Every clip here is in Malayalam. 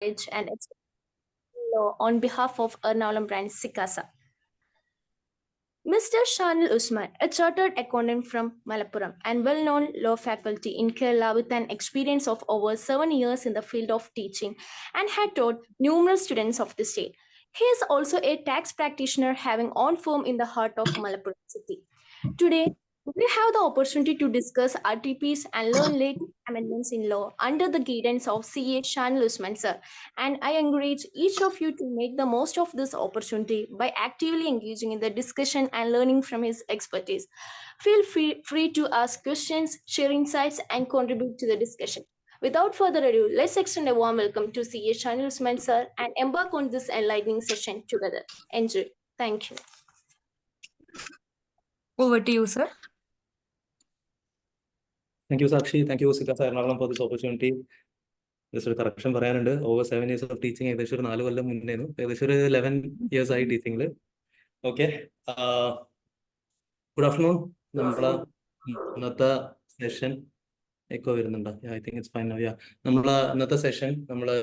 and law on behalf of Ernakulam branch Sikasa. Mr. Shanil Usman, a chartered accountant from Malappuram and well-known law faculty in Kerala with an experience of over 7 years in the field of teaching and had taught numerous students of the state. He is also a tax practitioner having own firm in the heart of Malappuram city. Today, we have the opportunity to discuss RTPs and learn latest amendments in law under the guidance of CA Shanil Usman sir. And I encourage each of you to make the most of this opportunity by actively engaging in the discussion and learning from his expertise. Feel free to ask questions, share insights, and contribute to the discussion. Without further ado, let's extend a warm welcome to CA Shanil Usman sir and embark on this enlightening session together. Enjoy. Thank you. Over to you, sir. Thank you, Sakshi. Thank you, Sikasa Ernakulam, for this opportunity. Just a correction പറയാനുണ്ട്. Over 7 years of teaching, ഏകദേശം ഒരു 4 കൊല്ലം മുന്നേന്നു. ഏകദേശം ഒരു 11 years ആയി ടീച്ചിങ്ങിൽ. ഓക്കെ. Good afternoon. നമ്മളെ ഇന്നത്തെ സെഷൻ എക്കോ വരുന്നുണ്ടോ? I think it's fine. നമ്മളെ ഇന്നത്തെ സെഷൻ നമ്മള്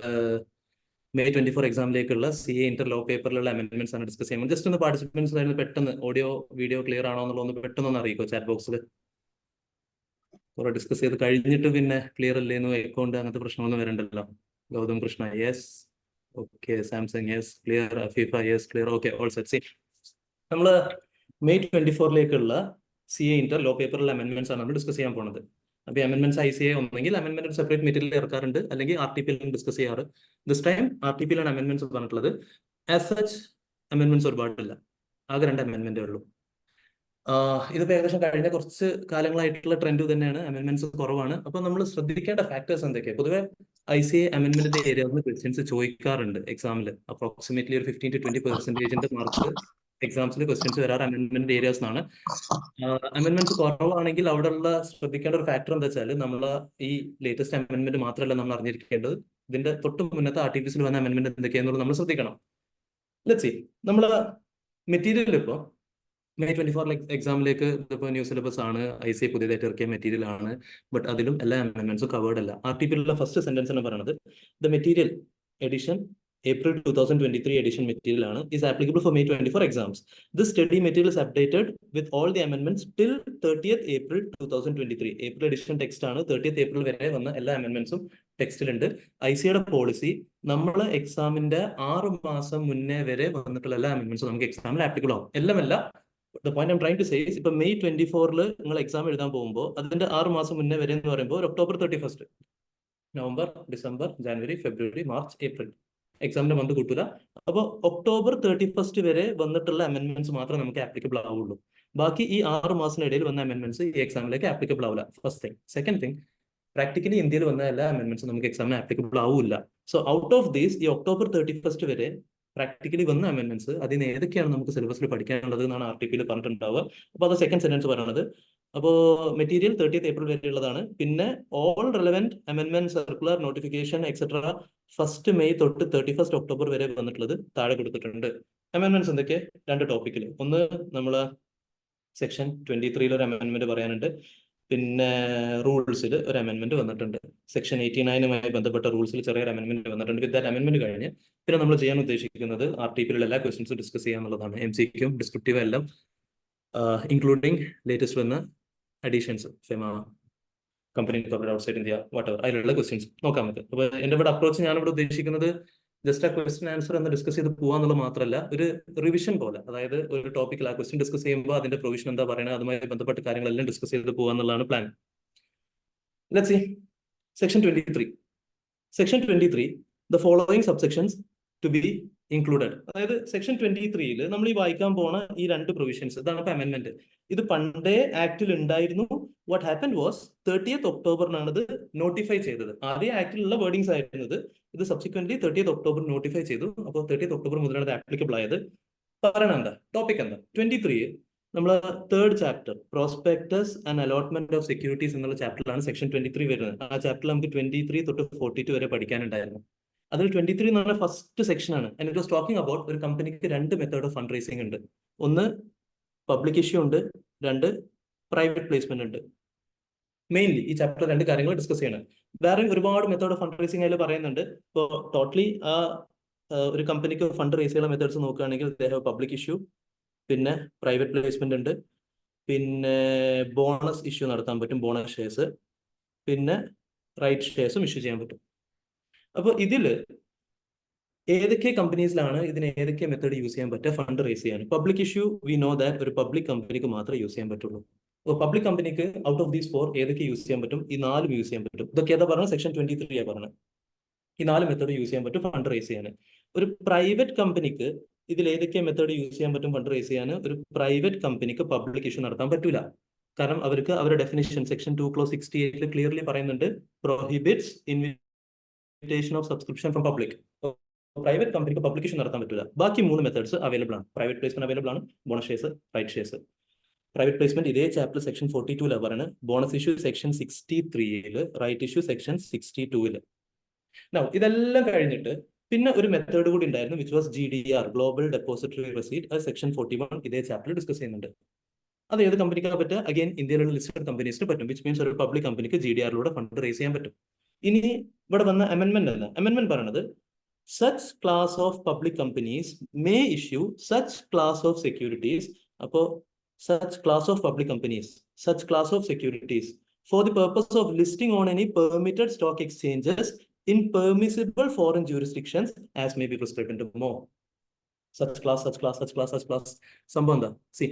May 24 എക്സാമിലേക്കുള്ള CA ഇന്റർ ലോ പേപ്പറിലുള്ള അമെന്റ്മെന്റ്സ് ആണ് ഡിസ്കസ് ചെയ്യുന്നത്. ജസ്റ്റ് ഒന്ന് പാർട്ടിസിപ്പൻസ് ആയിരുന്നു പെട്ടെന്ന് ഓഡിയോ വീഡിയോ ക്ലിയർ ആണോ എന്നുള്ളത് ഒന്ന് പെട്ടെന്ന് അറിയിക്കോ ചാറ്റ് ബോക്സിൽ. കുറെ ഡിസ്കസ് ചെയ്ത് കഴിഞ്ഞിട്ട് പിന്നെ ക്ലിയർ അല്ലേന്ന് അക്കൗണ്ട് അങ്ങനത്തെ പ്രശ്നമൊന്നും വരണ്ടല്ലോ. Gautam Krishna yes, okay. Samsung yes, clear. FIFA yes, clear. Okay, all set. നമ്മള് May 24 CA ഇന്റർ ലോ പേപ്പറിലുള്ള അമെന്റ്മെന്റ്സ് ആണ് നമ്മൾ ഡിസ്കസ് ചെയ്യാൻ പോകുന്നത്. അപ്പൊ അമെന്റ്മെന്റ്സ് ICA ഒന്നെങ്കിൽ അമെന്റ്മെന്റ് സെപ്പറേറ്റ് മെറ്റീരിയൽ ഇറക്കാറുണ്ട്, അല്ലെങ്കിൽ RTP ഡിസ്കസ് ചെയ്യാറ്. ദിസ് ടൈം RTP അമെന്റ്മെന്റ്സ് പറഞ്ഞിട്ടുള്ളത്. ആസ് സച്ച് അമെന്റ്മെന്റ്സ് ഒരുപാടില്ല, ആകെ 2 അമെന്റ്മെന്റേ ഉള്ളൂ. ഇതിപ്പോ ഏകദേശം കഴിഞ്ഞ കുറച്ച് കാലങ്ങളായിട്ടുള്ള ട്രെൻഡ് തന്നെയാണ്, അമെന്റ്മെന്റ്സ് കുറവാണ്. അപ്പൊ നമ്മൾ ശ്രദ്ധിക്കേണ്ട ഫാക്ടേഴ്സ് എന്തൊക്കെയാണ്? പൊതുവെ ICA അമെന്റ്മെന്റിന്റെ ഏരിയയിൽ ക്വസ്റ്റ്യൻസ് ചോദിക്കാറുണ്ട് എക്സാമിൽ. അപ്രോക്സിമേറ്റ്ലി ഒരു 15 to 20% മാർക്സ് എക്സാംസിൽ ക്വസ്റ്റ്യൻസ് വരാറ് അമെന്റ്മെന്റ് ഏരിയാസ് ആണ്. അമെന്റ്മെന്റ്സ് കുറവാണെങ്കിൽ അവിടെയുള്ള ശ്രദ്ധിക്കേണ്ട ഒരു ഫാക്ടർ എന്താ വെച്ചാൽ, നമ്മൾ ഈ ലേറ്റസ്റ്റ് അമെന്റ്മെന്റ് മാത്രമല്ല നമ്മൾ അറിഞ്ഞിരിക്കേണ്ടത്, ഇതിന്റെ തൊട്ട് മുന്നത്തെ RTPസിൽ വന്ന അമെന്റ്മെന്റ് എന്തൊക്കെയാണെന്നുള്ളത് നമ്മൾ ശ്രദ്ധിക്കണം. Let's see. നമ്മള് മെറ്റീരിയൽ ഇപ്പോൾ May 24 എക്സാമിലേക്ക് ഇപ്പോൾ ന്യൂ സിലബസ് ആണ്, ICA പുതിയതായിട്ട് ഇറക്കിയ മെറ്റീരിയൽ ആണ്. ബട്ട് അതിലും എല്ലാ അമെന്റ്മെന്റ്സും കവേർഡ് അല്ല. RTPയിലുള്ള ഫസ്റ്റ് സെന്റൻസ് എന്ന് പറയുന്നത് the material edition April 2023 edition material is applicable for May 24 exams. This study material is updated with all the amendments till 30th April 2023. April edition text ആണ്. 30th April വരെ വന്ന എല്ലാ അമെന്റ്മെന്റ്സും ടെക്സ്റ്റിലുണ്ട്. ICAയുടെ പോളിസി നമ്മൾ എക്സാമിന്റെ 6 മാസം മുന്നേ വരെ വന്നിട്ടുള്ള എല്ലാ അമെന്റ്മെന്റ്സും നമുക്ക് എക്സാമിൽ ആപ്ലിക്കബിൾ ആവും. എല്ലാമല്ല, the point I'm trying to say is, ഇപ്പോൾ May 24 നിങ്ങൾ എക്സാം എഴുതാൻ പോകുമ്പോൾ അതിന്റെ 6 മാസം മുന്നേ വരെ എന്ന് പറയുമ്പോൾ October 31, നവംബർ, ഡിസംബർ, ജനുവരി, ഫെബ്രുവരി, മാർച്ച്, ഏപ്രിൽ എക്സാമിന്റെ മന്ത് കൂട്ടൂല. അപ്പോൾ October 31 വരെ വന്നിട്ടുള്ള അമെന്റ്മെന്റ്സ് മാത്രമേ നമുക്ക് ആപ്ലിക്കബിൾ ആവുള്ളൂ. ബാക്കി ഈ 6 മാസത്തിനിടയിൽ വന്ന അമെന്റ്മെന്റ്സ് ഈ എക്സാമിലേക്ക് ആപ്ലിക്കബിൾ ആവില്ല. First thing. Second thing, practically ഇന്ത്യയിൽ വന്ന എല്ലാ അമെന്റ്മെന്റ്സും നമുക്ക് എക്സാമിന് ആപ്ലിക്കബിൾ ആവില്ല. സോ ഔട്ട് ഓഫ് ദീസ് ഈ October 31 വരെ പ്രാക്ടിക്കലി വന്ന അമെന്റ്മെന്റ്സ് അതിന് ഏതൊക്കെയാണ് നമുക്ക് സിലബസിൽ പഠിക്കാനുള്ളത് എന്നാണ് RTPയിൽ പറഞ്ഞിട്ടുണ്ടാവുക. അപ്പോൾ അത് സെക്കൻഡ് സെന്റൻസ് പറയുന്നത്. അപ്പോൾ മെറ്റീരിയൽ 30th April വരെയുള്ളതാണ്. പിന്നെ all relevant amendment circular notification etcetera 1st May തൊട്ട് 31st October വരെ വന്നിട്ടുള്ളത് താഴെ കൊടുത്തിട്ടുണ്ട്. അമെന്റ്മെന്റ്സ് എന്തൊക്കെ? 2 ടോപ്പിക്കിൽ. ഒന്ന് നമ്മൾ സെക്ഷൻ 23 ഒരു അമെന്റ്മെന്റ് പറയാനുണ്ട്. പിന്നെ റൂൾസിൽ ഒരു അമെന്റ്മെന്റ് വന്നിട്ടുണ്ട്. സെക്ഷൻ 89 ബന്ധപ്പെട്ട റൂൾസിൽ ചെറിയൊരു അമെന്റ്മെന്റ് വന്നിട്ടുണ്ട്. വിത്ത് ദാറ്റ് അമെന്റ്മെന്റ് കഴിഞ്ഞ് പിന്നെ നമ്മൾ ചെയ്യാൻ ഉദ്ദേശിക്കുന്നത് RTPയിലുള്ള എല്ലാ ക്വസ്റ്റ്യൻസും ഡിസ്കസ് ചെയ്യാന്നുള്ളതാണ്. MCQയും ഡിസ്ക്രിപ്റ്റീവും എല്ലാം ഇൻക്ലൂഡിങ് ലേറ്റസ്റ്റ് വന്ന additions, FEMA, company corporate outside India, whatever, അതിലുള്ള ക്വസ്റ്റ്യൻസ് നോക്കാൻ പറ്റും. അപ്പോൾ എൻ്റെ ഇവിടെ അപ്രോച്ച് ഞാനിവിടെ ഉദ്ദേശിക്കുന്നത് ജസ്റ്റ് ആ ക്വസ്റ്റ്യൻ ആൻസർ എന്ന് ഡിസ്കസ് ചെയ്ത് പോകാന്നുള്ളത് മാത്രമല്ല, ഒരു റിവിഷൻ പോലെ. അതായത് ഒരു ടോപ്പിക്കിൽ ആ ക്വസ്റ്റ്യൻ ഡിസ്കസ് ചെയ്യുമ്പോൾ അതിന്റെ പ്രൊവിഷൻ എന്താ പറയുന്നത്, അതുമായി ബന്ധപ്പെട്ട കാര്യങ്ങളെല്ലാം ഡിസ്കസ് ചെയ്ത് പോകാന്നുള്ളതാണ് plan. Let's see. Section 23. Section 23, the following subsections to be included. അതായത് സെക്ഷൻ 23 നമ്മൾ ഈ വായിക്കാൻ പോണ ഈ 2 പ്രൊവിഷൻസ്, ഇതാണ് ഇപ്പൊ അമെന്റ്മെന്റ്. ഇത് പണ്ടേ ആക്ടിൽ ഉണ്ടായിരുന്നു. What happened was 30th October ഇത് നോട്ടിഫൈ ചെയ്തത്. ആദ്യം ആക്ടിലുള്ള വേർഡിങ്സ് ആയിരുന്നത്. ഇത് സബ്സിക്വന്റ്ലി 30th October നോട്ടിഫൈ ചെയ്തു. അപ്പോൾ 30th October മുതലാണ് ഇത് ആപ്ലിക്കബിൾ ആയത്. പറയണ എന്താ ടോപ്പിക് എന്താ? 23 നമ്മൾ 3rd chapter prospectus and allotment of securities എന്നുള്ള ചാപ്റ്ററിലാണ് സെക്ഷൻ 23 വരുന്നത്. ആ ചാപ്റ്ററിൽ നമുക്ക് 23 തൊട്ട് 42 വരെ പഠിക്കാനുണ്ടായിരുന്നു. അതിൽ 23 എന്ന് പറഞ്ഞ ഫസ്റ്റ് സെക്ഷൻ ആണ്. And it was talking about ഒരു കമ്പനിക്ക് 2 മെത്തേഡ് ഓഫ് ഫണ്ട് റൈസിംഗ് ഉണ്ട്. ഒന്ന് പബ്ലിക് ഇഷ്യൂ ഉണ്ട്, 2 പ്രൈവറ്റ് പ്ലേസ്മെന്റ് ഉണ്ട്. മെയിൻലി ഈ ചാപ്റ്റർ 2 കാര്യങ്ങൾ ഡിസ്കസ് ചെയ്യണം. വേറെ ഒരുപാട് മെത്തേഡ് ഫണ്ട് റേസിംഗ് അതിൽ പറയുന്നുണ്ട്. ഇപ്പോൾ ടോട്ടലി ഒരു കമ്പനിക്ക് ഫണ്ട് റേസ് ചെയ്യുന്ന മെത്തേഡ്സ് നോക്കുകയാണെങ്കിൽ പബ്ലിക് ഇഷ്യൂ, പിന്നെ പ്രൈവറ്റ് പ്ലേസ്മെന്റ് ഉണ്ട്, പിന്നെ ബോണസ് ഇഷ്യൂ നടത്താൻ പറ്റും, ബോണസ് ഷെയർസ്, പിന്നെ റൈറ്റ് ഷെയർസും ഇഷ്യൂ ചെയ്യാൻ പറ്റും. അപ്പോൾ ഇതിൽ ഏതൊക്കെ കമ്പനീസിലാണ് ഇതിന് ഏതൊക്കെ മെത്തേഡ് യൂസ് ചെയ്യാൻ പറ്റുക ഫണ്ട് റേസ് ചെയ്യാൻ? Public issue we know that ഒരു പബ്ലിക് കമ്പനിക്ക് മാത്രമേ യൂസ് ചെയ്യാൻ പറ്റുള്ളൂ. അപ്പോൾ പബ്ലിക് കമ്പനിക്ക് ഔട്ട് ഓഫ് ദീസ് 4 ഏതൊക്കെ യൂസ് ചെയ്യാൻ പറ്റും? ഈ 4 യൂസ് ചെയ്യാൻ പറ്റും. ഇതൊക്കെ ഏതാ പറഞ്ഞത്? സെക്ഷൻ 23 പറഞ്ഞത്. ഈ 4 മെത്തേഡ് യൂസ് ചെയ്യാൻ പറ്റും ഫണ്ട് റേസ് ചെയ്യാൻ. ഒരു പ്രൈവറ്റ് കമ്പനിക്ക് ഇതിൽ ഏതൊക്കെ മെത്തേഡ് യൂസ് ചെയ്യാൻ പറ്റും ഫണ്ട് റേസ് ചെയ്യാൻ? ഒരു പ്രൈവറ്റ് കമ്പനിക്ക് പബ്ലിക് ഇഷ്യൂ നടത്താൻ പറ്റൂല. കാരണം അവർക്ക് അവരുടെ ഡെഫിനിഷൻ സെക്ഷൻ 2 ക്ലോസ് 68 ക്ലിയർലി പറയുന്നുണ്ട്, prohibits invitation of subscription from public. Private കമ്പനിക്ക് പബ്ലിക് ഇഷ്യൂ നടത്താൻ പറ്റില്ല. ബാക്കി 3 മെത്തേഡ്സ് അവൈലബിൾ ആണ്. പ്രൈവറ്റ് പ്ലേസ്മെന്റ് അവൈലബിൾ ആണ്, bonus shares, right shares. Private placement ഇതേ ചാപ്റ്റർ സെക്ഷൻ 42 പറയുന്നത്, bonus issue section 63, right issue section 62. ഇതെല്ലാം കഴിഞ്ഞിട്ട് പിന്നെ ഒരു മെത്തേഡ് കൂടി ഉണ്ടായിരുന്നു, which was GDR, global depository receipt. അത് സെക്ഷൻ 41 ഇതേ ചാപ്റ്ററിൽ ഡിസ്കസ് ചെയ്യുന്നുണ്ട്. അത് ഏത് കമ്പനിക്കാണ് പറ്റുക? അഗൈൻ ഇന്ത്യയിലുള്ള ലിസ്റ്റഡ് കമ്പനീസിന് പറ്റും, വിച്ച് മീൻസ് ഒരു പബ്ലിക് കമ്പനിക്ക് GDR-ലൂടെ ഫണ്ട് റേസ് ചെയ്യാൻ പറ്റും. ഇനി ഇവിടെ വന്ന അമെൻമെന്റ് അല്ല, അമെൻമെന്റ് പറയുന്നത് such class of public companies may issue such class of securities. Appo such class of public companies, such class of securities for the purpose of listing on any permitted stock exchanges in permissible foreign jurisdictions as may be prescribed into more. Such class, such class, such class, such class. Sambandha. See,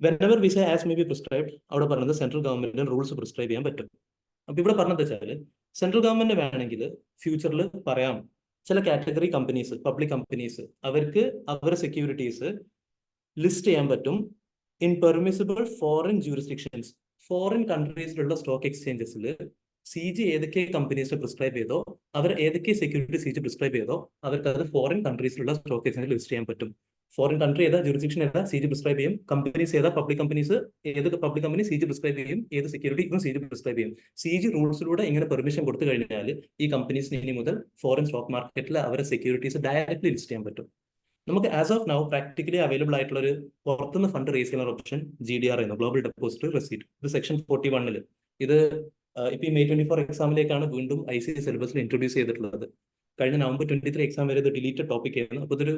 whenever we say as may be prescribed, അവിടെ പറഞ്ഞത് സെൻട്രൽ ഗവൺമെന്റിന് റൂൾസ് പ്രിസ്ക്രൈബ് ചെയ്യാൻ പറ്റും. അപ്പൊ ഇവിടെ പറഞ്ഞത് വെച്ചാൽ സെൻട്രൽ ഗവൺമെന്റ് വേണമെങ്കിൽ ഫ്യൂച്ചറിൽ പറയാം, ചില കാറ്റഗറി കമ്പനീസ്, പബ്ലിക് കമ്പനീസ്, അവർക്ക് അവരുടെ സെക്യൂരിറ്റീസ് ലിസ്റ്റ് ചെയ്യാൻ പറ്റും in permissible foreign jurisdictions. Foreign കൺട്രീസിലുള്ള സ്റ്റോക്ക് എക്സ്ചേഞ്ചസിൽ CG ഏതൊക്കെ കമ്പനീസ് പ്രിസ്ക്രൈബ് ചെയ്തോ, അവർ ഏതൊക്കെ സെക്യൂരിറ്റി CG പ്രിസ്ക്രൈബ് ചെയ്തോ, അവർക്ക് അത് ഫോറിൻ കൺട്രീസിലുള്ള സ്റ്റോക്ക് എക്സ്ചേഞ്ചിൽ ലിസ്റ്റ് ചെയ്യാൻ പറ്റും. ഫോറിൻ കൺട്രി ഏതാ, ജൂറിസ്ഡിക്ഷൻ ഏതാ, CG പ്രിസ്ക്രൈബ് ചെയ്യും. കമ്പനീസ് ഏതാ, പബ്ലിക് കമ്പനീസ്, ഏത് പബ്ലിക് കമ്പനി CG പ്രിസ്ക്രൈബ് ചെയ്യും, ഏത് സെക്യൂരിറ്റി CG പ്രിസ്ക്രൈബ് ചെയ്യും. CG റൂൾസിലൂടെ ഇങ്ങനെ പെർമിഷൻ കൊടുത്തു കഴിഞ്ഞാൽ ഈ കമ്പനീസിന് ഇനി മുതൽ ഫോറിൻ സ്റ്റോക്ക് മാർക്കറ്റിൽ അവരുടെ സെക്യൂരിറ്റീസ് ഡയറക്ട്ലി ലിസ്റ്റ് ചെയ്യാൻ പറ്റും. നമുക്ക് as of now practically available ആയിട്ടുള്ള ഒരു പുറത്തുനിന്ന് ഫണ്ട് റേസ് ചെയ്യുന്ന ഓപ്ഷൻ GDR എന്ന ഗ്ലോബൽ ഡെപ്പോസിറ്ററി റെസീറ്റ്. ഇത് സെക്ഷൻ 41. ഇത് ഇപ്പൊ ഈ May 24 എക്സാമിലേക്കാണ് വീണ്ടും ICSE സിലബസിൽ ഇൻട്രൊഡ്യൂസ് ചെയ്തിട്ടുള്ളത്. കഴിഞ്ഞ November 23 എക്സാം വരെ ഇത് ഡിലീറ്റഡ് ടോപ്പിക് ആയിരുന്നു. അപ്പോൾ ഇതൊരു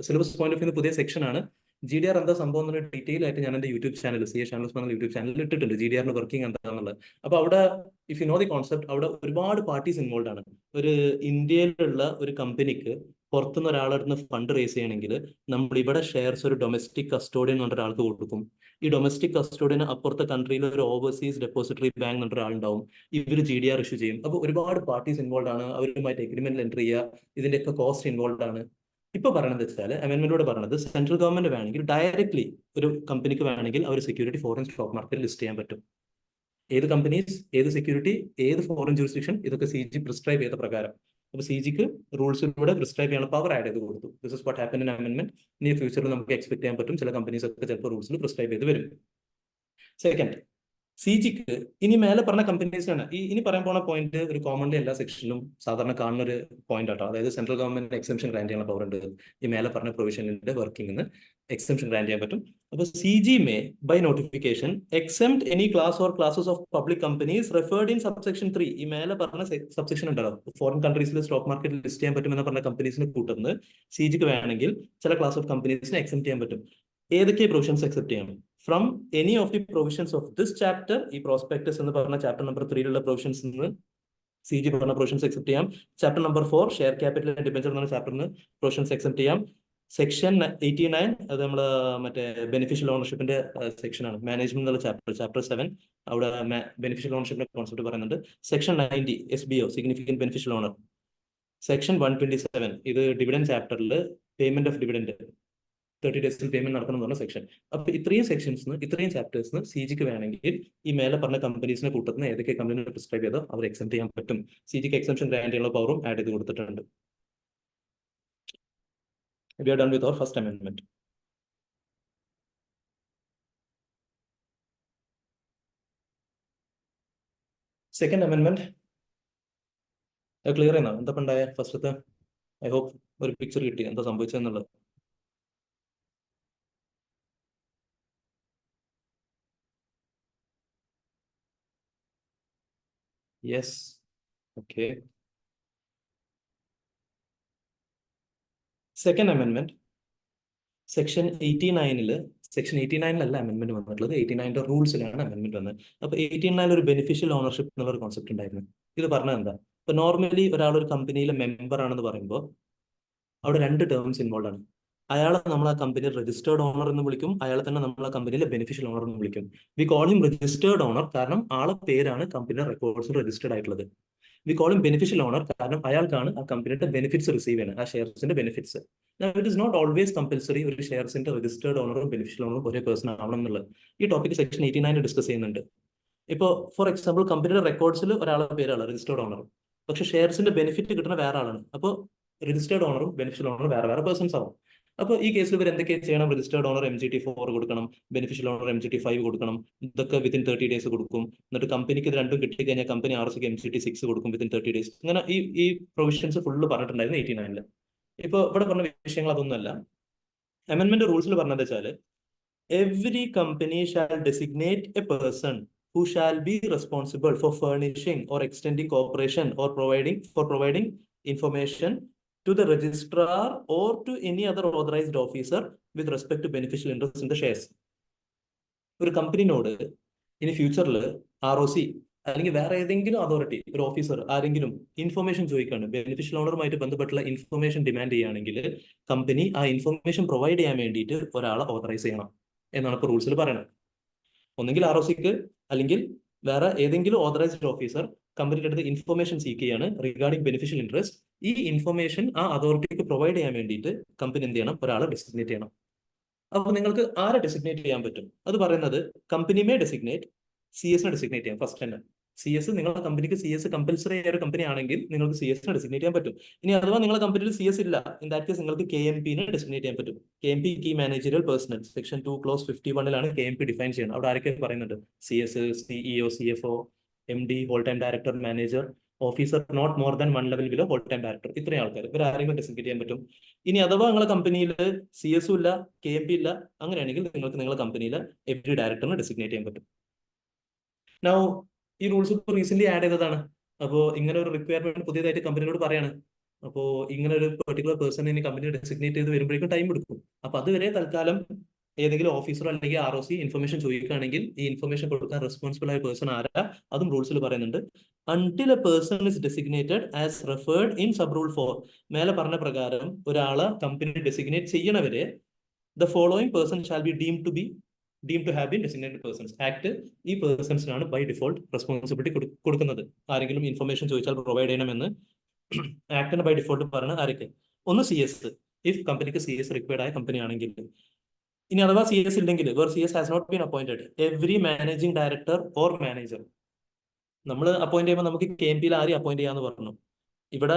സിലബസ് പോയിന്റ് ഓഫ് വ്യൂ പുതിയ സെക്ഷൻ ആണ്. GDR എന്താ സംഭവം എന്നൊരു ഡീറ്റെയിൽ ആയിട്ട് ഞാൻ എന്റെ യൂട്യൂബ് ചാനൽ CA ചാനൽസ് പറഞ്ഞ യൂട്യൂബ് ചാനലിൽ ഇട്ടിട്ടുണ്ട്, GDR-ന്റെ വർക്കിംഗ് എന്താണെന്നുള്ളത്. അപ്പൊ അവിടെ if you know the concept, അവിടെ ഒരുപാട് പാർട്ടീസ് ഇൻവോൾവ് ആണ്. ഒരു ഇന്ത്യയിലുള്ള ഒരു കമ്പനിക്ക് പുറത്തുനിന്ന് ഒരാളടുത്ത് ഫണ്ട് റേസ് ചെയ്യണമെങ്കിൽ നമ്മൾ ഇവിടെ ഷെയർസ് ഒരു ഡൊമസ്റ്റിക് കസ്റ്റോഡിയൻ എന്ന് പറഞ്ഞ ഒരാൾക്ക് കൊടുക്കും. ഈ ഡൊമസ്റ്റിക് കസ്റ്റോഡിയന് അപ്പുറത്തെ കൺട്രിയിൽ ഒരു ഓവർസീസ് ഡെപ്പോസിറ്ററി ബാങ്ക് എന്ന് പറഞ്ഞ ഒരാളുണ്ടാവും. ഇവർ GDR ഇഷ്യൂ ചെയ്യും. അപ്പോൾ ഒരുപാട് പാർട്ടീസ് ഇൻവോൾവ് ആണ്. അവരുമായിട്ട് എഗ്രിമെന്റിൽ എൻറ്റർ ചെയ്യുക, ഇതിന്റെയൊക്കെ കോസ്റ്റ് ഇൻവോൾവ് ആണ്. ഇപ്പൊ പറയണത് വെച്ചാൽ അമെൻമെന്റിലൂടെ പറഞ്ഞത് സെൻട്രൽ ഗവൺമെന്റ് വേണമെങ്കിൽ ഡയറക്ട്ലി ഒരു കമ്പനിക്ക് വേണമെങ്കിൽ അവർ സെക്യൂരിറ്റി ഫോറിൻ സ്റ്റോക്ക് മാർക്കറ്റിൽ ലിസ്റ്റ് ചെയ്യാൻ പറ്റും. ഏത് കമ്പനീസ്, ഏത് സെക്യൂരിറ്റി, ഏത് ഫോറിൻ ജൂറിസ്ഡിക്ഷൻ, ഇതൊക്കെ CG പ്രിസ്ക്രൈബ് ചെയ്ത പ്രകാരം. അപ്പോൾ CGക്ക് റൂൾസിലൂടെ പ്രിസ്ക്രൈബ് ചെയ്യാനുള്ള പവർ ആഡ് ചെയ്ത് കൊടുത്തു. This is what happen in അമെൻമെന്റ്. ഇനി ഫ്യൂച്ചറിൽ നമുക്ക് എക്സ്പെക്ട് ചെയ്യാൻ പറ്റും ചില കമ്പനീസ് ഒക്കെ ചിലപ്പോൾ റൂൾസിൽ പ്രിസ്ക്രൈബ് ചെയ്ത് വരും. സെക്കൻഡ്, CGക്ക് ഇനി മേലെ പറഞ്ഞ കമ്പനീസാണ് ഇനി പറയാൻ പോണ പോയിന്റ്. ഒരു കോമൺലി എല്ലാ സെക്ഷനിലും സാധാരണ കാണുന്ന ഒരു പോയിന്റ് ആട്ടോ. അതായത് സെൻട്രൽ ഗവൺമെന്റ് എക്സംഷൻ ഗ്രാന്റ് ചെയ്യാനുള്ള പവർ ഉണ്ട്. ഈ മേലെ പറഞ്ഞ പ്രൊവിഷനിന്റെ വർക്കിംഗിന് എക്സംഷൻ ഗ്രാന്റ് ചെയ്യാൻ പറ്റും. അപ്പോൾ CG may by notification except any class or classes of public companies referred in subsection 3. ഈ മേലെ പറഞ്ഞ സബ്സെക്ഷൻ ഉണ്ടല്ലോ, ഫോറിൻ കൺട്രീസിൽ സ്റ്റോക്ക് മാർക്കറ്റിൽ ലിസ്റ്റ് ചെയ്യാൻ പറ്റുമെന്ന് പറഞ്ഞ കമ്പനീസിനെ കൂട്ടുന്നത് CGക്ക് വേണമെങ്കിൽ ചില ക്ലാസ് ഓഫ് കമ്പനീസിനെ എക്സെപ്റ്റ് ചെയ്യാൻ പറ്റും. ഏതൊക്കെ പ്രൊവിഷൻസ് എക്സെപ്റ്റ് ചെയ്യണം? From any of the provisions of this chapter. ഈ പ്രോസ്പെക്ടസ് എന്ന് പറഞ്ഞ ചാപ്റ്റർ നമ്പർ 3 പ്രൊവിഷൻസ് നിന്ന് CG പറഞ്ഞ പ്രൊവിഷൻസ് എക്സെപ്റ്റ് ചെയ്യാം. Chapter number 4 share capital and debenture എന്ന ചാപ്റ്ററിന് പ്രൊവിഷൻസ് എക്സെപ്റ്റ് ചെയ്യാം. സെക്ഷൻ 89 അത് നമ്മള് മറ്റേ ബെനിഫിഷ്യൽ ഓണർഷിപ്പിന്റെ സെക്ഷൻ ആണ്. മാനേജ്മെന്റ് എന്നുള്ള ചാപ്റ്റർ 7 അവിടെ ബെനിഫിഷ്യൽ ഓണർഷിപ്പിന്റെ കോൺസെപ്റ്റ് പറയുന്നുണ്ട്. Section 90 SBO significant beneficial owner. Section 127 ഇത് ഡിവിഡൻഡ് ചാപ്റ്ററിൽ പേയ്മെന്റ് ഓഫ് ഡിവിഡൻഡ് 30 ഡേയ്സിൽ പേയ്മെന്റ് നടത്തണം എന്ന് പറഞ്ഞ സെക്ഷൻ. അപ്പൊ ഇത്രയും സെക്ഷൻസിന്, ഇത്രയും ചാപ്റ്റേഴ്സിന് CGക്ക് വേണമെങ്കിൽ ഈ മേലെ പറഞ്ഞ കമ്പനീസിനെ കൂട്ടുന്ന ഏതൊക്കെ കമ്പനി പ്രിസ്ക്രൈബ് ചെയ്തോ അവർ എക്സെപ്റ്റ് ചെയ്യാൻ പറ്റും. CGക്ക് എക്സംഷൻ ഗ്രാന്റ് ചെയ്യാനുള്ള പവറും ആഡ് ചെയ്ത് കൊടുത്തിട്ടുണ്ട്. We are done with our first amendment. Second amendment clear ചെയ്യുന്ന എന്താ ഉണ്ടായ ഫസ്റ്റത്തെ? ഐ ഹോപ്പ് ഒരു പിക്ചർ കിട്ടി എന്താ സംഭവിച്ചതെന്നുള്ളത്. യെസ്. ഓക്കെ. സെക്കൻഡ് അമെൻമെന്റ് സെക്ഷൻ 89 സെക്ഷൻ 89 അമെന്റ്മെന്റ് വന്നിട്ടുള്ളത്. 89 റൂൾസിലാണ് അമെന്റ്മെന്റ് വന്നത്. അപ്പൊ 89 ഒരു ബെനിഫിഷ്യൽ ഓണർഷിപ്പ് എന്നുള്ള ഒരു കോൺസെപ്റ്റ് ഉണ്ടായിരുന്നു. ഇത് പറഞ്ഞത് എന്താ? ഇപ്പൊ നോർമലി ഒരാൾ ഒരു കമ്പനിയിലെ മെമ്പർ ആണെന്ന് പറയുമ്പോൾ അവിടെ 2 ടേംസ് ഇൻവോൾവ് ആണ്. അയാളെ നമ്മൾ ആ കമ്പനിയിൽ രജിസ്റ്റേർഡ് ഓണർ എന്ന് വിളിക്കും, അയാളെ തന്നെ നമ്മൾ ആ കമ്പനിയിലെ ബെനിഫിഷ്യൽ ഓണർ എന്ന് വിളിക്കും. We call him registered owner കാരണം ആളെ പേരാണ് കമ്പനിയുടെ റെക്കോർഡ്സിൽ രജിസ്റ്റേർഡ് ആയിട്ടുള്ളത്. We call him beneficial owner കാരണം അയാൾക്കാണ് ആ കമ്പനിയുടെ ബെനിഫിറ്റ്സ് റിസീവ് ചെയ്യുന്നത്, ആ ഷെയർസിന്റെ benefits. It is not always compulsory ഒരു ഷെയർസിന്റെ രജിസ്റ്റേർഡ് ഓണറും ബെനിഫിഷ്യൽ ഓണറും ഒരേ പേഴ്സൺ ആവണം എന്നുള്ളത്. ഈ ടോപ്പിക് സെക്ഷൻ 89 ഡിസ്കസ് ചെയ്യുന്നുണ്ട്. ഇപ്പോൾ ഫോർ എക്സാമ്പിൾ കമ്പനിയുടെ റെക്കോർഡ്സിൽ ഒരാളുടെ പേരാണ് രജിസ്റ്റേർഡ് ഓണർ, പക്ഷേ ഷെയർസിന്റെ ബെനിഫിറ്റ് കിട്ടുന്ന വേറെ ആളാണ്. അപ്പോൾ രജിസ്റ്റേർഡ് ഓണറും ബെനിഫിഷ്യൽ ഓണറും വേറെ വേറെ പേഴ്സൺസ് ആവും. അപ്പോൾ ഈ കേസിൽ ഇവർ എന്തൊക്കെ ചെയ്യണം? രജിസ്റ്റേർഡ് ഓണർ MGT 4 കൊടുക്കണം, ബെനിഫിഷ്യൽ ഓണർ MGT 5 കൊടുക്കണം. ഇതൊക്കെ വിത്തിൻ 30 days കൊടുക്കും. എന്നിട്ട് കമ്പനിക്ക് ഇത് രണ്ടും കിട്ടിക്കഴിഞ്ഞാൽ കമ്പനി ROCക്ക് MGT 6 കൊടുക്കും വിത്തിൻ 30 days. ഇങ്ങനെ ഈ പ്രൊവിഷൻസ് ഫുള്ള് പറഞ്ഞിട്ടുണ്ടായിരുന്നു 89. ഇപ്പോൾ ഇവിടെ പറഞ്ഞ വിഷയങ്ങൾ അതൊന്നുമല്ല. അമെന്റ്മെന്റ് റൂൾസിൽ പറഞ്ഞത് വെച്ചാൽ every company shall designate a person who shall be responsible for furnishing or extending cooperation or providing information to the registrar or to any other authorized officer with respect to beneficial interest in the shares. ഒരു കമ്പനിനോട് ഇനി ഫ്യൂച്ചറിൽ ROC അല്ലെങ്കിൽ വേറെ ഏതെങ്കിലും അതോറിറ്റി, ഒരു ഓഫീസർ ആരെങ്കിലും ഇൻഫർമേഷൻ ചോദിക്കുകയാണ്, ബെനിഫിഷ്യൽ ഓണറുമായിട്ട് ബന്ധപ്പെട്ടുള്ള ഇൻഫർമേഷൻ ഡിമാൻഡ് ചെയ്യുകയാണെങ്കിൽ കമ്പനി ആ ഇൻഫർമേഷൻ പ്രൊവൈഡ് ചെയ്യാൻ വേണ്ടിയിട്ട് ഒരാളെ ഓതറൈസ് ചെയ്യണം എന്നാണ് ഇപ്പോൾ റൂൾസിൽ പറയുന്നത്. ഒന്നെങ്കിൽ ROCക്ക് അല്ലെങ്കിൽ വേറെ ഏതെങ്കിലും ഓതറൈസ്ഡ് ഓഫീസർ കമ്പനിയുടെ അടുത്ത് ഇൻഫർമേഷൻ സീക്ക് ചെയ്യാണ് റിഗാർഡിംഗ് ബെനിഫിഷ്യൽ ഇൻട്രസ്റ്റ്. ഈ ഇൻഫർമേഷൻ ആ അതോറിറ്റിക്ക് പ്രൊവൈഡ് ചെയ്യാൻ വേണ്ടിയിട്ട് കമ്പനി എന്ത് ചെയ്യണം? ഒരാളെ ഡെസിഗ്നേറ്റ് ചെയ്യണം. അപ്പോൾ നിങ്ങൾക്ക് ആരെ ഡെസിഗ്നേറ്റ് ചെയ്യാൻ പറ്റും? അത് പറയുന്നത് company may designate, CS designate ചെയ്യാം. ഫസ്റ്റ് തന്നെ CS, നിങ്ങളുടെ കമ്പനിക്ക് CS കമ്പൽസറി ആയ ഒരു കമ്പനി ആണെങ്കിൽ നിങ്ങൾക്ക് CS ഡെസിഗ്നേറ്റ് ചെയ്യാൻ പറ്റും. ഇനി അഥവാ നിങ്ങളുടെ കമ്പനിയിൽ CS ഇല്ല, ഇൻ ദാറ്റ് കേസ് നിങ്ങൾക്ക് KMP ഡെസിഗ്നേറ്റ് ചെയ്യാൻ പറ്റും. KMP key managerial personnel section 2 clause 51 KMP define ചെയ്യുന്നത്. അവിടെ ആരൊക്കെ പറയുന്നുണ്ട്? CS, CEO, CFO, MD, whole time director, manager, officer not more than 1 level below whole time director. ഇത്രയും ആൾക്കാർ, ഇവർ ആരെങ്കിലും ഡെസിഗ്നേറ്റ് ചെയ്യാൻ പറ്റും. ഇനി അഥവാ നിങ്ങളുടെ കമ്പനിയിൽ CS ഇല്ല, KMP ഇല്ല, അങ്ങനെയാണെങ്കിൽ നിങ്ങൾക്ക് നിങ്ങളുടെ കമ്പനിയിൽ എവരി ഡയറക്ടറിനെ ഡെസിഗ്നേറ്റ് ചെയ്യാൻ പറ്റും. നൗ ഈ റൂൾസ് ഇപ്പോൾ റീസെന്റ് ആഡ് ചെയ്തതാണ്. അപ്പോൾ ഇങ്ങനെ ഒരു റിക്വയർമെന്റ് പുതിയതായിട്ട് കമ്പനിയോട് പറയാണ്. അപ്പോൾ ഇങ്ങനെ ഒരു പെർട്ടിക്കുലർ പേഴ്സൺ ഇനി കമ്പനി ഡെസിഗ്നേറ്റ് ചെയ്ത് വരുമ്പോഴേക്കും ടൈം എടുക്കും. അപ്പൊ അതുവരെ തൽക്കാലം ഏതെങ്കിലും ഓഫീസറോ അല്ലെങ്കിൽ ROC ഇൻഫർമേഷൻ ചോദിക്കുകയാണെങ്കിൽ ഈ ഇൻഫർമേഷൻ കൊടുക്കാൻ റെസ്പോൺസിബിൾ ആയ പേഴ്സൺ ആരാ അതും റൂൾസിൽ പറയുന്നുണ്ട്. Until a person is designated as referred in sub rule 4, മേലെ പറഞ്ഞ പ്രകാരം ഒരാളെ കമ്പനി ഡെസിഗ്നേറ്റ് ചെയ്യണവരെ the following person shall be deemed to have been designated persons. Act ഈ പേഴ്സൺസിനാണ് ബൈ ഡിഫോൾട്ട് റെസ്പോൺസിബിലിറ്റി കൊടുക്കുന്നത്. ആരെങ്കിലും ഇൻഫർമേഷൻ ചോദിച്ചാൽ പ്രൊവൈഡ് ചെയ്യണമെന്ന് ആക്ടിന് ബൈ ഡിഫോൾട്ട് പറഞ്ഞ ആരൊക്കെ? ഒന്ന് CS, ഇഫ് കമ്പനിക്ക് CS റിക്വയർഡ് ആയ കമ്പനി ആണെങ്കിൽ. ഇനി അഥവാ CS ഇല്ലെങ്കിൽ, where CS has not been appointed, every managing director or manager. നമ്മൾ അപ്പോയിന്റ് ചെയ്യുമ്പോൾ നമുക്ക് KMPയിൽ ആരെയും അപ്പോയിന്റ് ചെയ്യാന്ന് പറഞ്ഞു. ഇവിടെ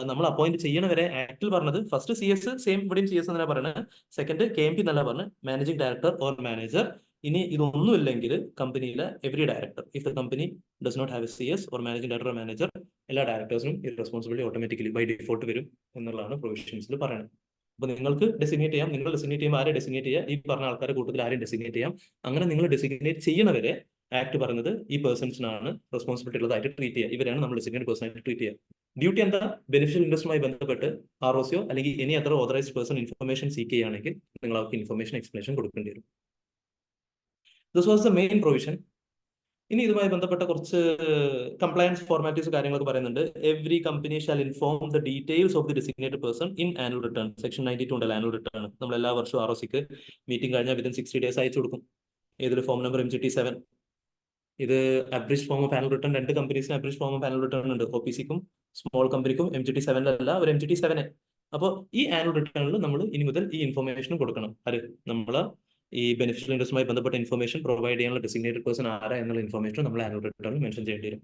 നമ്മൾ അപ്പോയിന്റ് ചെയ്യണവരെ ആക്ടിൽ പറഞ്ഞത് ഫസ്റ്റ് CS, സെയിം ഇവിടെയും CS എന്നല്ല പറയുന്നത്. സെക്കൻഡ് KMP എന്നല്ല പറഞ്ഞത്, മാനേജിംഗ് ഡയറക്ടർ ഓർ മാനേജർ. ഇനി ഇതൊന്നുമില്ലെങ്കിൽ കമ്പനിയിലെ every director, if the company does not have a CS or managing director or manager, എല്ലാ ഡയറക്ടേഴ്സിനും ഈ റെസ്പോൺസിബിലിറ്റി ഓട്ടോമാറ്റിക്കലി ബൈ ഡിഫോൾട്ട് വരും എന്നുള്ളതാണ് പ്രൊവിഷൻസിൽ പറയുന്നത്. അപ്പൊ നിങ്ങൾക്ക് ഡെസിഗ്നേറ്റ് ചെയ്യാം. നിങ്ങൾ ഡെസിഗ്നേറ്റ് ചെയ്യുമ്പോൾ ആരെ ഡെസിഗ്നേറ്റ് ചെയ്യാം? ഈ പറഞ്ഞ ആൾക്കാരുടെ കൂട്ടത്തിൽ ആരെയും ഡെസിഗ്നേറ്റ് ചെയ്യാം. അങ്ങനെ നിങ്ങൾ ഡെസിഗ്നേറ്റ് ചെയ്യണവരെ ആക്ട് പറയുന്നത് ഈ പേഴ്സൺസിനാണ് റെസ്പോൺസിബിലിറ്റി ഉള്ളതായിട്ട് ട്രീറ്റ് ചെയ്യുക. ഇവരാണ് നമ്മൾ ഡെസിഗ്നേറ്റ് പേഴ്സണായിട്ട് ട്രീറ്റ് ചെയ്യുക. ഡ്യൂട്ടി എന്താ? ബെനിഫിഷ്യൽ ഇൻട്രസ്റ്റുമായി ബന്ധപ്പെട്ട് ROCയോ അല്ലെങ്കിൽ any other authorised person information seek ചെയ്യുകയാണെങ്കിൽ നിങ്ങൾ അവർക്ക് ഇൻഫർമേഷൻ എക്സ്പ്ലനേഷൻ കൊടുക്കേണ്ടി വരും. This was the main provision. ഇനി ഇതുമായി ബന്ധപ്പെട്ട കുറച്ച് കംപ്ലയൻസ് ഫോർമാലിറ്റീസ് കാര്യങ്ങളൊക്കെ പറയുന്നുണ്ട്. Every company shall inform the details of the designated person in annual return. Section 92 ഉണ്ടല്ലോ ആനുവൽ റിട്ടേൺ. നമ്മൾ എല്ലാ വർഷവും ROCക്ക് മീറ്റിംഗ് കഴിഞ്ഞാൽ വിതിൻ 60 days അയച്ചു കൊടുക്കും. ഏതൊരു ഫോം നമ്പർ MGT 7. ഇത് abridge form of annual return. 2 കമ്പനീസിന് abridge form of annual return ഉണ്ട്. OPCക്കും സ്മോൾ കമ്പനിക്കും MGT 7 ഒരു MGT 7. അപ്പോൾ ഈ ആനുവൽ റിട്ടേണിൽ നമ്മൾ ഇനി മുതൽ ഈ ഇൻഫർമേഷനും കൊടുക്കണം. അത് നമ്മൾ ഈ ബെനിഫിഷ്യൽ ഇൻട്രസ്റ്റുമായി ബന്ധപ്പെട്ട ഇൻഫർമേഷൻ പ്രൊവൈഡ് ചെയ്യാനുള്ള ഡെസിഗ്നേറ്റഡ് പേഴ്സൺ ആരാ എന്നുള്ള ഇൻഫർമേഷൻ നമ്മൾ ആനുവൽ റിട്ടേണിൽ മെൻഷൻ ചെയ്യേണ്ടി വരും.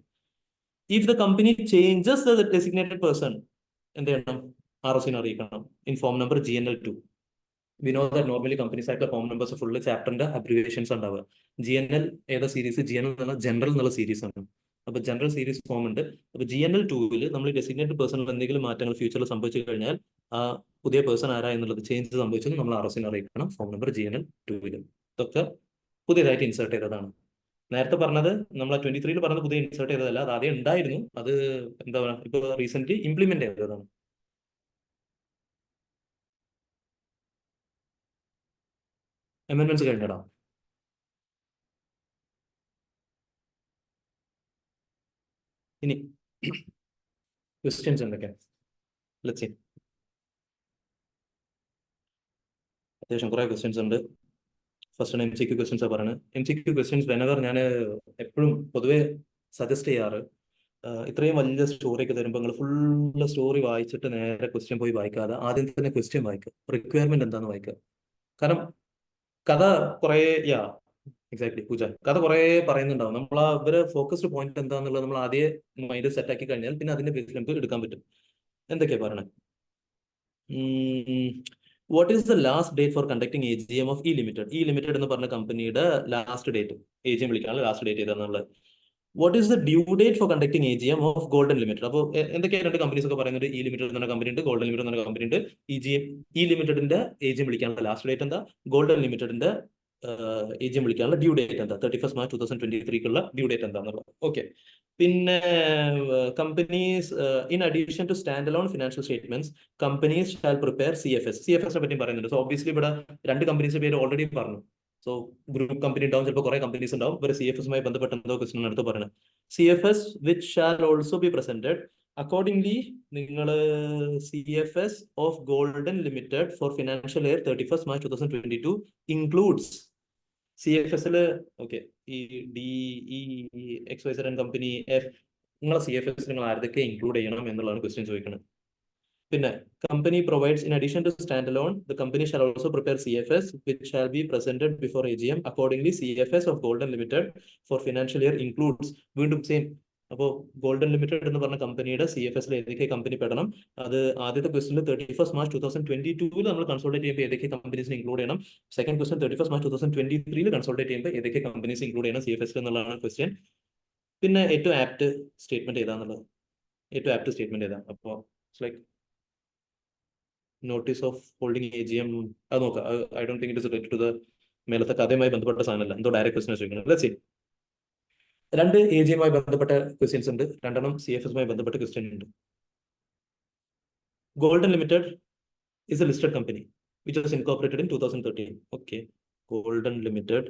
If the company changes the designated person എന്ത് ചെയ്യണം? ROCനെ അറിയിക്കണം. In form number GNL2. We know that normally companies ആയിട്ടുള്ള ഫോം നമ്പേഴ്സ് ഫുള്ള് ചാപ്റ്ററിന്റെ അബ്രിവേഷൻസ് ഉണ്ടാവുക. GNL ഏതാ സീരീസ്? GNL എന്നുള്ള ജനറൽ എന്നുള്ള സീരീസ് ആണ്. അപ്പൊ ജനറൽ സീരീസ് ഫോം ഉണ്ട്. അപ്പൊ GNL2 നമ്മൾ ഡെസിഗ്നേറ്റഡ് പേഴ്സണിൽ എന്തെങ്കിലും മാറ്റങ്ങൾ ഫ്യൂച്ചറിൽ സംഭവിച്ചു കഴിഞ്ഞാൽ ആ പുതിയ പേഴ്സൺ ആരാ എന്നുള്ളത് ചേഞ്ച് സംഭവിച്ചത് നമ്മൾ ROCനെ അറിയിക്കണം ഫോം നമ്പർ GNL2. ഇതൊക്കെ പുതിയതായിട്ട് ഇൻസേർട്ട് ചെയ്തതാണ്. നേരത്തെ പറഞ്ഞത് നമ്മൾ 23-ൽ പറഞ്ഞത് പുതിയ ഇൻസേർട്ട് ചെയ്തതല്ല, അത് ആദ്യം ഉണ്ടായിരുന്നു. അത് എന്താ പറയുക, ഇപ്പൊ റീസെന്റ് ഇംപ്ലിമെന്റ് ചെയ്തതാണ്. അമെന്റ്മെന്റ്സ് കഴിഞ്ഞടാ. ഇനി ക്വസ്റ്റ്യൻസ് എന്തൊക്കെ? Let's see. അത്യാവശ്യം കുറെ ക്വസ്റ്റ്യൻസ് ഉണ്ട്. ഫസ്റ്റ് MCQ ക്വസ്റ്റ്യൻസ് പറയുന്നത്. MCQ ക്വസ്റ്റ്യൻസ് വെനവർ ഞാൻ എപ്പോഴും പൊതുവെ സജസ്റ്റ് ചെയ്യാറ്, ഇത്രയും വലിയ സ്റ്റോറി ഒക്കെ തരുമ്പോൾ നിങ്ങൾ ഫുള്ള് സ്റ്റോറി വായിച്ചിട്ട് നേരെ ക്വസ്റ്റ്യൻ പോയി വായിക്കാതെ ആദ്യം തന്നെ ക്വസ്റ്റ്യൻ വായിക്കുക, റിക്വയർമെന്റ് എന്താണെന്ന് വായിക്കുക. കാരണം കഥ കുറേ എക്സാക്ട്ലി പൂജ, കഥ കുറേ പറയുന്നുണ്ടാവും. നമ്മൾ ഇവരെ ഫോക്കസ്ഡ് പോയിന്റ് എന്താണെന്നുള്ളത് നമ്മൾ ആദ്യം മൈൻഡ് സെറ്റ് ആക്കി കഴിഞ്ഞാൽ പിന്നെ അതിന്റെ ബേസിൽ നമുക്ക് എടുക്കാൻ പറ്റും. എന്തൊക്കെയാ പറയണേ? What is the last date for conducting AGM of E limited? E limited എന്ന് പറഞ്ഞ കമ്പനിയുടെ ലാസ്റ്റ് ഡേറ്റ്, AGM വിളിക്കാനുള്ള ലാസ്റ്റ് ഡേറ്റ് ഏതാണെന്നുള്ളത്. What is the due date for conducting AGM of golden limited? അപ്പോൾ എന്തൊക്കെയാണ് രണ്ട് കമ്പനീസ് ഒക്കെ പറയുന്നത്? ഇ ലിമിറ്റഡ് എന്ന് പറഞ്ഞ കമ്പനി ഉണ്ട്, ഗോൾഡൻ ലിമിറ്റഡ് എന്ന് പറഞ്ഞ കമ്പനി ഉണ്ട്. ഇ ലിമിറ്റഡിന്റെ AGM വിളിക്കാനുള്ള ലാസ്റ്റ് ഡേറ്റ് എന്താ? ഗോൾഡൻ ലിമിറ്റഡിന്റെ AGM വിളിക്കാനുള്ള ഡ്യൂ ഡേറ്റ് എന്താ? 31st March 2023 ഡ്യൂ ഡേറ്റ് എന്താന്നുള്ളത്. ഓക്കെ. പിന്നെ companies in addition to stand alone financial statements companies shall prepare CFS. CFS പറ്റി പറയുന്നുണ്ട്. സോ ഒബ്വിയസ്ലി ഇവിടെ രണ്ട് കമ്പനീസിന്റെ പേര് ഓൾറെഡി പറഞ്ഞു. സോ ഗ്രൂപ്പ് കമ്പനി ഉണ്ടാവും, ചിലപ്പോൾ കുറെ കമ്പനീസ് ഉണ്ടാവും. ഇവർ CFS-മായി ബന്ധപ്പെട്ട എന്തോ ക്വസ്റ്റ്യൻ അടുത്ത് പറയുന്നത്. CFS which shall also be presented accordingly. നിങ്ങൾ CFS of golden limited for financial year 31st March 2022 includes CFS-ൽ ഓക്കെ ഈ DEXYZ കമ്പനി F, നിങ്ങളെ CFS നിങ്ങൾ ആരൊക്കെ ഇൻക്ലൂഡ് ചെയ്യണം എന്നുള്ളതാണ് ക്വസ്റ്റ്യൻ ചോദിക്കുന്നത്. പിന്നെ company provides in addition to stand alone the company shall also prepare CFS which shall be presented before AGM accordingly. CFS of golden limited for financial year includes. വീണ്ടും സെയിം. അപ്പോൾ ഗോൾഡൻ ലിമിറ്റഡ് എന്ന് പറഞ്ഞ കമ്പനിയുടെ CFS-ൽ ഏതൊക്കെ കമ്പനി പെടണം? അത് ആദ്യത്തെ ക്വസ്റ്റ്യനിൽ 31st March 2022 നമ്മൾ കൺസോൾട്ടേറ്റ് ചെയ്യുമ്പോൾ ഏതൊക്കെ കമ്പനീസിനെ ഇൻക്ലൂഡ് ചെയ്യണം. സെക്കൻഡ് ക്വസ്റ്റ്യൻ 31st March 2023 കൺസോൾട്ടേറ്റ് ചെയ്യുമ്പോൾ ഏതൊക്കെ കമ്പനീസ് ഇൻക്ലൂഡ് ചെയ്യണം CFS എന്നുള്ളതാണ് ക്വസ്റ്റ്യൻ. പിന്നെ ഏറ്റവും ആപ്റ്റ് സ്റ്റേറ്റ്മെന്റ് ഏതാന്നുള്ളത്, ഏറ്റവും ആപ്റ്റ് സ്റ്റേറ്റ്മെന്റ് ഏതാ? അപ്പോൾ like notice of holding AGM അത് നോക്കാം. I don't think it is related to the മേലത്തെ കഥയുമായി ബന്ധപ്പെട്ട സാധനമല്ല, എന്തോ ഡയറക്റ്റ് ക്വസ്റ്റ്യൻ ചോദിക്കുന്നത്. Let's see. രണ്ട് AGM-മായി ബന്ധപ്പെട്ട ക്വസ്റ്റ്യൻസ് ഉണ്ട്, രണ്ടെണ്ണം CFS-മായി ബന്ധപ്പെട്ട ക്വസ്റ്റ്യൻ ഉണ്ട്. Golden limited is a listed company which was incorporated in 2013. Okay, Golden Limited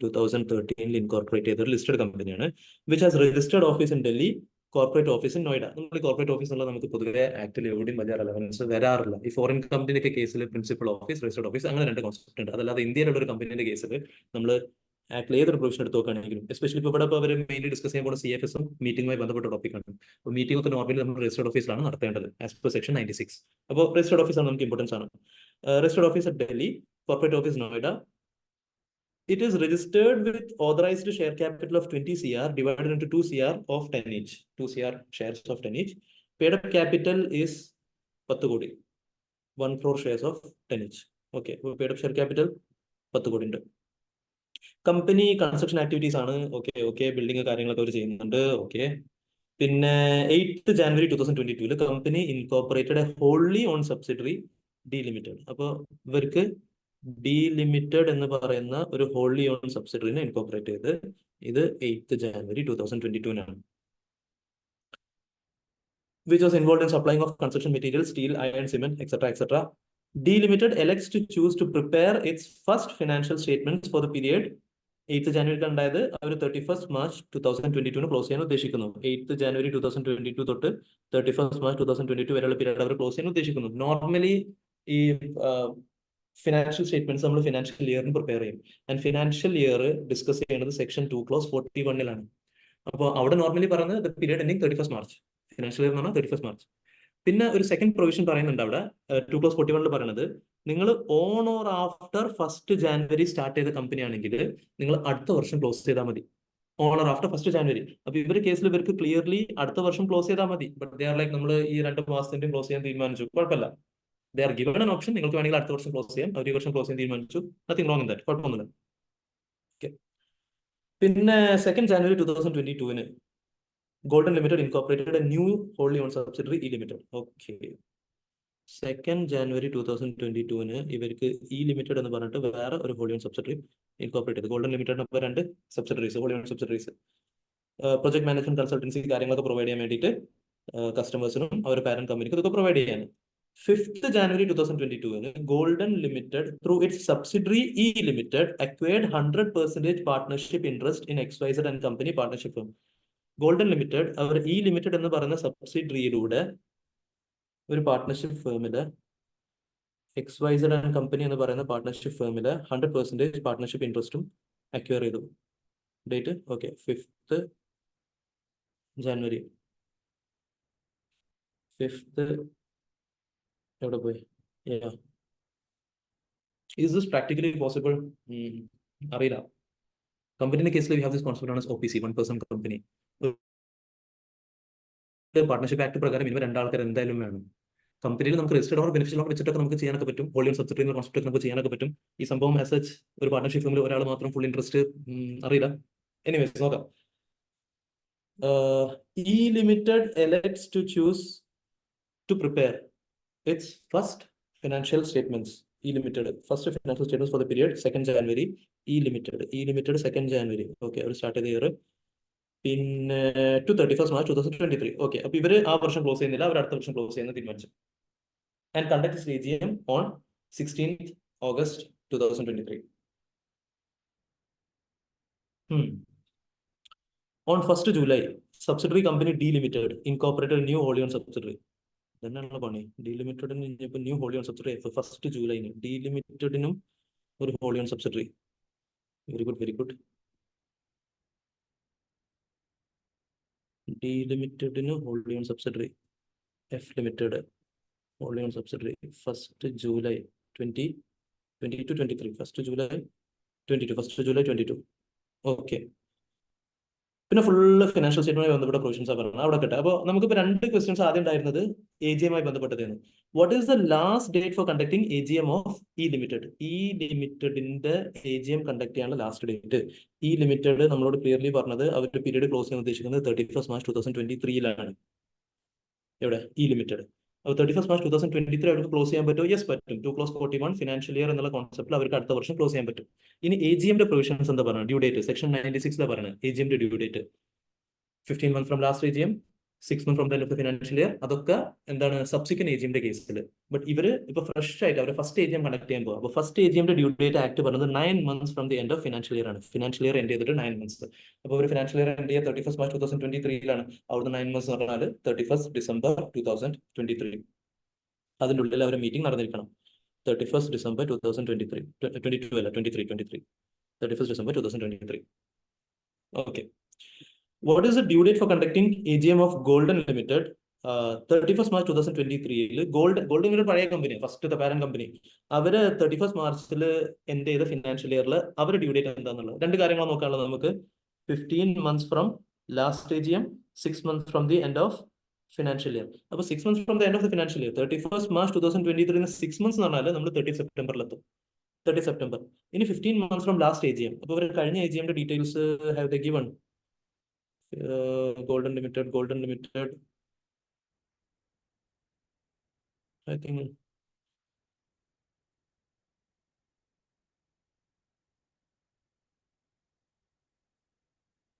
2013 incorporated ചെയ്ത listed കമ്പനിയാണ്, which has registered office in Delhi, corporate office in Noida. നമ്മൾ കോർപ്പറേറ്റ് ഓഫീസ് എന്നുള്ള നമുക്ക് പൊതുവെ ആക്ച്വലി എവിടെയും വലിയ റെലവൻസ് വരാറില്ല. ഈ ഫോറിൻ കമ്പനിയൊക്കെ കേസിൽ പ്രിൻസിപ്പൽ ഓഫീസ്, രജിസ്റ്റേർഡ് ഓഫീസ്, അങ്ങനെ രണ്ട് കോൺസെപ്റ്റ് ഉണ്ട്. അതല്ലാതെ ഇന്ത്യയിലുള്ള ഒരു കമ്പനിയുടെ കേസിൽ നമ്മൾ ആക്ച്വലി ഏതൊരു പ്രൊവിഷൻ എടുത്ത് നോക്കുകയാണെങ്കിലും, എസ്പെഷ്യലി ഇപ്പോൾ ഇവിടെ അവർ മെയിൻലി ഡിസ്കസ് ചെയ്യാൻ പോകുന്ന CFS-ഉം മീറ്റിംഗുമായി ബന്ധപ്പെട്ട ടോപ്പിക്കാണ്. അപ്പോൾ മീറ്റിംഗ് ഒക്കെ നോർമലി നമ്മൾ രജിസ്റ്റേർഡ് ഓഫീസിലാണ് നടത്തേണ്ടത് ആസ് പെർ സെക്ഷൻ 96. അപ്പോൾ രജിസ്റ്റേർഡ് ഓഫീസാണ് നമുക്ക് ഇമ്പോർട്ടൻസ് ആണ്. Registered office at Delhi, corporate office Noida. It is registered with authorized share capital of 20 CR divided into 2 CR of 10 each. 2 CR shares of 10 each. Paid up capital is 10 crore. 1 crore shares of 10 each. Okay. Paid up share capital 10 crore ഉണ്ട്. കമ്പനി കൺസ്ട്രക്ഷൻ ആക്ടിവിറ്റീസ് ആണ്. ഓക്കെ ബിൽഡിംഗ് കാര്യങ്ങളൊക്കെ അവർ ചെയ്യുന്നുണ്ട്. ഓക്കെ. പിന്നെ 8th January 2022 company incorporated wholly owned subsidiary D limited. അപ്പോൾ ഇവർക്ക് ഡി ലിമിറ്റഡ് എന്ന് പറയുന്ന ഒരു ഹോൾലി ഓൺ സബ്സിഡറിനെ ഇൻകോർപ്പറേറ്റ് ചെയ്ത് ഇത് 8th January 2022 which was involved in supplying of construction materials, steel, iron, cement, etc. D Limited elects to choose to prepare its first financial statements for the period 8th January ഉണ്ടായത് അവർ 31st March 2022 ക്ലോസ് ചെയ്യാൻ ഉദ്ദേശിക്കുന്നു. 8th January 2022 തൊട്ട് 31st March 2022 വരെയുള്ള പീരീഡ് അവർ ക്ലോസ് ചെയ്യാൻ ഉദ്ദേശിക്കുന്നു. നോർമലി ഈ ഫിനാൻഷ്യൽ സ്റ്റേറ്റ്മെന്റ്സ് നമ്മൾ ഫിനാൻഷ്യൽ ഇയറിന് പ്രിപ്പയർ ചെയ്യും. ആൻഡ് ഫിനാൻഷ്യൽ ഇയർ ഡിസ്കസ് ചെയ്യുന്നത് സെക്ഷൻ 2 clause 41 അപ്പോൾ അവിടെ നോർമലി പറയുന്നത് period ending 31st March. Financial year എന്ന് പറഞ്ഞാൽ 31st March. പിന്നെ ഒരു സെക്കൻഡ് പ്രൊവിഷൻ പറയുന്നുണ്ട് അവിടെ 2 clause 41 പറയുന്നത്, നിങ്ങൾ on or after 1st January start ചെയ്ത കമ്പനി ആണെങ്കിൽ നിങ്ങൾ അടുത്ത വർഷം ക്ലോസ് ചെയ്താൽ മതി. On or after 1st January. അപ്പൊ ഇവരുടെ കേസിൽ ഇവർക്ക് ക്ലിയർലി അടുത്ത വർഷം ക്ലോസ് ചെയ്താൽ മതി. ബട്ട് ദേ ആർ ലൈക്ക് നമ്മൾ ഈ 2 മാസത്തിന്റെയും ക്ലോസ് ചെയ്യാൻ തീരുമാനിച്ചു, കുഴപ്പമില്ല. They are given an option. നിങ്ങൾക്ക് വേണമെങ്കിൽ അടുത്ത വർഷം ക്ലോസ് ചെയ്യാം. ഒരു വർഷം ക്ലോസ് ചെയ്യാൻ തീരുമാനിച്ചു, നത്തിങ് റോങ് ഇൻ ദാറ്റ്, കുഴപ്പമൊന്നുമില്ല. ഓക്കെ. പിന്നെ 2nd January 2022 golden limited incorporated new wholly owned subsidiary E limited. Okay. 2nd January 2022 ഇവർക്ക് ഇ ലിമിറ്റഡ് എന്ന് പറഞ്ഞിട്ട് വേറെ ഒരു ഹോൾലി ഓൺ സബ്സിഡറി ഇൻകോർപ്പറേറ്റ് ചെയ്തു. ഗോൾഡൻ ലിമിറ്റഡിനൊപ്പം 2 സബ്സിഡറീസ്, wholly owned subsidiaries. Project management consultancy കാര്യങ്ങളൊക്കെ പ്രൊവൈഡ് ചെയ്യാൻ വേണ്ടിയിട്ട് കസ്റ്റമേഴ്സിനും അവർ പാരന്റ് കമ്പനിക്കും ഇതൊക്കെ പ്രൊവൈഡ് ചെയ്യാൻ. 5th January 2022 golden Limited through its subsidiary E Limited acquired 100% partnership interest in XYZ and company partnership firm. Golden Limited അവർ ഇ ലിമിറ്റഡ് എന്ന് പറയുന്ന സബ്സിഡറിയിലൂടെ ഒരു പാർട്ണർഷിപ്പ് ഫേമില് XYZ ആൻഡ് കമ്പനി എന്ന് പറയുന്ന പാർട്ണർഷിപ്പ് ഫേമില് 100% പാർട്ണർഷിപ്പ് ഇൻട്രസ്റ്റും അക്വയർ ചെയ്തു. Date okay 5th January. 5th എവിടെ പോയി? Is this practically possible? അറിയില്ല. കമ്പനിയുടെ കേസിൽ വി ഹാവ് ദിസ് കോൺസെപ്റ്റ് ആണ് OPC, 1 person company. Partnership act പ്രകാരം മിനിമം 2 ആൾക്കാർ എന്തായാലും വേണം. കമ്പനിയിൽ നമുക്ക് രജിസ്റ്റർഡ് ഓർ ബെനിഫിഷ്യൽ ഓർ വെച്ചിട്ടൊക്കെ നമുക്ക് ചെയ്യാനൊക്കെ പറ്റും. ഹോളി ഓൺഡ് സബ്സിഡറി എന്ന കോൺസെപ്റ്റ് നമുക്ക് ചെയ്യാനൊക്കെ പറ്റും. ഈ സംഭവം ആസ് സച്ച് ഒരു പാർട്ണർഷിപ്പ് ഫേമിൽ ഒരാൾ മാത്രം ഫുൾ ഇൻട്രസ്റ്റ് അറിയില്ല. എനിവേസ് നോക്കാം. E Limited elects to choose to prepare its first financial statements. E Limited first financial statements for the period 2nd January. E Limited 2nd January. Okay, our start ചെയ്ത ഇയർ പിന്നെ to 31st March 2023. ഓക്കെ, അപ്പൊ ഇവര് ആ വർഷം ക്ലോസ് ചെയ്യുന്നില്ല, അവർ അടുത്ത വർഷം ക്ലോസ് ചെയ്യുന്ന തീരുമാനിച്ചു. And conduct its AGM on 16th August 2023. On 1st July, subsidiary company D Limited incorporated new wholly owned subsidiary. തന്നെയാണല്ലോ പണി. ഡി ലിമിറ്റഡിന് ഇപ്പൊ new wholly owned subsidiary 1st July D ലിമിറ്റഡിനും ഒരു wholly owned subsidiary. Very good, very good. D ലിമിറ്റഡിന് wholly owned subsidiary F limited wholly owned subsidiary 1st July 2022-23. 1st July 22. Okay. പിന്നെ ഫുള്ള് ഫിനാൻഷ്യൽ സ്റ്റേറ്റ്മെന്റ് ബന്ധപ്പെട്ട പ്രൊവിഷൻസ് പറഞ്ഞത് അവിടെ കിട്ടുക. അപ്പോൾ നമുക്കിപ്പോൾ 2 ക്വസ്റ്റ്യൻസ് ആദ്യം ഉണ്ടായിരുന്നത് AGM ആയി ബന്ധപ്പെട്ടതാണ്. What is the last date for conducting AGM of E limited? E ലിമിറ്റഡിന്റെ AGM കണ്ടക്ട് ചെയ്യാനുള്ള ലാസ്റ്റ് ഡേറ്റ്. ഇ ലിമിറ്റഡ് നമ്മളോട് ക്ലിയർലി പറഞ്ഞത് അവർ പീരീഡ് ക്ലോസ് ചെയ്യാൻ ഉദ്ദേശിക്കുന്നത് 31st March 2023 എവിടെ? E limited. അപ്പോൾ 31st March 2023 അവർക്ക് ക്ലോസ് ചെയ്യാൻ പറ്റുമോ? യെസ് പറ്റും. 2/41 ഫിനാൻഷ്യൽ ഇയർ എന്നുള്ള കോൺസെപ്റ്റിൽ അവർക്ക് അടുത്ത വർഷം ക്ലോസ് ചെയ്യാൻ പറ്റും. ഇനി AGMന്റെ പ്രൊവിഷൻസ് എന്താ പറയുന്നത്? ഡ്യൂ ഡേറ്റ് സെക്ഷൻ 96 പറയുന്നത് AGMന്റെ due date 15 months from last AGM, 6 months from the end of the financial year. അതൊക്കെ എന്താണ് സബ്സിക്വന്റ് AGMന്റെ കേസിൽ. ബട്ട് ഇവര് ഇപ്പൊ ഫ്രഷ് ആയിട്ട് അവരെ ഫസ്റ്റ് AGM കണ്ടക്ട് ചെയ്യാൻ പോകും. അപ്പോൾ ഫസ്റ്റ് AGMന്റെ ഡ്യൂ ഡേറ്റ് ആക്ട് പറയുന്നത് 9 months from the end of financial year ആണ്. ഫിനാൻഷ്യൽ ഇയർ എൻഡ് ചെയ്തിട്ട് 9 months. അപ്പോൾ ഒരു ഫിനാൻഷ്യൽ ഇയർ എൻഡ് ചെയ്യുക 31st March 2023 അവിടുന്ന് 9 months എന്ന് പറഞ്ഞാൽ 31st December 2023. അതിൻ്റെ ഉള്ളിൽ അവരെ മീറ്റിംഗ് നടന്നിരിക്കണം. 31st December 2023. 31st December 2023. Okay. What is the due date for conducting AGM of Golden Limited? 31st March 2023 Golden Limited പഴയ കമ്പനി, ഫസ്റ്റ് പാരന്റ് കമ്പനി. അവര് 31st March എൻഡ് ചെയ്ത ഫിനാൻഷ്യൽ ഇയറിൽ അവരുടെ ഡ്യൂ ഡേറ്റ് എന്താണെന്നുള്ളത് 2 കാര്യങ്ങൾ നോക്കാനുള്ളത് നമുക്ക്. 15 months from last AGM, 6 months from the end of financial year. അപ്പോൾ 6 months from the end of the financial year 31st March 2023 6 months എന്ന് പറഞ്ഞാൽ നമ്മൾ 30 സെപ്റ്റംബറിലെത്തും. 30 സെപ്റ്റംബർ. ഇനി 15 months from last AGM. അപ്പോൾ അവർ കഴിഞ്ഞ AGMന്റെ details have they given. Golden Limited, I think.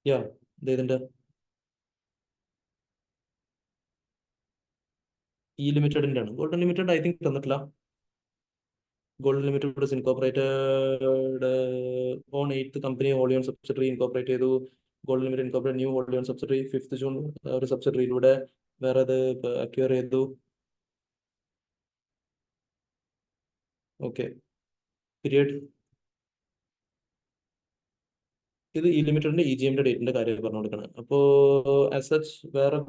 Yeah, ഇതിന്റെ ഇ ലിമിറ്റഡിന്റെ ആണ്. ഗോൾഡൻ ലിമിറ്റഡ് ഐ തിങ്ക് തന്നിട്ടില്ല. Golden limited was incorporated on 8th company wholly owned subsidiary incorporate ചെയ്തു. Golden limited incorporate new ഹോൾഡി owned subsidiary 5th June ഒരു സബ്സിഡറിയിലൂടെ വേറെ അത് അക്വയർ ചെയ്തു. ഓക്കെ. പീരിയഡ് ഇത് ഇ ലിമിറ്റഡിന്റെ EGMന്റെ ഡേറ്റിന്റെ കാര്യം പറഞ്ഞു കൊടുക്കണം. അപ്പോൾ ആസ് സച്ച് വേറെ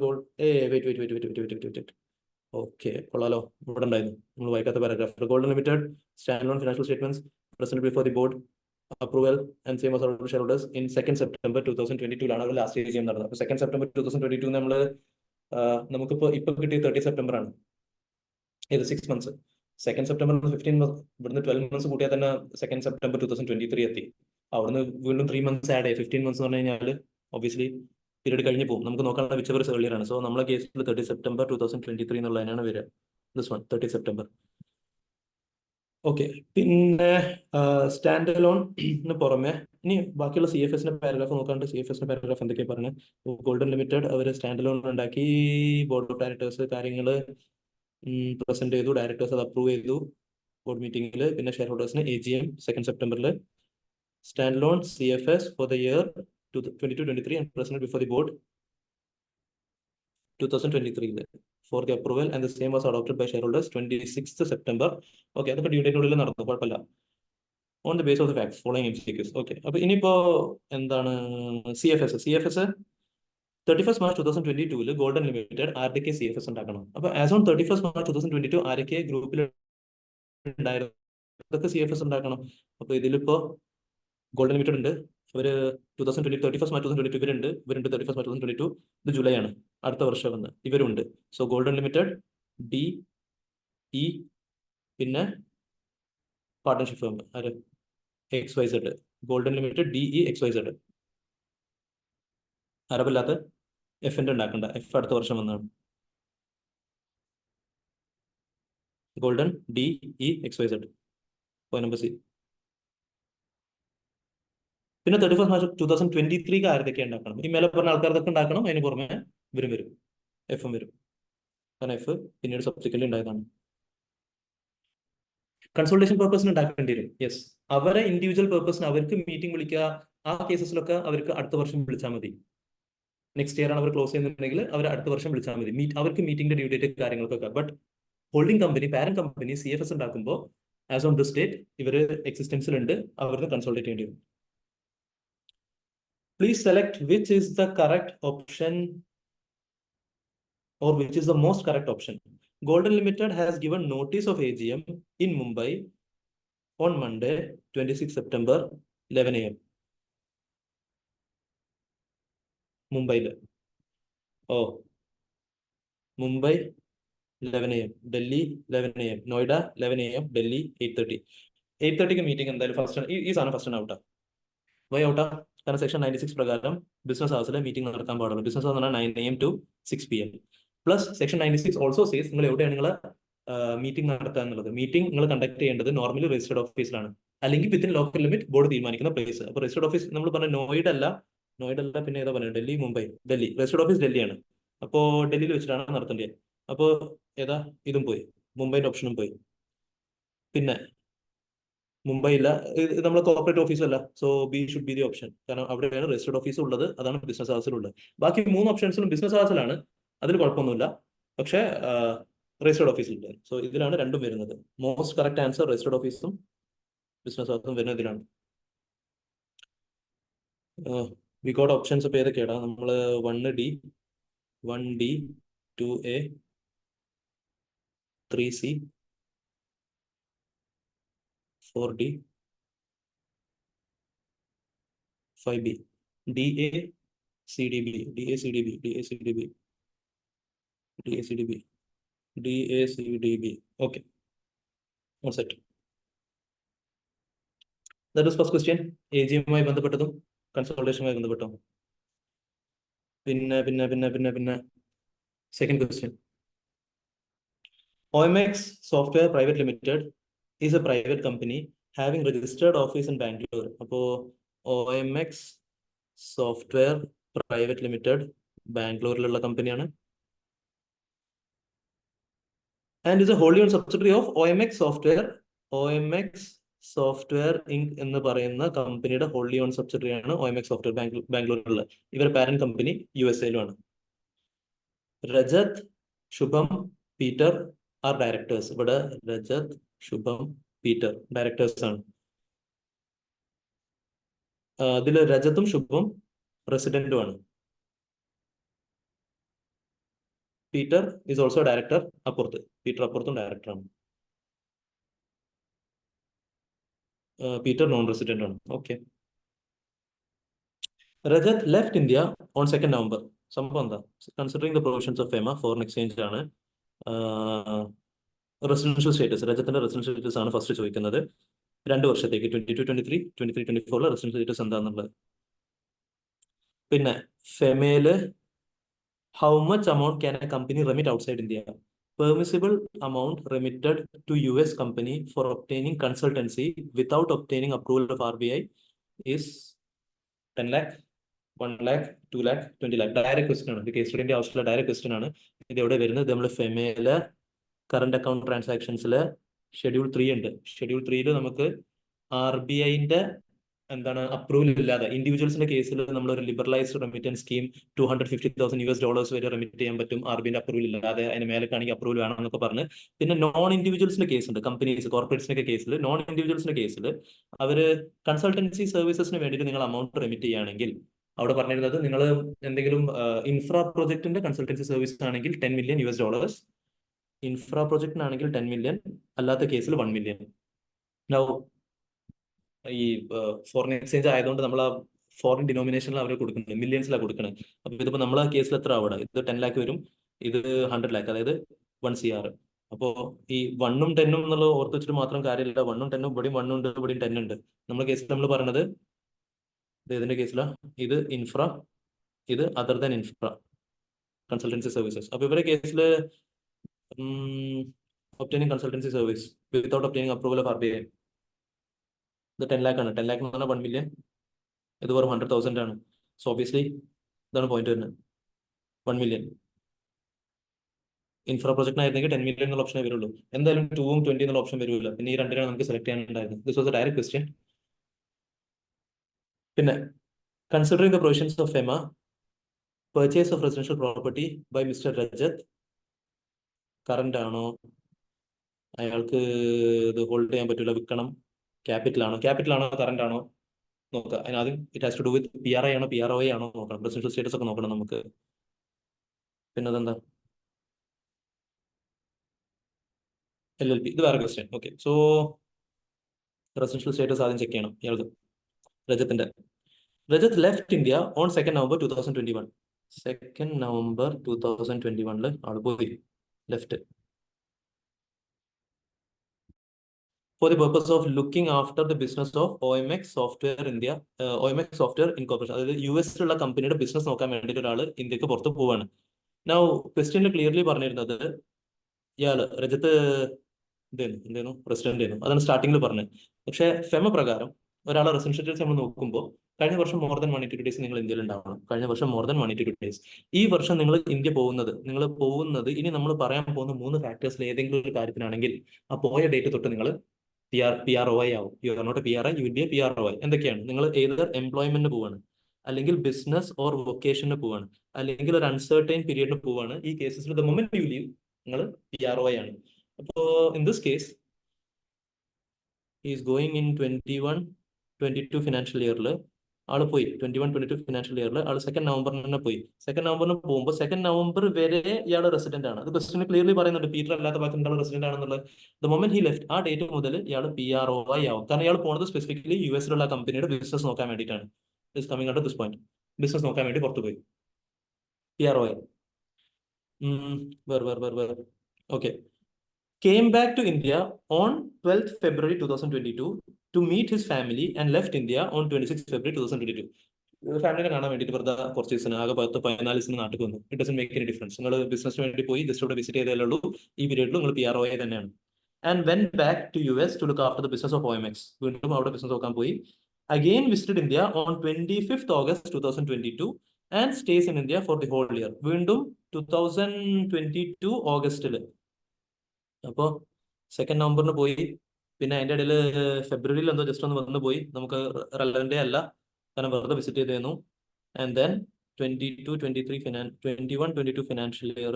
വെയിറ്റ് ഓക്കെ, കൊള്ളാലോ. ഇവിടെ ഉണ്ടായിരുന്നു നമ്മൾ വായിക്കാത്ത paragraph. Golden limited stand on financial statements present before the board approval and same as our shareholders in 2nd September 2022 അവർ ലാസ്റ്റ് AGM നടന്നത്. അപ്പോൾ 2nd September 2022 നമുക്കിപ്പോ കിട്ടിയ 30 സെപ്റ്റംബർ ആണ്. ഇത് 6 months. 2nd September 15 months ഇവിടുന്ന് 12 months കൂട്ടിയാൽ തന്നെ 2nd September 2023 എത്തി. അവിടുന്ന് വീണ്ടും 3 months ആഡ് ആയി. 15 months എന്ന് പറഞ്ഞു കഴിഞ്ഞാൽ ഒബ്വിയസ്ലി പീരീഡ് കഴിഞ്ഞ് പോകും. നമുക്ക് നോക്കാനുള്ള വിച്ച് എവർ ഏർലിയർ ആണ്. സോ നമ്മളെ കേസിൽ 30 September 2023 എന്നുള്ളതിനാണ് വരിക. This one 30 September. ഓക്കെ, പിന്നെ സ്റ്റാൻഡ് അലോണിന് പുറമെ ഇനി ബാക്കിയുള്ള സി എഫ് എസിന്റെ പാരഗ്രാഫ് നോക്കാണ്ട് സി എഫ് എസിന്റെ പാരഗ്രാഫ് എന്തൊക്കെയാ പറഞ്ഞത്? ഗോൾഡൻ ലിമിറ്റഡ് അവർ സ്റ്റാൻഡ് അലോൺ ഉണ്ടാക്കി, ബോർഡ് ഓഫ് ഡയറക്ടേഴ്സ് കാര്യങ്ങൾ പ്രസന്റ് ചെയ്തു, ഡയറക്ടേഴ്സ് അത് അപ്രൂവ് ചെയ്തു ബോർഡ് മീറ്റിംഗിൽ, പിന്നെ ഷെയർ ഹോൾഡേഴ്സിന് AGM 2 സെപ്റ്റംബറിൽ. Stand alone CFS for the year 22-23 and presented before the board 2023 for the approval, and the same was adopted by shareholders 26th September. Okay, അതൊക്കെ ഡ്യൂ ഡേറ്റിനുള്ളിൽ നടന്നു, കുഴപ്പമില്ല. On the base of the facts following MCQs. Okay, അപ്പൊ ഇനിയിപ്പോ എന്താണ് CFS 31st March 2022 golden limited ആർഡിക്കെ CFS ഉണ്ടാക്കണം. അപ്പൊ ആസ് ഓൺ 31st March 2022 ആരൊക്കെ ഗ്രൂപ്പിൽ ഉണ്ടായിരുന്നു, ഇതൊക്കെ CFS ഉണ്ടാക്കണം. അപ്പൊ ഇതിലിപ്പോ ഗോൾഡൻ ലിമിറ്റഡ് ഉണ്ട്, ഇവര് 31st March 2022 ഇവരുണ്ട് 31st March 2022, ഇത് ജൂലൈ ആണ്, അടുത്ത വർഷം വന്ന് ഇവരുണ്ട്. സോ ഗോൾഡൻ ലിമിറ്റഡ്, DE, പിന്നെ പാർട്ണർഷിപ്പ് ഫേം ആര്, XYZ. Golden limited DE XYZ. അറബില്ലാത്ത F ഉണ്ടാക്കണ്ട, F അടുത്ത വർഷം വന്നാണ്. Golden DE XYZ point number C. പിന്നെ 31st March 2023 ആരൊക്കെ ഉണ്ടാക്കണം? ഈ മേലെ പറഞ്ഞ ആൾക്കാരൊക്കെ ഉണ്ടാക്കണം, അതിന് പുറമെ ഇവരും വരും, F വരും. കാരണം F പിന്നീട് സബ്സിക്വന്റ് ഉണ്ടായതാണ്. കൺസൾട്ടേഷൻ പർപ്പസിന് ഉണ്ടാക്കേണ്ടി വരും. യെസ്, അവരെ ഇൻഡിവിജ്വൽ പർപ്പസിന് അവർക്ക് മീറ്റിംഗ് വിളിക്കുക, ആ കേസസിലൊക്കെ അവർക്ക് അടുത്ത വർഷം വിളിച്ചാൽ മതി. നെക്സ്റ്റ് ഇയർ ആണ് അവർ ക്ലോസ് ചെയ്യുന്നുണ്ടെങ്കിൽ അവർ അടുത്ത വർഷം വിളിച്ചാൽ മതി, അവർക്ക് മീറ്റിംഗിന്റെ ഡ്യൂ ഡേറ്റ് കാര്യങ്ങൾക്കൊക്കെ. But holding company, parent company CFS ഉണ്ടാക്കുമ്പോൾ ആസ് ഓൺ ദിസ് ഡേറ്റ് ഇവർ എക്സിസ്റ്റൻസിലുണ്ട്, അവർക്ക് കൺസൾട്ടേറ്റ് ചെയ്യേണ്ടി വരും. Please select which is the correct option or which is the most correct option. Golden Limited has given notice of AGM in Mumbai on Monday, 26 September, 11 AM. Mumbai. Oh, Mumbai, 11 AM. Delhi, 11 AM. Noida, 11 AM. Delhi, 8:30. 8:30 meeting എന്തായാലും ഫസ്റ്റ് ഈ സാധനം ഫസ്റ്റ് ആണ് ഔട്ടാ. വൈ ഔട്ടാ? കാരണം സെക്ഷൻ 96 പ്രകാരം ബിസിനസ് ഹൗസിലെ മീറ്റിംഗ് നടത്താൻ പാടുള്ളൂ. Business house 9 AM to 6 PM. Plus section 96 also says നിങ്ങൾ എവിടെയാണ് നിങ്ങൾ മീറ്റിംഗ് നടത്തുക എന്നുള്ളത്. മീറ്റിംഗ് നിങ്ങൾ കണ്ടക്ട് ചെയ്യേണ്ടത് നോർമലി രജിസ്റ്റർഡ് ഓഫീസിലാണ്, അല്ലെങ്കിൽ വിത്തിൻ ലോക്കൽ ലിമിറ്റ് ബോർഡ് തീരുമാനിക്കുന്ന പ്ലേസ്. അപ്പോൾ രജിസ്റ്റർഡ് ഓഫീസ് നമ്മൾ പറഞ്ഞ നോയിഡ അല്ല, പിന്നെ ഏതാ പറയുക, ഡൽഹി, മുംബൈ. ഡൽഹി രജിസ്റ്റർഡ് ഓഫീസ് ഡൽഹിയാണ്, അപ്പോൾ ഡൽഹിയിൽ വെച്ചിട്ടാണ് നടത്തേണ്ടത്. അപ്പോൾ ഏതാ, ഇതും പോയി, മുംബൈൻ്റെ ഓപ്ഷനും പോയി. പിന്നെ മുംബൈ ഇല്ല, ഇത് നമ്മുടെ കോർപ്പറേറ്റ് ഓഫീസും അല്ല. So B should be the option, കാരണം അവിടെയാണ് രജിസ്റ്റർഡ് ഓഫീസ് ഉള്ളത്, അതാണ് ബിസിനസ് ഹൗസിലുള്ളത്. ബാക്കി 3 ഓപ്ഷൻസിലും ബിസിനസ് ഹൗസിലാണ്, അതിൽ കുഴപ്പമൊന്നുമില്ല, പക്ഷേ രജിസ്റ്റർഡ് ഓഫീസിലുണ്ട്. സോ ഇതിലാണ് രണ്ടും വരുന്നത്. മോസ്റ്റ് കറക്റ്റ് ആൻസർ രജിസ്റ്റർഡ് ഓഫീസും ബിസിനസ് ഹൗസും വരുന്ന ഇതിലാണ്. വി ഗോട്ട് ഓപ്ഷൻസ് ഇപ്പോൾ ഏതൊക്കെയാടാ? നമ്മൾ 1D, 2A, 3C, 4D, 5B, DA, CDB, okay, all set. That is first question. AGM-മായി ബന്ധപ്പെട്ടതും കൺസൾട്ടേഷനുമായി ബന്ധപ്പെട്ടോ. പിന്നെ second question. OMX Software Private Limited is a private company having registered office in Bangalore. അപ്പോൾ OMX Software Private Limited ബാംഗ്ലൂരിലുള്ള കമ്പനിയാണ്, and is a wholly owned subsidiary of OMX Software Inc. എന്ന് പറയുന്ന കമ്പനിയുടെ wholly owned subsidiary ആണ് OMX Software ബാംഗ്ലൂരിലുള്ള. ഇവരുടെ പാരന്റ് കമ്പനി USA-യിലുമാണ്. രജത്, ശുഭം, പീറ്റർ ആർ ഡയറക്ടേഴ്സ്. ഇവിടെ രജത്, ശുഭം, പീറ്റർ ഡയറക്ടേഴ്സ് ആണ്. ഇതിൽ രജത്തും ശുഭം റെസിഡന്റും ആണ്. Peter is also director, Peter അപ്പുറത്തും ഡയറക്ടറാണ്. പീറ്റർ നോൺ റെസിഡന്റ് ആണ്. Okay. Rajat left India on 2 November. സംഭവം എന്താ? Considering the provisions of FEMA, foreign exchange ആണ്. റെസിഡൻഷ്യൽ സ്റ്റേറ്റസ്, രജത്തിന്റെ റെസിഡൻഷ്യൽ സ്റ്റേറ്റസ് ആണ് ഫസ്റ്റ് ചോദിക്കുന്നത്. 2 വർഷത്തേക്ക് 22-23, 23-24 റെസിഡൻഷ്യൽ സ്റ്റേറ്റസ് എന്താണെന്നുള്ളത്. പിന്നെ ഫെമയില് how much amount can a company remit outside India? permissible amount remitted to US company for obtaining consultancy without obtaining approval of RBI is 10 lakh, 1 lakh, 2 lakh, 20 lakh. Direct question ആണ്. ഇത് കേസ് സ്റ്റഡിന്റെ ആവശ്യമുള്ള ഡയറക്റ്റ് ക്വസ്റ്റൻ ആണ്. ഇത് എവിടെ വരുന്നത്? നമ്മൾ ഫെമയിലെ കറണ്ട് അക്കൗണ്ട് ട്രാൻസാക്ഷൻസിലെ ഷെഡ്യൂൾ 3 ഉണ്ട്. ഷെഡ്യൂൾ 3 നമുക്ക് RBIന്റെ എന്താണ് അപ്രൂവൽ ഇല്ലാതെ ഇൻഡിവിജ്വൽസിന്റെ കേസിൽ നമ്മൾ ഒരു ലിബറലൈസ്ഡ് റെമിറ്റൻസ് സ്കീം $250,000 വരെ റെമിറ്റ് ചെയ്യാൻ പറ്റും RBIന്റെ അപ്രൂവൽ ഇല്ലാതെ. അതിന് മേലേക്കാണെങ്കിൽ അപ്രൂവൽ വേണമെന്നൊക്കെ പറഞ്ഞ്. പിന്നെ നോൺ ഇൻഡിവിജ്വൽസിന്റെ കേസ് ഉണ്ട്. കമ്പനീസ്, കോർപ്പറേറ്റ്സിന്റെ കേസിൽ, നോൺ ഇൻഡിവിജ്വൽസിന്റെ കേസിൽ അവര് കൺസൾട്ടൻസി സർവീസസിന് വേണ്ടിയിട്ട് നിങ്ങൾ അമൗണ്ട് റെമിറ്റ് ചെയ്യുകയാണെങ്കിൽ അവിടെ പറഞ്ഞിരുന്നത് നിങ്ങൾ എന്തെങ്കിലും ഇൻഫ്രാ പ്രൊജക്ടിന്റെ കൺസൾട്ടൻസി സർവീസ് ആണെങ്കിൽ $10 million, ഇൻഫ്രാ പ്രൊജക്ടിനാണെങ്കിൽ 10 million, അല്ലാത്ത കേസിൽ 1 million. നൗ ഈ ഫോറിൻ എക്സ്ചേഞ്ച് ആയതുകൊണ്ട് നമ്മൾ ആ ഫോറിൻ ഡിനോമിനേഷനിൽ അവർ കൊടുക്കുന്നത് മില്യൺസിലാണ് കൊടുക്കുന്നത്. അപ്പൊ ഇതിപ്പോ നമ്മളെ കേസിൽ എത്ര അവിടെ? ഇത് 10 lakh വരും, ഇത് 100 lakh, അതായത് 1 CR. അപ്പോ ഈ 1ഉം 10ഉം എന്നുള്ളത് ഓർത്ത് വെച്ചിട്ട് മാത്രം കാര്യമില്ല. 1ഉം 10ഉം ഇവിടെയും 1 ഉണ്ട്, ഇവിടെയും 10 ഉണ്ട്. നമ്മുടെ കേസിൽ നമ്മൾ പറഞ്ഞത് ഇതിന്റെ കേസിലാ ഇത് ഇൻഫ്ര, ഇത് other than infra consultancy services. അപ്പൊ ഇവരുടെ കേസിൽ obtaining consultancy service without obtaining approval of RBI ഇത് 10 lakh ആണ്. 10 lakh എന്ന് പറഞ്ഞാൽ 1 million, ഇത് വെറും 100,000 ആണ്. സോ ഒബിയസ്ലി ഇതാണ് പോയിന്റ് വരുന്നത്. 1 million ഇൻഫ്രാ പ്രൊജക്ടിനായിരുന്നെങ്കിൽ 10 million എന്നുള്ള ഓപ്ഷനേ വരുള്ളൂ. എന്തായാലും 2ഉം 20 എന്നുള്ള ഓപ്ഷൻ വരില്ല. പിന്നെ ഈ രണ്ടിനാണ് നമുക്ക് സെലക്ട് ചെയ്യാനുണ്ടായിരുന്നത്. This was a direct question. പിന്നെ considering the provisions of FEMA, purchase of residential property by mister Rajat current ആണോ, അയാൾക്ക് ഇത് ഹോൾഡ് ചെയ്യാൻ പറ്റില്ല, വിൽക്കണം, ക്യാപിറ്റൽ ആണോ കറന്റ് ആണോ നോക്കുക. അതിനാദ്യം it has to do with PRI ആണോ PROI ആണോ നോക്കണം. റെസിഡൻഷ്യൽ സ്റ്റേറ്റസ് ഒക്കെ നോക്കണം നമുക്ക്. പിന്നെ അതെന്താ LLP, ഇത് വേറെ question. Okay, so residential status ആദ്യം ചെക്ക് ചെയ്യണം ഇയാൾക്ക്. Rajat left India on 2nd November 2021. 2nd November 2021 ആള് പോയി, left, for the purpose of looking after the business of OMX Software India, OMX Software Incorporation. അതായത് US-ലുള്ള കമ്പനിയുടെ ബിസിനസ് നോക്കാൻ വേണ്ടിയിട്ട് ഒരാൾ ഇന്ത്യക്ക് പുറത്ത് പോവാണ്. നൗ ക്വസ്റ്റ്യനിൽ ക്ലിയർലി പറഞ്ഞിരുന്നത് ഇയാള് രജത്ത് എന്തായിരുന്നു പ്രസിഡന്റ് ആയിരുന്നു, അതാണ് സ്റ്റാർട്ടിങ്ങിൽ പറഞ്ഞത്. പക്ഷെ FEMA പ്രകാരം ഒരാളെ റെസിഡൻഷ്യൽ സ്റ്റേറ്റസ് നമ്മൾ നോക്കുമ്പോൾ കഴിഞ്ഞ വർഷം more than 182 days നിങ്ങൾ ഇന്ത്യയിൽ ഉണ്ടാവണം. കഴിഞ്ഞ വർഷം more than 182 days. ഈ വർഷം നിങ്ങൾ ഇന്ത്യ പോകുന്നത് ഇനി നമ്മൾ പറയാൻ പോകുന്ന 3 ഫാക്ടേഴ്സിൽ ഏതെങ്കിലും ഒരു കാര്യത്തിനാണെങ്കിൽ ആ പോയ ഡേറ്റ് തൊട്ട് നിങ്ങൾ PROI ആവും. You are not a PRI, you will be a PROI. എന്തൊക്കെയാണ്? നിങ്ങൾ ഏതൊരു എംപ്ലോയ്മെന്റിന് പോവാണ്, അല്ലെങ്കിൽ ബിസിനസ് ഓർ വൊക്കേഷന് പോവാണ്, അല്ലെങ്കിൽ ഒരു അൺസർട്ടൈൻ പീരീഡിന് പോവാണ്. ഈ കേസസിൽ ദ മൊമെന്റ് യു ലീവ് നിങ്ങൾ PROI ആണ്. അപ്പോ in this case is going in 21-22 financial ഇയറിൽ ആള് പോയി. 21-22 ഫിനാൻഷ്യൽ ഇയറിൽ ആള് 2nd November തന്നെ പോയി. 2nd November പോകുമ്പോൾ 2nd November വരെ ഇയാൾ റെസിഡന്റ് ആണ്. അത് ക്വസ്റ്റ്യൻ ക്ലിയർലി പറയുന്നുണ്ട് പീറ്റർ അല്ലാത്ത ബാക്കി രണ്ടാൾ റെസിഡന്റ് ആണെന്നുള്ളത്. ദ മൊമെന്റ് ഹി ലെഫ്റ്റ്, ആ ഡേറ്റ് മുതൽ ഇയാൾ PROI ആവും. കാരണം ഇയാൾ പോണത് സ്പെസിഫിക്കലി US-ലുള്ള കമ്പനിയുടെ ബിസിനസ് നോക്കാൻ വേണ്ടിയിട്ടാണ്. Is coming at this point, business നോക്കാൻ വേണ്ടി പുറത്തു പോയി, PROI. Okay, came back to India on 12th February 2022 to meet his family and left India on 26th February 2022. ഫാമിലിനെ കാണാൻ വേണ്ടിയിട്ട് വെറുതെ കുറച്ച് ദിവസം, ആകെ 14 ദിവസം നാട്ടിൽ വന്നു. It doesn't make any difference. നിങ്ങൾ ബിസിനസിന് വേണ്ടി പോയി ജസ്റ്റ് ഇവിടെ വിസിറ്റ് ചെയ്തേ ഉള്ളൂ. ഈ പീരീഡിൽ നിങ്ങൾ PROI തന്നെയാണ്. And when back to US to look after the business of OMX. വീണ്ടും അവിടെ ബിസിനസ് നോക്കാൻ പോയി. Again visited India on 25th August 2022 and stays in India for the whole year. വീണ്ടും 2022 ഓഗസ്റ്റിൽ. അപ്പോ 2nd November പോയി. പിന്നെ അതിന്റെ ഇടയിൽ ഫെബ്രുവരിയിൽ എന്തോ ജസ്റ്റ് ഒന്ന് വന്നു പോയി. നമുക്ക് റെലവെന്റേ അല്ല, കാരണം വെറുതെ വിസിറ്റ് ചെയ്തിരുന്നു. And then 21-22 financial year,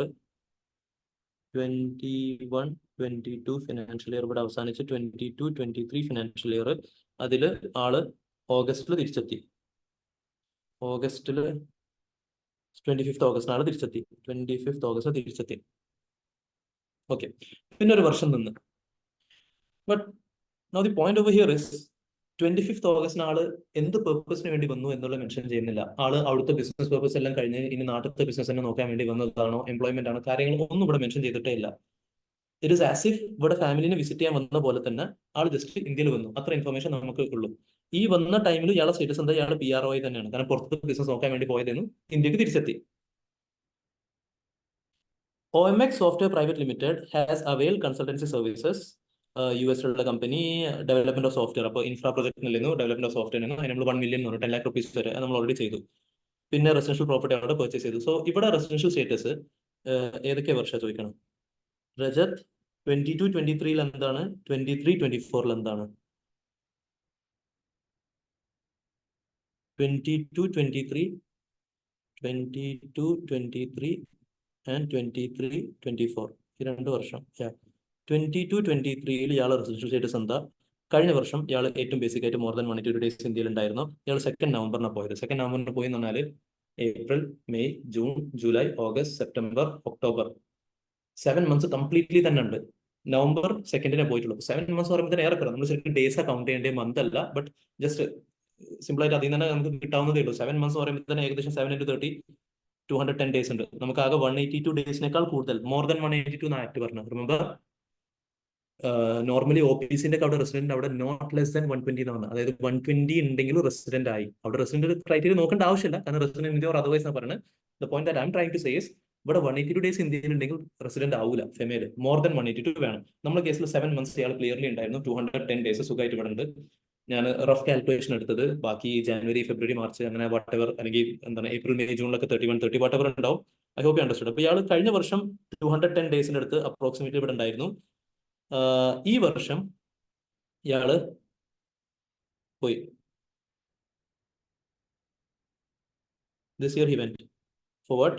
21-22 financial year ഇവിടെ അവസാനിച്ച് 22-23 ഫിനാൻഷ്യൽ ഇയർ, അതിൽ ആള് ഓഗസ്റ്റിൽ തിരിച്ചെത്തി. 25th August ആണ് തിരിച്ചെത്തി. 25th August തിരിച്ചെത്തി. ഓക്കെ, പിന്നെ ഒരു വർഷം നിന്ന്. But now the point over here is 25th August ആള് എന്ത് പെർപ്പസിന് വേണ്ടി വന്നു എന്നുള്ള മെൻഷൻ ചെയ്യുന്നില്ല. ആള് അവിടുത്തെ ബിസിനസ് പെർപ്പസ് എല്ലാം കഴിഞ്ഞ് ഇനി നാട്ടിലത്തെ ബിസിനസ് തന്നെ നോക്കാൻ വേണ്ടി വന്നതാണോ, എംപ്ലോയ്മെന്റ് ആണോ, കാര്യങ്ങൾ ഒന്നും ഇവിടെ മെൻഷൻ ചെയ്തിട്ടേ ഇല്ല. ഇറ്റ് ഇസ് ആസ് ഇഫ് ഇവിടെ ഫാമിലിനെ വിസിറ്റ് ചെയ്യാൻ വന്ന പോലെ തന്നെ ആള് ജസ്റ്റ് ഇന്ത്യയിൽ വന്നു. അത്ര ഇൻഫർമേഷൻ നമുക്ക് ഉള്ളൂ. ഈ വന്ന ടൈമിൽ ഇയാളെ സ്റ്റേറ്റസ് എന്താ? ഇയാൾ PROI തന്നെയാണ്. കാരണം പുറത്ത് ബിസിനസ് നോക്കാൻ വേണ്ടി പോയതെന്നു ഇന്ത്യക്ക് തിരിച്ചെത്തി. OMX Software Private Limited has availed consultancy services. US-ലുള്ള കമ്പനി ഡെവലപ്മെന്റ് ഓഫ് സോഫ്റ്റ്വെയർ, അപ്പോൾ ഇൻഫ്രാ പ്രൊജക്ടിൽ നിന്ന് ഡെവലപ്മെന്റ് ഓഫ് സോഫ്റ്റ്വെയർ അതിന് നമ്മൾ 1 million 10 lakh rupees വരെ നമ്മൾ ഓൾറെഡി ചെയ്തു. പിന്നെ റെസിഡൻഷ്യൽ പ്രോപ്പർട്ടി അവിടെ പർച്ചേസ് ചെയ്തു. സോ ഇവിടെ റെസിഡൻഷ്യൽ സ്റ്റേറ്റസ് ഏതൊക്കെ വർഷം ചോദിക്കണം? രജത് 22-23 എന്താണ്? 23-24 എന്താണ്? 22-23 and 23-24 ഈ 2 വർഷം. 22-23 ഇയാളെ റെസിഡൻഷ്യൽ സ്റ്റേറ്റസ് എന്താ? കഴിഞ്ഞ വർഷം ഇയാൾ ഏറ്റവും ബേസിക് ആയിട്ട് മോർ ദാൻ 180 days ഇന്ത്യയിൽ ഉണ്ടായിരുന്നു. ഇയാൾ 2 നവംബറിന് പോയത്. 2 നവംബറിന് പോയി എന്ന് പറഞ്ഞാൽ April, May, June, July, August, September, October 7 months completely തന്നെ ഉണ്ട്. നവംബർ 2 പോയിട്ടുള്ളൂ. 7 months പറയുമ്പോൾ തന്നെ ഏറെ നമ്മൾ ശരിക്കും ഡേയ്സ് കൗണ്ട് ചെയ്യേണ്ട മന്ത് അല്ല, ബട്ട് ജസ്റ്റ് സിമ്പിൾ ആയിട്ട് അതിൽ തന്നെ നമുക്ക് കിട്ടാവുന്നതേ ഉള്ളൂ. 7 months പറയുമ്പോൾ തന്നെ ഏകദേശം 7 into 30 210 days ഉണ്ട്. നമുക്ക് ആകെ 182 days കൂടുതൽ, മോർ ദാൻ 182 എന്ന് ആക്ട് പറഞ്ഞു. റിമെമ്പർ നോർമലി OPCന്റെ അവിടെ റെസിഡന്റ് അവിടെ നോട്ട് ലെസ് ദാൻ 120 എന്നാണ്. അതായത് 120 ഉണ്ടെങ്കിലും റെസിഡന്റ് ആയി. അവിടെ റെസിഡന്റ് ക്രൈറ്റീരിയ നോക്കേണ്ട ആവശ്യമില്ല, കാരണം റെസിഡന്റ് ഇന്ത്യ ഓർ അതർവൈസ് എന്ന് പറയുന്നത്. The point that I'm trying to say is ഇവിടെ 182 days ഇന്ത്യയിൽ ഉണ്ടെങ്കിൽ റെസിഡന്റ് ആവൂല. ഫെമേൽ മോർ ദാൻ 182 വേണം. നമ്മുടെ കേസിൽ 7 months ഇയാൾ ക്ലിയർലി ഉണ്ടായിരുന്നു. 210 days സുഖമായിട്ട് ഇവിടെ ഉണ്ട്. ഞാൻ റഫ് കാൽക്കുലേഷൻ എടുത്തത്, ബാക്കി ജനുവരി, ഫെബ്രുവരി, മാർച്ച് അങ്ങനെ വാട്ടെവർ, അല്ലെങ്കിൽ എന്താണ് ഏപ്രിൽ, മെയ്, ജൂണിലൊക്കെ 31, 30 വാട്ടെവർ ഉണ്ടാവും. I hope you understood. അപ്പോൾ ഇയാൾ കഴിഞ്ഞ വർഷം 210 days അടുത്ത് അപ്രോക്സിമേറ്റ്ലി ഇവിടെ ഉണ്ടായിരുന്നു. ഈ വർഷം ഇയാള് പോയി. This year he went for what?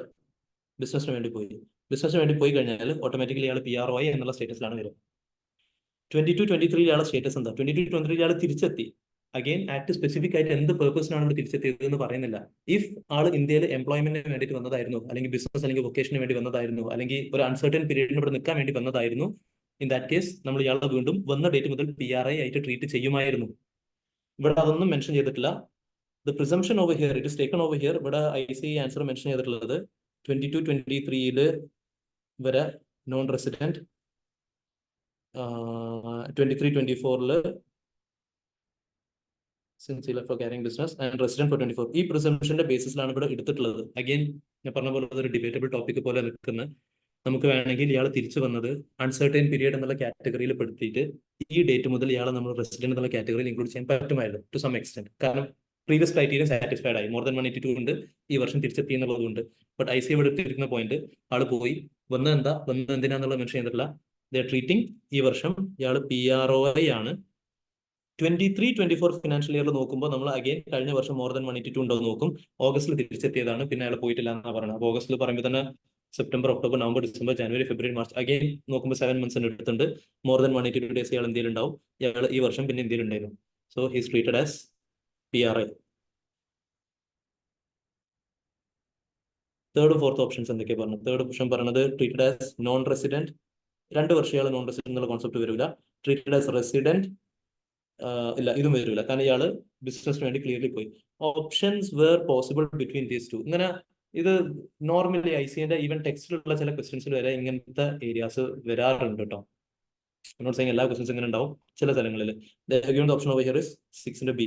ബിസിനസിന് വേണ്ടി പോയി. ബിസിനസിന് വേണ്ടി പോയി കഴിഞ്ഞാൽ ഓട്ടോമാറ്റിക്കലി ഇയാൾ PROI എന്നുള്ള സ്റ്റേറ്റസിലാണ് വരും. 22-23 ഇയാളുടെ സ്റ്റേറ്റസ് എന്താ? 22-23 ഇയാൾ തിരിച്ചെത്തി. അഗെയിൻ ആക്ട് സ്പെസിഫിക് ആയിട്ട് എന്ത് പേർപ്പസിനാണ് ഇവിടെ തിരിച്ചെത്തിയത് എന്ന് പറയുന്നില്ല. ഇഫ് ആൾ ഇന്ത്യയിൽ എംപ്ലോയ്മെന്റിന് വേണ്ടിയിട്ട് വന്നതായിരുന്നു, അല്ലെങ്കിൽ ബിസിനസ് അല്ലെങ്കിൽ വൊക്കേഷന് വേണ്ടി വന്നതായിരുന്നു, അല്ലെങ്കിൽ ഒരു അൺസർട്ടൻ പീരീഡിന് ഇവിടെ നിൽക്കാൻ വേണ്ടി വന്നതായിരുന്നു, ഇൻ ദാറ്റ് കേസ് നമ്മൾ ഇയാളെ വീണ്ടും വന്ന ഡേറ്റ് മുതൽ PRI ആയിട്ട് ട്രീറ്റ് ചെയ്യുമായിരുന്നു. ഇവിടെ അതൊന്നും മെൻഷൻ ചെയ്തിട്ടില്ല. The presumption over here, it is taken over here. ഇവിടെ ICAI ആൻസർ മെൻഷൻ ചെയ്തിട്ടുള്ളത് 22-23 വരെ non resident, 23-24 since he left for carrying business and resident for 24. ഈ പ്രിസംഷന്റെ ബേസിസിലാണ് ഇവിടെ എടുത്തിട്ടുള്ളത്. അഗെയിൻ ഞാൻ പറഞ്ഞ പോലെ ഒരു ഡിബേറ്റബിൾ ടോപ്പിക് പോലെ നിൽക്കുന്നത്. നമുക്ക് വേണമെങ്കിൽ ഇയാൾ തിരിച്ചു വന്നത് അൺസർട്ടൈൻ പീരിയഡ് എന്നുള്ള കാറ്റഗറിയിൽ പെടുത്തിയിട്ട് ഈ ഡേറ്റ് മുതൽ ഇയാളെ നമ്മൾ റെസിഡന്റ് എന്നുള്ള കാറ്റഗറിയിൽ ഇൻക്ലൂഡ് ചെയ്യാൻ പറ്റുമായിരുന്നു ടു സം എക്സ്റ്റെന്റ്. കാരണം പ്രീവിയസ് ക്രൈറ്റീരിയ സാറ്റിസ്ഫൈഡ് ആയി. മോർ ദാൻ 182 ഉണ്ട്, ഈ വർഷം തിരിച്ചെത്തി എന്നുള്ളതുകൊണ്ട്. ബട്ട് ICAI ഇവിടെ എടുത്തിരിക്കുന്ന പോയിന്റ്, ആള് പോയി വന്നത് എന്തിനാന്നുള്ള മെൻഷൻ ചെയ്തിട്ടില്ല. ദ ട്രീറ്റിംഗ് ഈ വർഷം ഇയാൾ PROI ആണ്. 23-24 ഫിനാൻഷ്യൽ ഇയറിൽ നോക്കുമ്പോൾ നമ്മൾ അഗെയിൻ കഴിഞ്ഞ വർഷം മോർ ദാൻ 182 ഉണ്ടോ നോക്കും. ഓഗസ്റ്റിൽ തിരിച്ചെത്തിയതാണ്, പിന്നെ അയാൾ പോയിട്ടില്ല എന്നാണ് പറയുന്നത്. അപ്പോൾ ഓഗസ്റ്റിൽ പറയുമ്പോൾ തന്നെ സെപ്റ്റംബർ, ഒക്ടോബർ, നവംബർ, ഡിസംബർ, ജനുവരി, ഫെബ്രുവരി, മാർച്ച് അഗെയിൻ നോക്കുമ്പോൾ 7 months എടുത്തിട്ടുണ്ട്. മോർ ദാൻ 182 days ഇയാൾ ഇന്ത്യയിൽ ഉണ്ടാവും. ഇയാൾ ഈ വർഷം പിന്നെ ഇന്ത്യയിൽ ഉണ്ടായിരുന്നു. So he's treated as PRI. Third fourth options എന്തൊക്കെയാണ് പറഞ്ഞത്? തേർഡ് ഓപ്ഷൻ പറയുന്നത് ട്രീറ്റഡ് ആസ് നോൺ റെസിഡന്റ്. 2 വർഷം ഇയാൾ നോൺ റെസിഡന്റ് എന്നുള്ള കോൺസെപ്റ്റ് വരില്ല. ട്രീറ്റഡ് ആസ് റെസിഡന്റ് ഇല്ല, ഇതും വരില്ല, കാരണം ഇയാള് ബിസിനസിന് വേണ്ടി ക്ലിയർലി പോയി. Options where possible between these two. ഇങ്ങനെ ഇത് നോർമലി ICAIന്റെ ഈവൻ ടെക്സ്റ്റിലുള്ള ചില ക്വസ്റ്റ്യൻസിൽ വരെ ഇങ്ങനത്തെ ഏരിയാസ് വരാറുണ്ട് കേട്ടോ. നോട്ട് സെയിങ് എല്ലാ ക്വസ്റ്റ്യൻസ് ഇങ്ങനെ ഉണ്ടാവും. ചില സ്ഥലങ്ങളിൽ option over here is 6 B.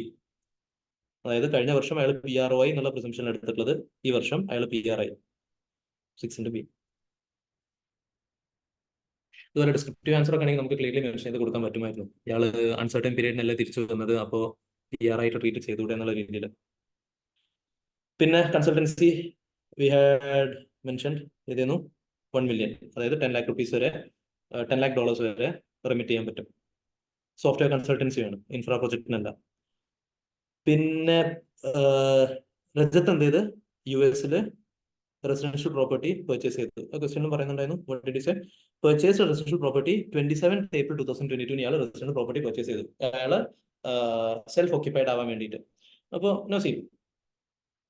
അതായത് കഴിഞ്ഞ വർഷം അയാൾ PROI എന്നുള്ള പ്രിസംഷനിൽ എടുത്തിട്ടുള്ളത്, ഈ വർഷം അയാൾ PRI 6 B. ഇതുപോലെ ഡിസ്ക്രിപ്റ്റീവ് ആൻസർ ഒക്കെ ആണെങ്കിൽ നമുക്ക് ക്ലിയർലി മെൻഷൻ ചെയ്ത് കൊടുക്കാൻ പറ്റുമായിരുന്നു. ഇയാൾ അൺസർട്ടൻ പീരീഡിനല്ലേ തിരിച്ചു വന്നത്, അപ്പോൾ PRI ആയിട്ട് ട്രീറ്റ് ചെയ്തുകൂടെ എന്നുള്ള രീതിയിൽ. പിന്നെ കൺസൾട്ടൻസി വി ഹാഡ് മെൻഷൻഡ് ഏതായിരുന്നു? 1 million, അതായത് 10 lakh rupees വരെ, $10 lakh വരെ റെമിറ്റ് ചെയ്യാൻ പറ്റും. സോഫ്റ്റ്വെയർ കൺസൾട്ടൻസി വേണം, ഇൻഫ്രാ പ്രൊജക്ടിനല്ല. പിന്നെ രജത്ത് എന്ത് ചെയ്ത് US റെസിഡൻഷ്യൽ പ്രോപ്പർട്ടി പർച്ചേസ് ചെയ്തു. ക്വസ്റ്റ്യനും പറയുന്നുണ്ടായിരുന്നു. What did you say? Purchase residential property 27 April 2022 ഇയാൾ റെസിഡൻഷ്യൽ പ്രോപ്പർട്ടി പർച്ചേസ് ചെയ്തു. അയാള് സെൽഫ് ഓക്യുപ്പൈഡ് ആവാൻ വേണ്ടിയിട്ട്. അപ്പോൾ നോ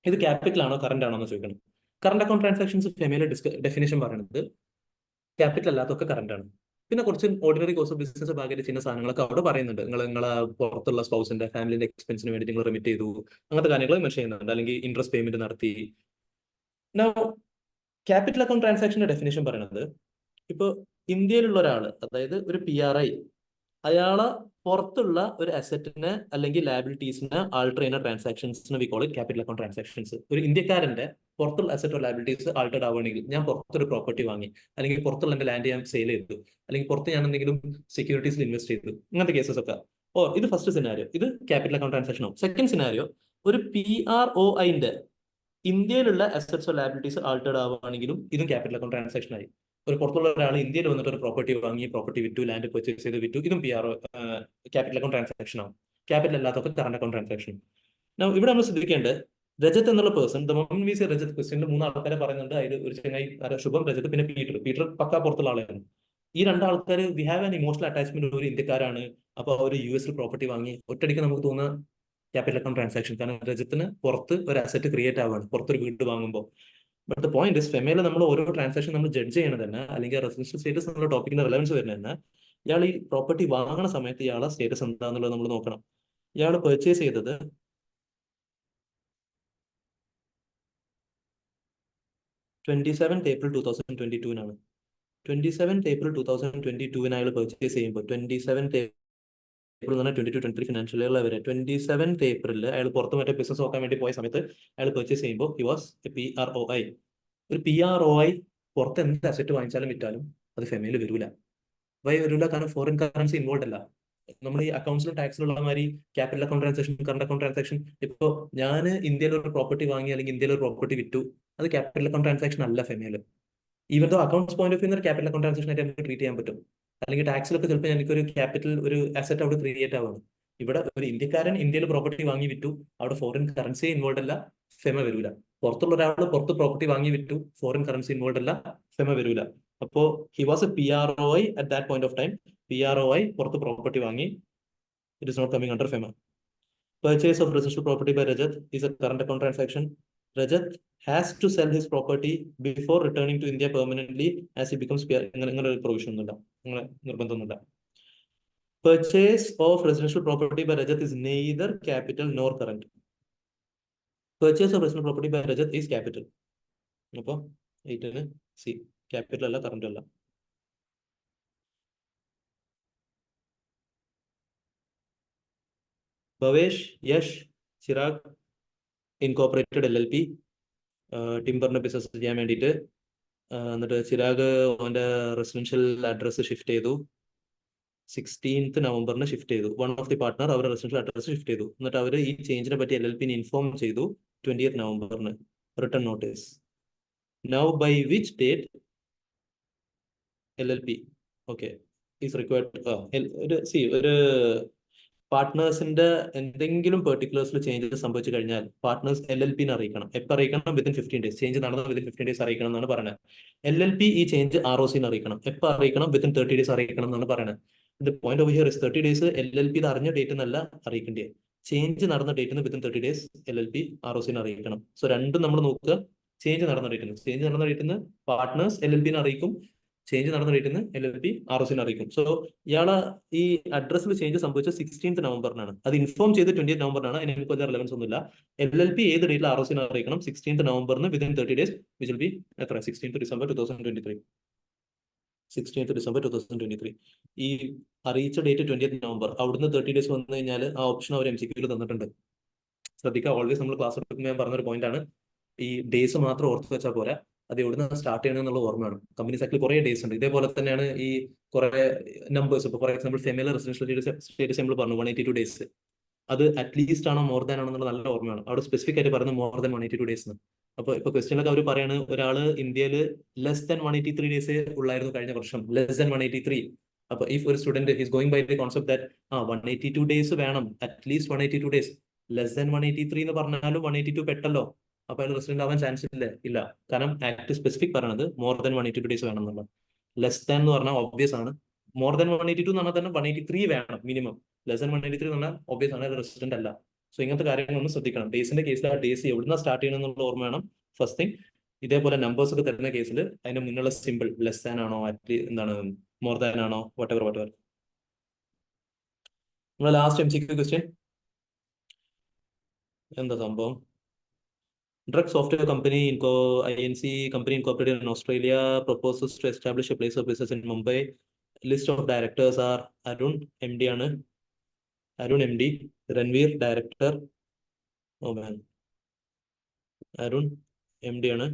ഇത് ക്യാപിറ്റൽ ആണോ കറന്റ് ആണോ എന്ന് ചോദിക്കണം. കറന്റ് അക്കൗണ്ട് ട്രാൻസാക്ഷൻസ് ഫെമിലെ ഡെഫിനേഷൻ പറയുന്നത് ക്യാപിറ്റൽ അല്ലാത്തൊക്കെ കറന്റ് ആണ്. പിന്നെ കുറച്ച് ഓർഡിനറി കോഴ്സ് ഓഫ് ബിസിനസ് ഭാഗമായിട്ട് ചെയ്യുന്ന സാധനങ്ങളൊക്കെ അവിടെ പറയുന്നുണ്ട്. നിങ്ങളെ പുറത്തുള്ള സ്പൗസിന്റെ ഫാമിലിന്റെ എക്സ്പെൻസിന് വേണ്ടി നിങ്ങൾ റെമിറ്റ് ചെയ്തു, അങ്ങനത്തെ കാര്യങ്ങൾ മെൻഷൻ ചെയ്യുന്നുണ്ട്. അല്ലെങ്കിൽ ഇൻട്രസ്റ്റ് പേയ്മെന്റ് നടത്തി. ക്യാപിറ്റൽ അക്കൗണ്ട് ട്രാൻസാക്ഷന്റെ ഡെഫിനേഷൻ പറയുന്നത്, ഇപ്പോൾ ഇന്ത്യയിലുള്ള ഒരാൾ, അതായത് ഒരു PRI, അയാളെ പുറത്തുള്ള ഒരു അസറ്റിനെ അല്ലെങ്കിൽ ലയബിലിറ്റീസിനെ ആൾട്ടർ ചെയ്യുന്ന ട്രാൻസാക്ഷൻസിന് we call it capital account transactions. ഒരു ഇന്ത്യക്കാരന്റെ പുറത്തുള്ള അസറ്റ് ലയബിലിറ്റീസ് ആൾട്ടർഡ് ആവുകയാണെങ്കിൽ, ഞാൻ പുറത്തൊരു പ്രോപ്പർട്ടി വാങ്ങി, അല്ലെങ്കിൽ പുറത്തുള്ള എന്റെ ലാൻഡ് ഞാൻ സെയിൽ ചെയ്തു, അല്ലെങ്കിൽ പുറത്ത് ഞാൻ എന്തെങ്കിലും സെക്യൂരിറ്റീസിൽ ഇൻവെസ്റ്റ് ചെയ്തു, ഇങ്ങനത്തെ കേസസ് ഒക്കെ. ഇത് ഫസ്റ്റ് സിനാരിയോ, ഇത് ക്യാപിറ്റൽ അക്കൗണ്ട് ട്രാൻസാക്ഷൻ ആവും. സെക്കൻഡ് സിനാരിയോ, ഒരു PROIന്റെ ഇന്ത്യയിലുള്ള അസറ്റ്സോ ലയബിലിറ്റീസ് ആൾട്ടർഡ് ആവുകയാണെങ്കിലും ഇതും ക്യാപിറ്റൽ അക്കൗണ്ട് ട്രാൻസാക്ഷൻ ആയി. ഒരു പുറത്തുള്ള ഒരാൾ ഇന്ത്യയിൽ വന്നിട്ട് ഒരു പ്രോപ്പർട്ടി വാങ്ങി, പ്രോപ്പർട്ടി വിറ്റു, ലാൻഡ് പർച്ചേസ് ചെയ്ത് വിറ്റു, ഇതും ക്യാപിറ്റൽ അക്കൗണ്ട് ട്രാൻസാക്ഷൻ ആവും. ക്യാപിറ്റൽ അല്ലാത്തൊക്കെ കറണ്ട് അക്കൗണ്ട് ട്രാൻസാക്ഷൻ. ഇവിടെ നമ്മൾ ശ്രദ്ധിക്കേണ്ടത്, രജത് എന്നുള്ള person, the moment we say Rajat, ക്വസ്റ്റ്യനിൽ 3 ആൾക്കാരെ പറയുന്നുണ്ട്. അതിൽ ഒരു ചങ്ങായി ശുഭം, രജത്, പിന്നെ പീറ്റർ പക്കാ പുറത്തുള്ള ആളാണ്. ഈ 2 ആൾക്കാർ we have an emotional attachment. ഒരു ഇന്ത്യക്കാരാണ്, അപ്പൊ അവർ US പ്രോപ്പർട്ടി വാങ്ങി. ഒറ്റയടിക്ക് നമുക്ക് തോന്നുന്ന ക്യാപിറ്റൽ അക്കൗണ്ട് ട്രാൻസാക്ഷൻ, കാരണം രജത്തിന് പുറത്ത് ഒരു അസറ്റ് ക്രിയേറ്റ് ആവുകയാണ് പുറത്തൊരു വീട് വാങ്ങുമ്പോൾ. ബട്ട് ദ പോയിന്റ് ഇസ്, ഫെമയിലെ നമ്മൾ ഓരോ ട്രാൻസാക്ഷൻ നമ്മൾ ജഡ്ജ് ചെയ്യണത് തന്നെ, അല്ലെങ്കിൽ റെസിഡൻഷ്യൽ സ്റ്റേറ്റസ് എന്നുള്ള ടോപ്പിക്കിന്റെ റെലവൻസ് വരുന്നത് തന്നെ, ഇയാൾ ഈ പ്രോപ്പർട്ടി വാങ്ങണ സമയത്ത് ഇയാളെ സ്റ്റേറ്റസ് എന്താണെന്നുള്ളത് നമ്മൾ നോക്കണം. ഇയാൾ പർച്ചേസ് ചെയ്തത് 27th April 2022 27th April 2022 അയാൾ പർച്ചേസ് ചെയ്യുമ്പോൾ, 27th April എന്ന് പറഞ്ഞാൽ 22-23 ഫിനാൻഷ്യൽ ഇയറിലെ വരെ, 27th April അയാൾ പുറത്ത് മറ്റേ ബിസിനസ് നോക്കാൻ വേണ്ടി പോയ സമയത്ത് അയാൾ പർച്ചേസ് ചെയ്യുമ്പോൾ ഹി വാസ് എ PROI. ഒരു PROI പുറത്ത് എന്ത് അസറ്റ് വാങ്ങിച്ചാലും വിറ്റാലും അത് ഫെമയിൽ വരൂല. വരൂല കാരണം ഫോറിൻ കറൻസി ഇൻവോൾവ് അല്ല. നമ്മൾ ഈ അക്കൗണ്ട്സിലും ടാക്സിലുള്ള മാതിരി capital account transaction, current account transaction, ഇപ്പോൾ ഞാൻ ഇന്ത്യയിൽ ഒരു പ്രോപ്പർട്ടി വാങ്ങി അല്ലെങ്കിൽ ഇന്ത്യയിൽ ഒരു പ്രോപ്പർട്ടി വിറ്റു, അത് ക്യാപിറ്റൽ അക്കൗണ്ട് ട്രാൻസാക്ഷൻ അല്ല ഫെമയിൽ. Even though accounts point of view ഒരു ക്യാപിറ്റൽ അക്കൗണ്ട് ട്രാൻസാക്ഷൻ ആയിട്ട് നമുക്ക് ട്രീറ്റ് ചെയ്യാൻ പറ്റും. അല്ലെങ്കിൽ ടാക്സിലൊക്കെ ചിലപ്പോൾ എനിക്കൊരു ക്യാപിറ്റൽ, ഒരു അസറ്റ് അവിടെ ക്രിയേറ്റ് ആവുകയാണ്. ഇവിടെ ഒരു ഇന്ത്യക്കാരൻ ഇന്ത്യയിൽ പ്രോപ്പർട്ടി വാങ്ങി വിറ്റു, അവിടെ ഫോറിൻ കറൻസി ഇൻവോൾവ് അല്ല, ഫെമ വരൂല. പുറത്തുള്ള ഒരാൾ പുറത്ത് പ്രോപ്പർട്ടി വാങ്ങി വിറ്റു, ഫോറിൻ കറൻസി ഇൻവോൾവ് അല്ല, ഫെമ വരൂല. അപ്പോ he was a PROI at that point of time. PROI പുറത്ത് പ്രോപ്പർട്ടി വാങ്ങി, it is not coming under FEMA. Purchase of residential property by Rajat is a current account transaction. Rajat has to sell his property before returning to India permanently as he becomes PR. ഇങ്ങനെ ഒരു പ്രൊവിഷൻ ഒന്നുമില്ല, അങ്ങനെ നിർബന്ധമൊന്നുമില്ല. Purchase of residential property by Rajat is neither capital nor current. Purchase of residential property by Rajat is capital. അപ്പോൾ 8 സി, ക്യാപിറ്റൽ അല്ല, കറന്റ് അല്ല. ഭവേഷ്, യഷ്, ചിരാഗ് ഇൻകോപ്പറേറ്റഡ് LLP ടിംബറിന്റെ ബിസിനസ് ചെയ്യാൻ വേണ്ടിയിട്ട്. എന്നിട്ട് ചിരാഗ് അവന്റെ റെസിഡൻഷ്യൽ അഡ്രസ് ഷിഫ്റ്റ് ചെയ്തു, 16th November ഷിഫ്റ്റ് ചെയ്തു. വൺ ഓഫ് ദി പാർട്ട്ണർ അവരുടെ റെസിഡൻഷ്യൽ അഡ്രസ് ഷിഫ്റ്റ് ചെയ്തു. എന്നിട്ട് അവർ ഈ ചേഞ്ചിനെ പറ്റി LLP ഇൻഫോം ചെയ്തു 20th November return notice. Now by which date LLP okay is required. ഒരു പാർട്ട്നേഴ്സിന്റെ എന്തെങ്കിലും പെർട്ടിക്കുലേഴ്സിൽ ചേഞ്ചസ് സംഭവിച്ചു കഴിഞ്ഞാൽ പാർട്ട്നേഴ്സ് LLP അറിയിക്കണം. എപ്പോൾ അറിയിക്കണം? Within 15 days. ചേഞ്ച് നടന്ന വിത്തിൻ 15 days അറിയിക്കണം എന്നാണ് പറയുന്നത്. LLP ഈ ചേഞ്ച് ROC അറിയിക്കണം. എപ്പോൾ അറിയിക്കണം? വിത്തിൻ 30 days അറിയിക്കണം എന്നാണ് പറയുന്നത്. The point of here is 30 days LLP ഇത് അറിഞ്ഞ ഡേറ്റ് എന്നല്ല അറിയിക്കേണ്ടത്. ചേഞ്ച് നടന്ന ഡേറ്റിന് വിത്തിൻ 30 days LLP ROC അറിയിക്കണം. സോ രണ്ടും നമ്മൾ നോക്കുക. ചേഞ്ച് നടന്ന ഡേറ്റിന് പാർട്ട്നേഴ്സ് LLP അറിയിക്കും, ചേഞ്ച് നടന്ന ഡേറ്റിന് LLP ROC അറിയിക്കും. സോ ഇയാളെ ഈ അഡ്രസ്സിൽ ചേഞ്ച് സംഭവിച്ച 16th November അത് ഇൻഫോം ചെയ്ത് 20th November എനിക്ക് വലിയ റെലവൻസ് ഒന്നുമില്ല. LLP ഏത് ഡേറ്റിൽ ROC അറിയിക്കണം? 16th November within 30 days, which will be എത്ര? 16th December 2023. 16th December 2023. ഈ അറിയിച്ച ഡേറ്റ് 20th November. അവിടുന്ന് 30 days വന്നു കഴിഞ്ഞാൽ ആ ഓപ്ഷൻ അവർ MCQ തന്നിട്ടുണ്ട്. ശ്രദ്ധിക്കുക, ഓൾവേസ് നമ്മൾ ക്ലാസ് എടുക്കുമ്പോൾ ഞാൻ പറഞ്ഞൊരു പോയിന്റ് ആണ്, ഈ ഡേയ്സ് മാത്രം ഓർത്ത് വെച്ചാൽ പോരാ, അത് എവിടുന്ന് സ്റ്റാർട്ട് ചെയ്യണം എന്നുള്ള ഓർമ്മയാണ്. കമ്പനി സെക്ടറിൽ കുറെ ഡേയ്സ് ഉണ്ട്. ഇതേപോലെ തന്നെയാണ് ഈ കുറെ നമ്പേഴ്സ്. ഇപ്പോൾ for example familiar residential status നമ്മൾ പറഞ്ഞു 182 days. അത് അറ്റ്ലീസ്റ്റ് ആണോ മോർ ദാൻ ആണോ എന്നുള്ള നല്ല ഓർമ്മയാണ്. അവിടെ സ്പെസിഫിക് ആയിട്ട് പറയുന്നത് മോർ ദാൻ 182 days. അപ്പോൾ ഇപ്പൊ ക്വസ്റ്റ്യനിലൊക്കെ അവർ പറയാണ്, ഒരാൾ ഇന്ത്യയിൽ ലെസ് ദാൻ 183 days ഉള്ളായിരുന്നു കഴിഞ്ഞ വർഷം, ലെസ് ദാൻ 183. അപ്പൊ ഇഫ് ഒരു student is going by the concept that 182 days വേണം, അറ്റ്ലീസ്റ്റ് 182 days, ലെസ് ദാൻ 183 എന്ന് പറഞ്ഞാലും 182 പെട്ടല്ലോ, അപ്പൊ അയാൾ റെസിഡന്റ് ആവാൻ ചാൻസ് ഇല്ല. കാരണം ആക്ട് സ്പെസിഫിക് പറയണത് മോർ ദാൻ 182 days വേണം എന്നുള്ള. ലെസ് ദാൻ എന്ന് പറഞ്ഞാൽ ഒബ്വിയസ് ആണ്. മോർ ദാൻ 182 എന്ന് പറഞ്ഞാൽ തന്നെ 183 വേണം മിനിമം. ലെസ് ദാൻ 183 എന്ന് പറഞ്ഞാൽ ഒബ്വിയസ് ആണ്, അത് റെസിഡന്റ് അല്ല. സോ ഇങ്ങനത്തെ കാര്യങ്ങളൊന്നും ശ്രദ്ധിക്കണം. ഡേയ്സിന്റെ കേസിൽ ആ ഡേയ്സ് എവിടുന്ന സ്റ്റാർട്ട് ചെയ്യണം എന്നുള്ള ഓർമ്മ വേണം. First thing. ഇതേപോലെ നമ്പേഴ്സ് ഒക്കെ തരുന്ന കേസിൽ അതിന്റെ മുന്നുള്ള സിമ്പിൾ ലെസ് ദാൻ ആണോ, എന്താണ് മോർ ദാൻ ആണോ, വട്ടെവർ. നമ്മളെ ലാസ്റ്റ് MCQ ക്വസ്റ്റ്യൻ എന്താ സംഭവം? Drug software company INC company incorporated in Australia proposes to establish a place of business in Mumbai. List of directors are Arun MD ആണ്. Arun MD, Ranveer director. Oh man, Arun MD ആണ്,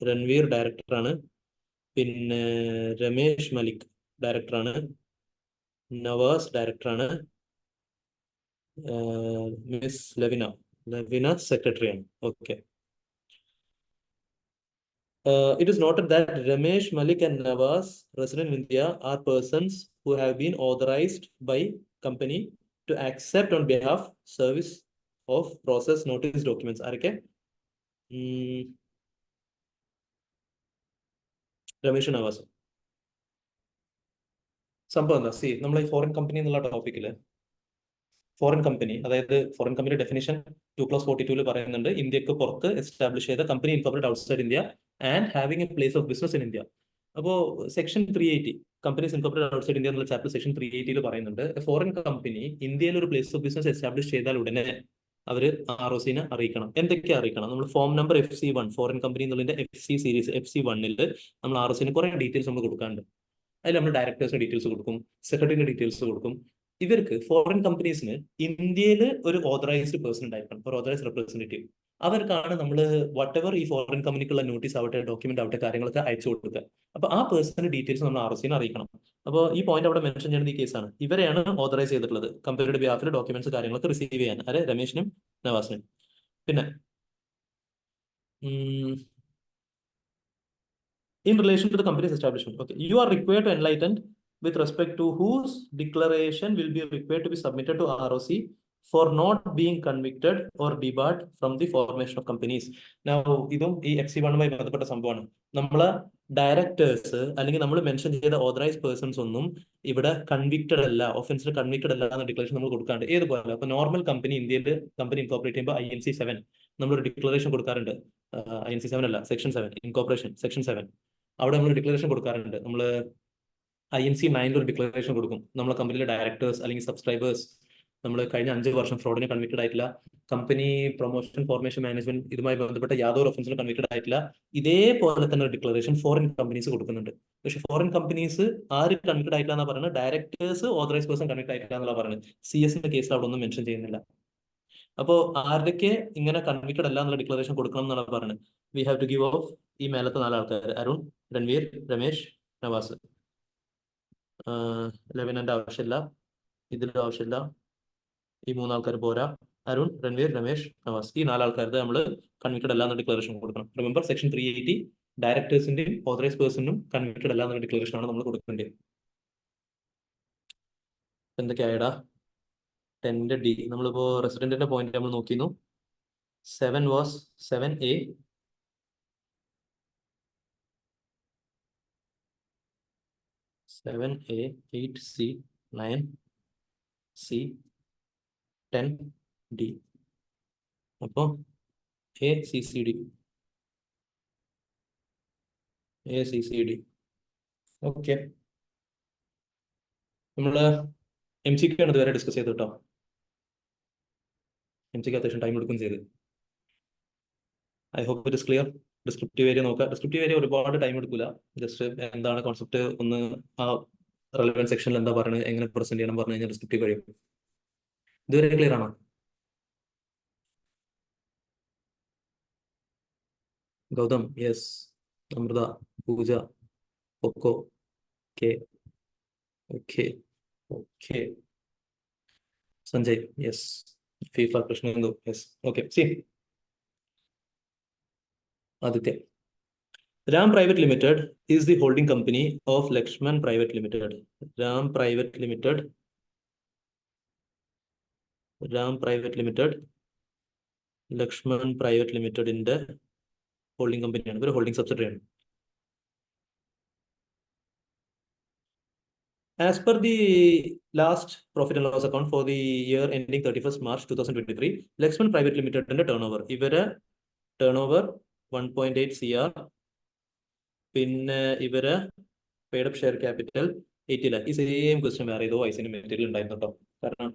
രൺവീർ ഡയറക്ടറാണ്, പിന്നെ രമേശ് മലിക് ഡയറക്ടറാണ്, നവാസ് ഡയറക്ടറാണ്, മിസ് ലവിന സെക്രട്ടറിയാണ്. Okay. It is noted that Ramesh, Malik and Nawaz, resident in India, are persons who have been authorized by company to accept on behalf service of process notice documents. ആരൊക്കെ? രമേശ്, നവാസ്. സംഭവം എന്താ? സി, നമ്മൾ ഈ ഫോറിൻ കമ്പനി എന്നുള്ള ടോപ്പിക്കിൽ ഫോറിൻ കമ്പനി, അതായത് ഫോറിൻ കമ്പനി ഡെഫിനിഷൻ 2+42 പറയുന്നുണ്ട്, ഇന്ത്യക്ക് പുറത്ത് എസ്റ്റാബ്ലിഷ് ചെയ്ത company incorporate outside India and having a place of business in India. അപ്പോൾ section 380 companies incorporate outside India എന്നുള്ള ചാപ്റ്റർ സെക്ഷൻ 380 പറയുന്നുണ്ട്, ഫോറിൻ കമ്പനി ഇന്ത്യയിൽ ഒരു പ്ലേസ് ഓഫ് ബിസിനസ് എസ്റ്റാബ്ലിഷ് ചെയ്താൽ ഉടനെ അവർ ROC-നെ അറിയിക്കണം. എന്തൊക്കെ അറിയിക്കണം? നമ്മൾ form number FC1 foreign company എന്നുള്ളതിന്റെ FC സീരീസ് FC1-ൽ നമ്മൾ ROC-ന് കുറെ ഡീറ്റെയിൽസ് നമ്മൾ കൊടുക്കാറുണ്ട്. അതിൽ നമ്മൾ ഡയറക്ടേഴ്സിന്റെ ഡീറ്റെയിൽസ് കൊടുക്കും, സെക്രട്ടറിന്റെ ഡീറ്റെയിൽസ് കൊടുക്കും. ഇവർക്ക് ഫോറിൻ കമ്പനീസിന് ഇന്ത്യയിൽ ഒരു ഓതറൈസ്ഡ് പേഴ്സൺ ഉണ്ടായിരിക്കണം, ഒരു ഓതറൈസ്ഡ് റെപ്രസെന്റേറ്റീവ്. അവർക്കാണ് നമ്മൾ വാട്ട് എവർ ഈ ഫോറിൻ കമ്പനിക്കുള്ള നോട്ടീസ് ആവട്ടെ, ഡോക്യുമെന്റ് ആവട്ടെ, കാര്യങ്ങളൊക്കെ അയച്ചു കൊടുക്കുക. അപ്പൊ ആ പേഴ്സണിന്റെ ഡീറ്റെയിൽസ് നമ്മൾ ROC-നെ അറിയിക്കണം. അപ്പോൾ ഈ പോയിന്റ് അവിടെ മെൻഷൻ ചെയ്യുന്നത് ഈ കേസാണ്. ഇവരെയാണ് ഓതറൈസ് ചെയ്തിട്ടുള്ളത് കമ്പനിയുടെ ബിഹാഫിൽ ഡോക്യുമെന്റ്സ് കാര്യങ്ങളൊക്കെ റിസീവ് ചെയ്യാൻ, അതെ, രമേശിനും നവാസിനും. പിന്നെ in relation to the company's establishment, okay, you are required to enlighten with respect to whose declaration will be required to be submitted to ROC for not being convicted or debarred from the formation of companies. Now, ഇതും ഈ FC1-മായി ബന്ധപ്പെട്ട സംഭവമാണ്. നമ്മളെ ഡയറക്ടേഴ്സ് അല്ലെങ്കിൽ നമ്മൾ മെൻഷൻ ചെയ്ത ഓതറൈസ്ഡ് പേഴ്സൺസ് ഒന്നും ഇവിടെ കൺവിക്റ്റഡ് അല്ല, ഒഫൻസിൽ കൺവിക്റ്റഡ് അല്ല എന്ന ഡിക്ലറേഷൻ നമ്മൾ കൊടുക്കാറുണ്ട്. ഏതുപോലെ അപ്പൊ നോർമൽ കമ്പനി ഇന്ത്യയിൽ കമ്പനി ഇൻകോർപ്പറേറ്റ് ചെയ്യുമ്പോൾ INC7 നമ്മളൊരു ഡിക്ലറേഷൻ കൊടുക്കാറുണ്ട്. INC7 അല്ല, സെക്ഷൻ 7 ഇൻകോർപ്പറേഷൻ സെക്ഷൻ 7, അവിടെ നമ്മൾ ഡിക്ലറേഷൻ കൊടുക്കാറുണ്ട്. നമ്മൾ INC9 ഒരു ഡിക്ലറേഷൻ കൊടുക്കും. നമ്മളെ കമ്പനിയിലെ ഡയറക്ടേഴ്സ് അല്ലെങ്കിൽ സബ്സ്ക്രൈബേഴ്സ് നമ്മൾ കഴിഞ്ഞ 5 വർഷം ഫ്രോഡിന് കൺവിക്റ്റഡ് ആയിട്ടില്ല, കമ്പനി പ്രൊമോഷൻ ഫോർമേഷൻ മാനേജ്മെന്റ് ഇതുമായി ബന്ധപ്പെട്ട യാതൊരു ഒഫൻസിലും കൺവിക്റ്റഡ് ആയിട്ടില്ല. ഇതേപോലെ തന്നെ ഒരു ഡിക്ലറേഷൻ ഫോറിൻ കമ്പനീസ് കൊടുക്കുന്നുണ്ട്. പക്ഷെ ഫോറിൻ കമ്പനീസ് ആര് കൺവിക്റ്റഡ് ആയിട്ടില്ല എന്നാ പറയുന്നത്, ഡയറക്ടേഴ്സ് ഓതറൈസ് പേഴ്സൺ കൺവിക്റ്റഡ് ആയിട്ടില്ല എന്നുള്ള പറയുന്നത്. CS-ന്റെ കേസിൽ അവിടെ ഒന്നും മെൻഷൻ ചെയ്യുന്നില്ല. അപ്പോൾ ആരുടെയൊക്കെ ഇങ്ങനെ കൺവിക്റ്റഡ് അല്ല എന്നുള്ള ഡിക്ലറേഷൻ കൊടുക്കണം എന്നാണ് പറയുന്നത്. We have to give of ഈ മേലത്തെ 4 ആൾക്കാർ, അരുൺ, രൺവീർ, രമേശ്, നവാസ്. ലെവിനന്റെ ആവശ്യമില്ല, ഇതിന്റെ ആവശ്യമില്ല, ഈ 3 ആൾക്കാർ പോരാ. അരുൺ, രൺവീർ, രമേശ്, നവാസ്, ഈ 4 ആൾക്കാരുടെ നമ്മൾ കൺവിക്റ്റഡ് അല്ല എന്ന ഡിക്ലറേഷൻ കൊടുക്കണം. റിമെമ്പർ സെക്ഷൻ 380 ഡയറക്ടേഴ്സിന്റെയും ഓതറൈസ് പേഴ്സണിനും കൺവിക്റ്റഡ് അല്ല എന്നുള്ള ഡിക്ലറേഷൻ ആണ് നമ്മൾ കൊടുക്കേണ്ടത്. എന്തൊക്കെയായടാ? 10D നമ്മളിപ്പോ റെസിഡന്റിന്റെ പോയിന്റ് നമ്മൾ നോക്കിയിരുന്നു. 7 was 7A, 7A, 8C, 9C, 10D. അപ്പോൾ ACCD. ഓക്കെ, നമ്മള് MCQ ആണ് ഇതുവരെ ഡിസ്കസ് ചെയ്ത് കേട്ടോ. MCQ അത്യാവശ്യം ടൈം എടുക്കും ചെയ്ത്. I hope it is clear. Descriptive area നോക്കുക. ഡിസ്ക്രിപ്റ്റീവ് ഏരിയ ഒരുപാട് ടൈം എടുക്കില്ല. ജസ്റ്റ് എന്താണ് കോൺസെപ്റ്റ് ഒന്ന് ആ റെലവെന്റ് സെക്ഷനിൽ എന്താ പറയുന്നത്, എങ്ങനെ പ്രസന്റ് ചെയ്യണം പറഞ്ഞു കഴിഞ്ഞാൽ ഡിസ്ക്രിപ്റ്റീവ് കഴിയും. ഇതുവരെ ക്ലിയർ ആണോ? ഗൗതം യെസ്, അമൃത, പൂജ, പൊക്കോ, K, okay okay, Sanjay yes, ഫീഫ Krishnendu yes, okay. C Aditya, Ram Private Limited is the holding company of Lakshman Private Limited. Ram Private Limited, Lakshman Private Limited in the holding company ആണ്, ഒരു holding subsidiary ആണ്. As per the last profit and loss account for the year ending 31st March 2023, Lakshman Private Limited ന്റെ turnover, ഇവരെ turnover 1.8 CR, പിന്നെ ഇവര് paid up share capital 80 lakh. ഈ സെയിം ക്വസ്റ്റ്യൻ വേറെ ഏതോ ഐസിന്റെ മെറ്റീരിയൽ ഉണ്ടായിരുന്നു കേട്ടോ. കാരണം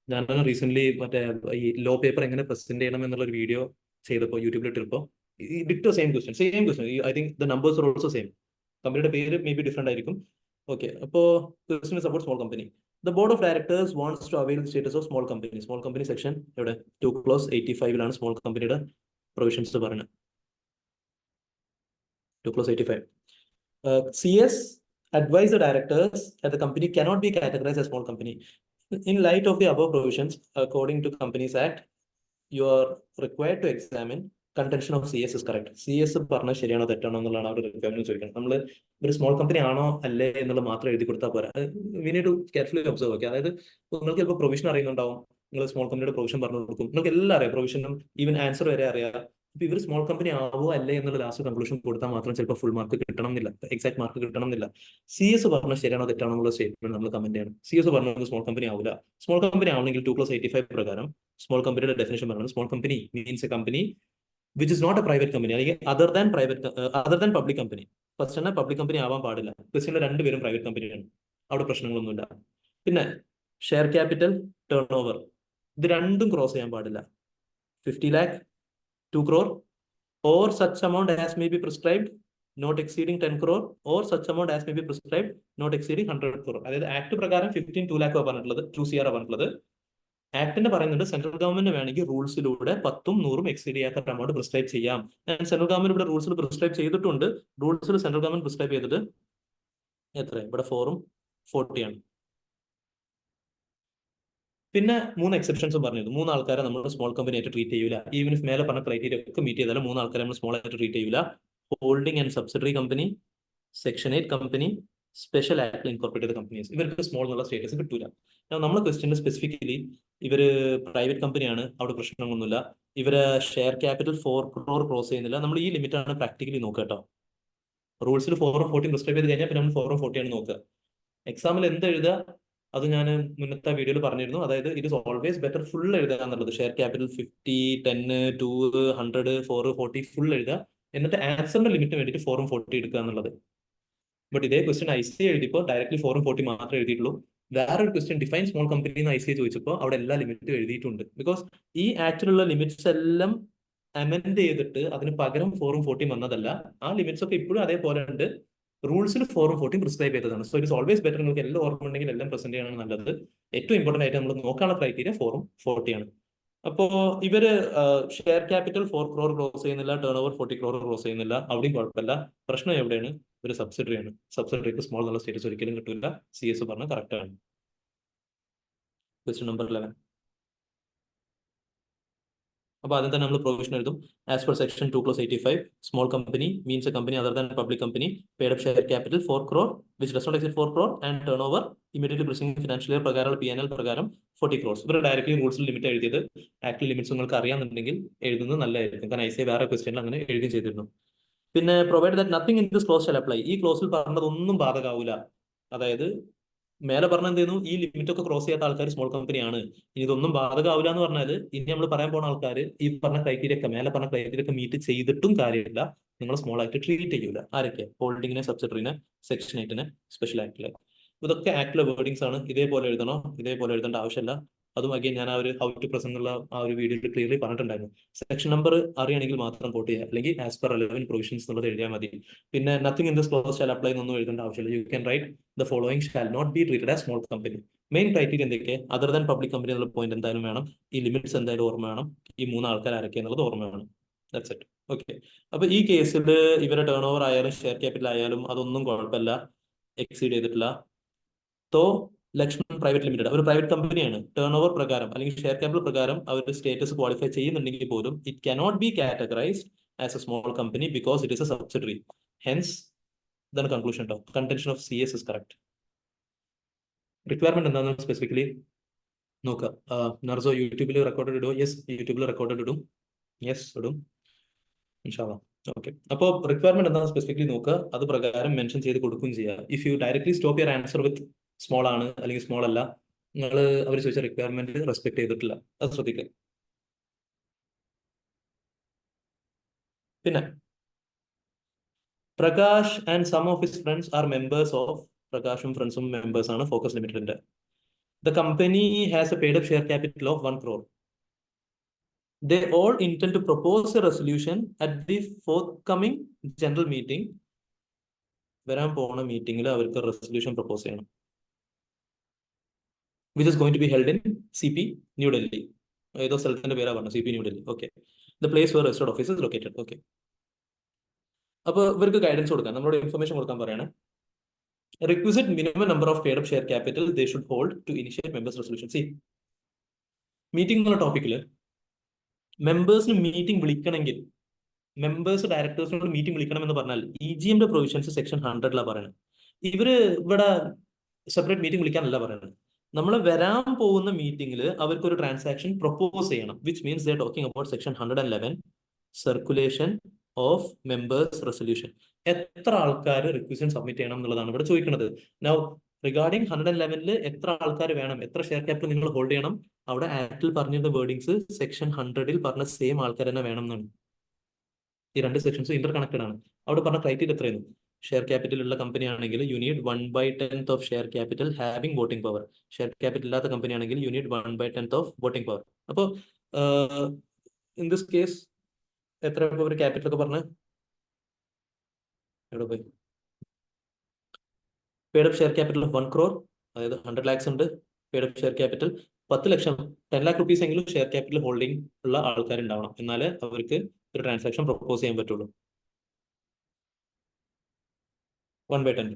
ഞാൻ റീസെന്റ് മറ്റേ ഈ ലോ പേപ്പർ എങ്ങനെ പ്രസന്റ് ചെയ്യണം എന്നുള്ള ഒരു വീഡിയോ ചെയ്തപ്പോൾ യൂട്യൂബിൽ ഇട്ടപ്പോൾ ditto same question. I think the numbers are also same. കമ്പനിയുടെ പേര് മേ ബി ഡിഫറെന്റ് ആയിരിക്കും, Okay. Appo question is about small company. The board of directors wants to avail the status of small company. Small company section 2 clause 85 small company provisions to parana. 2 clause 85. CS advise the directors that the company cannot be categorized as small company. In light of the above provisions, according to Companies Act, you are required to examine contention of CS is correct. CS പറഞ്ഞ ശരിയാണോ തെറ്റാണോ എന്നുള്ളതാണ് അവർ റിക്വയർമെന്റ് ചോദിക്കുന്നത്. നമ്മൾ ഒരു സ്മോൾ കമ്പനി ആണോ അല്ലേ എന്നുള്ളത് മാത്രം എഴുതി കൊടുത്താൽ പോരാ. We need to carefully observe. Okay, അതായത് നിങ്ങൾക്ക് ചിലപ്പോൾ പ്രൊവിഷൻ അറിയുന്നുണ്ടാവും, നിങ്ങൾ സ്മോൾ കമ്പനിയുടെ പ്രൊവിഷൻ പറഞ്ഞു കൊടുക്കും, നിങ്ങൾക്ക് എല്ലാം അറിയാം, പ്രൊവിഷനും ഈവൻ ആൻസർ വരെ അറിയാം. അപ്പൊ ഇവർ സ്മോൾ കമ്പനി ആവോ അല്ലേ എന്നുള്ള ലാസ്റ്റ് കൺക്ലൂഷൻ കൊടുത്താൽ മാത്രം ചിലപ്പോൾ ഫുൾ മാർക്ക് കിട്ടണം എന്നില്ല, എക്സാക്ട് മാർക്ക് കിട്ടണം എന്നില്ല. CS പറഞ്ഞാൽ ശരിയാണോ തെറ്റാണോ എന്നുള്ള സ്റ്റേറ്റ്മെന്റ് നമ്മൾ കമന്റ് ചെയ്യണം. CS പറഞ്ഞത് സ്മോൾ കമ്പനി ആവില്ല. സ്മോൾ കമ്പനി ആവണമെങ്കിൽ 2 clause 85 പ്രകാരം സ്മോൾ കമ്പനിയുടെ ഡെഫിനേഷൻ പറയണം. Small company means a company which is not a private company, അല്ലെങ്കിൽ other than public company. First തന്നെ പബ്ലിക് കമ്പനി ആവാൻ പാടില്ല. ക്വസ്റ്റ്യനിൽ രണ്ടുപേരും പ്രൈവറ്റ് കമ്പനിയാണ്, അവിടെ പ്രശ്നങ്ങളൊന്നുമില്ല. പിന്നെ ഷെയർ ക്യാപിറ്റൽ, ടേൺ ഓവർ, ഇത് രണ്ടും ക്രോസ് ചെയ്യാൻ പാടില്ല. 50 lakh, 2 crore, or such amount as may be prescribed not exceeding 10 crore, or such amount as may be prescribed not exceeding 100 crore. അതായത് ആക്ട് പ്രകാരം 2 lakh പറഞ്ഞിട്ടുള്ളത്, 2 CR പറഞ്ഞിട്ടുള്ളത്. ആക്ടിന്റെ പറയുന്നുണ്ട് സെൻട്രൽ ഗവൺമെന്റ് വേണമെങ്കിൽ റൂൾസിലൂടെ 10ഉം 100ഉം എക്സീഡ് ചെയ്യാത്ത എമൗണ്ട് പ്രിസ്ക്രൈബ് ചെയ്യാം. സെൻട്രൽ ഗവൺമെന്റ് ഇവിടെ റൂൾസിൽ പ്രിസ്ക്രൈബ് ചെയ്തിട്ടുണ്ട്. റൂൾസിൽ സെൻട്രൽ ഗവൺമെന്റ് പ്രിസ്ക്രൈബ് ചെയ്തത് എത്ര? ഇവിടെ 4ഉം 40 ആണ്. പിന്നെ 3 എക്സെപ്ഷൻസും പറഞ്ഞിരുന്നു. 3 ആൾക്കാരെ നമ്മൾ സ്മോൾ കമ്പനി ആയിട്ട് ട്രീറ്റ് ചെയ്യൂല. ഈവൻ ഇഫ് മേലെ പറഞ്ഞ ക്രൈറ്റീരിയ ഒക്കെ മീറ്റ് ചെയ്താലും 3 ആൾക്കാരെ നമ്മൾ സ്മോൾ ആയിട്ട് ട്രീറ്റ് ചെയ്യൂല. Holding and subsidiary company, section 8 company, special ആക്ടിൽ ഇൻകോർപ്പറേറ്റ് ചെയ്ത കമ്പനീസ്, ഇവർക്ക് സ്മോൾ എന്നുള്ള സ്റ്റേറ്റസ് കിട്ടൂല. നമ്മളെ ക്വസ്റ്റ്യനിൽ സ്പെസിഫിക്കലി ഇവര് പ്രൈവറ്റ് കമ്പനിയാണ്, അവിടെ പ്രശ്നമൊന്നുമില്ല. ഇവര് ഷെയർ ക്യാപിറ്റൽ 4 crore ക്രോസ് ചെയ്യുന്നില്ല. നമ്മൾ ഈ ലിമിറ്റ് ആണ് പ്രാക്ടിക്കലി നോക്കുക കേട്ടോ. റൂൾസിൽ 4ഉം 40ഉം പ്രിസ്ക്രൈബ് ചെയ്ത് കഴിഞ്ഞാൽ പിന്നെ നമ്മൾ 4ഉം 40 ആണ് നോക്കുക. എക്സാമിൽ എന്ത് എഴുതുക അത് ഞാൻ മുന്നത്തെ വീഡിയോയിൽ പറഞ്ഞിരുന്നു. അതായത് it is always better full എഴുതുക എന്നുള്ളത്. ഷെയർ ക്യാപിറ്റൽ 50, 10, 2, 100, 4, 40 ഫുൾ എഴുതുക. എന്നിട്ട് ആൻസറിന്റെ ലിമിറ്റ് വേണ്ടിയിട്ട് 4ഉം 40 എടുക്കുക എന്നുള്ളത്. ബട്ട് ഇതേ ക്വസ്റ്റ്യൻ ICA എഴുതിയപ്പോൾ ഡയറക്ട്ലി 4ഉം 40 മാത്രമേ എഴുതിയിട്ടുള്ളൂ. വേറൊരു ക്വസ്റ്റ്യൻ ഡിഫൈൻ സ്മോൾ കമ്പനി എന്ന് ICA ചോദിച്ചപ്പോൾ അവിടെ എല്ലാ ലിമിറ്റും എഴുതിയിട്ടുണ്ട്. ബിക്കോസ് ഈ ആക്ടിലുള്ള ലിമിറ്റ്സ് എല്ലാം അമെൻഡ് ചെയ്തിട്ട് അതിന് പകരം 4ഉം 40 വന്നതല്ല. ആ ലിമിറ്റ്സ് ഒക്കെ ഇപ്പോഴും അതേപോലെ ഉണ്ട്. റൂൾസിൽ 4ഉം 40 പ്രിസ്ക്രൈബ് ചെയ്തതാണ്. So it is always better. നിങ്ങൾക്ക് എല്ലാം ഓർമ്മ ഉണ്ടെങ്കിൽ എല്ലാം പ്രസന്റ് ചെയ്യാനാണ് നല്ലത്. ഏറ്റവും ഇമ്പോർട്ടന്റ് ആയിട്ട് നമ്മൾ നോക്കാനുള്ള ക്രൈറ്റീരിയ 4ഉം 40 ആണ്. അപ്പോ ഇവര് ഷെയർ ക്യാപിറ്റൽ 4 crore ക്രോസ് ചെയ്യുന്നില്ല, ടേൺ ഓവർ 40 crore ക്രോസ് ചെയ്യുന്നില്ല, അവിടെയും കുഴപ്പമില്ല. പ്രശ്നം എവിടെയാണ്? ഒരു സബ്സിഡറി ആണ്. സബ്സിഡറിക്ക് സ്മോൾ എന്നുള്ള സ്റ്റേറ്റസ് ഒരിക്കലും കിട്ടില്ല. CS പറഞ്ഞ കറക്റ്റ് ആണ്. Question number 11. അപ്പോൾ ആദ്യം തന്നെ നമ്മൾ പ്രൊവിഷൻ എഴുതും. As per section 2 clause 85, small company means a company other than public company, paid up share capital 4 crore which does not exceed 4 crore and turnover immediately preceding financial year പ്രകാരമുള്ള PNL പ്രകാരം 40 crores. ഇവർ ഡയറക്ട്ലി റൂൾസിൽ ലിമിറ്റ് എഴുതിയത്. ആക്ച്വലി ലിമിറ്റ്സ് നിങ്ങൾക്ക് അറിയാമെന്നുണ്ടെങ്കിൽ എഴുതുന്നത് നല്ലതായിരിക്കും. കാരണം ICA വേറെ ക്വസ്റ്റ്യനിൽ അങ്ങനെ എഴുതി ചെയ്തിരുന്നു. പിന്നെ provide that nothing in this clause shall apply, ഈ ക്ലോസിൽ പറഞ്ഞതൊന്നും ബാധകമാവില്ല. അതായത് മേലെ പറഞ്ഞ എന്ത് ചെയ്യുന്നു, ഈ ലിമിറ്റ് ഒക്കെ ക്രോസ് ചെയ്യാത്ത ആൾക്കാർ സ്മോൾ കമ്പനിയാണ്. ഇനി ഇതൊന്നും ബാധകമാവില്ല എന്ന് പറഞ്ഞാൽ ഇനി നമ്മൾ പറയാൻ പോകുന്ന ആൾക്കാർ ഈ പറഞ്ഞ ക്രൈറ്റീരിയ ഒക്കെ മേലെ പറഞ്ഞ ക്രൈറ്റീരിയ ഒക്കെ മീറ്റ് ചെയ്തിട്ടും കാര്യമില്ല, നിങ്ങൾ സ്മോൾ ആയിട്ട് ട്രീറ്റ് ചെയ്യൂല. ആരൊക്കെ? ഹോൾഡിങ്ങിനെ, സബ്സിഡറിനെ, സെക്ഷൻ 8നെ, സ്പെഷ്യൽ ആക്ടിലെ. ഇതൊക്കെ ആക്ടിലെ വേർഡിങ്സ് ആണ്. ഇതേപോലെ എഴുതണോ? ഇതേപോലെ എഴുതേണ്ട ആവശ്യമില്ല. അതും അഗൈൻ ഞാൻ ആ ഒരു ഹൗ ടു പ്രസന്റ് ഉള്ള ആ ഒരു വീഡിയോയിൽ ക്ലിയർലി പറഞ്ഞിട്ടുണ്ടായിരുന്നു. സെക്ഷൻ നമ്പർ അറിയണമെങ്കിൽ മാത്രം കോട്ട് ചെയ്യുക, അല്ലെങ്കിൽ ആസ് പെർ റെലവന്റ് പ്രൊവിഷൻസ് എന്നുള്ളത് എഴുതിയാൽ മതി. പിന്നെ nothing in this clause shall apply എന്നൊന്നും എഴുതേണ്ട ആവശ്യമില്ല. You can write the following shall not be treated as small company. Main criteria എന്തൊക്കെ? അതർ ദാൻ പബ്ലിക് കമ്പനി എന്നുള്ള പോയിന്റ് എന്തായാലും വേണം. ഈ ലിമിറ്റ്സ് എന്തായാലും ഓർമ്മ വേണം. ഈ 3 ആൾക്കാർ ആരൊക്കെ എന്നുള്ളത് ഓർമ്മ വേണം. That's it. ഓക്കെ. അപ്പൊ ഈ കേസിൽ ഇവരെ ടേൺ ഓവർ ആയാലും ഷെയർ ക്യാപിറ്റൽ ആയാലും അതൊന്നും കുഴപ്പമില്ല, എക്സീഡ് ചെയ്തിട്ടില്ല. തോ ലക്ഷ്മൺ പ്രൈവറ്റ് ലിമിറ്റഡ് ഒരു പ്രൈവറ്റ് കമ്പനിയാണ്. ടേൺ ഓവർ പ്രകാരം അല്ലെങ്കിൽ ഷെയർ ക്യാപിറ്റൽ പ്രകാരം അവരുടെ സ്റ്റേറ്റസ് ക്വാളിഫൈ ചെയ്യുന്നുണ്ടെങ്കിൽ പോലും it cannot be categorised as A small company because it is A subsidiary. Hence ഇതാണ് കൺക്ലൂഷൻ കേട്ടോ. Contention of CS is correct. Requirement എന്താണെന്ന് സ്പെസിഫിക്കലി നോക്കുക. നർസോ യൂട്യൂബിൽ റെക്കോർഡഡ് ഇടുമോ? യെസ്, യൂട്യൂബിൽ റെക്കോർഡഡ് ഇടും. യെസ്, ഇടും ഇൻഷാല്ലാ. ഓക്കെ. അപ്പോൾ റിക്വയർമെന്റ് എന്താണെന്ന് സ്പെസിഫിക്കലി നോക്കുക, അത് പ്രകാരം മെൻഷൻ ചെയ്ത് കൊടുക്കുകയും ചെയ്യുക. If you directly stop your answer with small ആണ് അല്ലെങ്കിൽ സ്മോൾ അല്ല, നിങ്ങൾ അവർ ചോദിച്ച റിക്വയർമെന്റ് റെസ്പെക്ട് ചെയ്തിട്ടില്ല. അത് ശ്രദ്ധിക്കുക. പിന്നെ Prakash and some of his friends are members of, പ്രകാശും ഫ്രണ്ട്സും മെമ്പേഴ്സ് ആണ് ഫോക്കസ് ലിമിറ്റഡിന്റെ. The company has a paid up share capital of 1 crore. They all intend to propose a resolution at the forthcoming general meeting വരാൻ പോകുന്ന മീറ്റിംഗിൽ അവർക്ക് റെസൊല്യൂഷൻ പ്രപ്പോസ് ചെയ്യണം, which is going to be held in CP New Delhi. ഏതോ സ്ഥലത്തിന്റെ പേരാ പറഞ്ഞത്, CP New Delhi. Okay, the place where registered office is located. Okay, അപ്പോൾ ഇവർക്ക് ഗൈഡൻസ് കൊടുക്കാൻ, നമ്മളോട് ഇൻഫർമേഷൻ കൊടുക്കാൻ പറയാണ്. Requisite minimum number of paid up share capital they should hold to initiate members resolution. See, meeting എന്നുള്ള ടോപ്പിക്കിൽ മെമ്പേഴ്സിന് മീറ്റിംഗ് വിളിക്കണമെങ്കിൽ, മെമ്പേഴ്സ് ഡയറക്ടേഴ്സിനോട് മീറ്റിംഗ് വിളിക്കണം എന്ന് പറഞ്ഞാൽ EGM പ്രൊവിഷൻസ് സെക്ഷൻ 100 പറയുന്നത്. ഇവര് ഇവിടെ സെപ്പറേറ്റ് മീറ്റിംഗ് വിളിക്കാനല്ല പറയുന്നത്. നമ്മൾ വരാൻ പോകുന്ന മീറ്റിംഗിൽ അവർക്ക് ഒരു ട്രാൻസാക്ഷൻ പ്രൊപ്പോസ് ചെയ്യണം, which means they are talking about section 111 circulation of members resolution. എത്ര ആൾക്കാർ റിക്വസ്റ്റ് സബ്മിറ്റ് ചെയ്യണം എന്നുള്ളതാണ് ഇവിടെ ചോദിക്കുന്നത്. നൗ റിഗാർഡിംഗ് 111 എത്ര ആൾക്കാർ വേണം, എത്ര ഷെയർ ക്യാപിറ്റൽ നിങ്ങൾ ഹോൾഡ് ചെയ്യണം, അവിടെ ആക്ടിൽ പറഞ്ഞിരുന്ന വേർഡിങ്സ് സെക്ഷൻ 100 പറഞ്ഞ സെയിം ആൾക്കാർ തന്നെ വേണം എന്നാണ്. ഈ രണ്ട് സെക്ഷൻസ് ഇന്റർ കണക്റ്റഡ് ആണ്. അവിടെ പറഞ്ഞ ക്രൈറ്റീരിയ എത്രയായിരുന്നു? ഷെയർ ക്യാപിറ്റൽ ഉള്ള കമ്പനി ആണെങ്കിൽ you need 1/10 of share capital having voting power. Share capital ഇല്ലാത്ത കമ്പനി ആണെങ്കിൽ you need 1/10 of voting power. അപ്പോൾ ഇൻ ദിസ് കേസ് എത്ര ഒരു ക്യാപിറ്റൽ ഒക്കെ പറഞ്ഞ് എവിടെ പോയി? Paid up share capital of 1 crore, അതായത് 100 lakhs ഉണ്ട്. പെയ്ഡ് അപ്പ് ഷെയർ ക്യാപിറ്റൽ 10 ലക്ഷം, 10 lakh rupees എങ്കിലും ഷെയർ ക്യാപിറ്റൽ ഹോൾഡിംഗ് ഉള്ള ആൾക്കാരുണ്ടാവണം, എന്നാലേ അവർക്ക് ഒരു ട്രാൻസാക്ഷൻ പ്രൊപ്പോസ് ചെയ്യാൻ പറ്റുള്ളൂ. 1/10.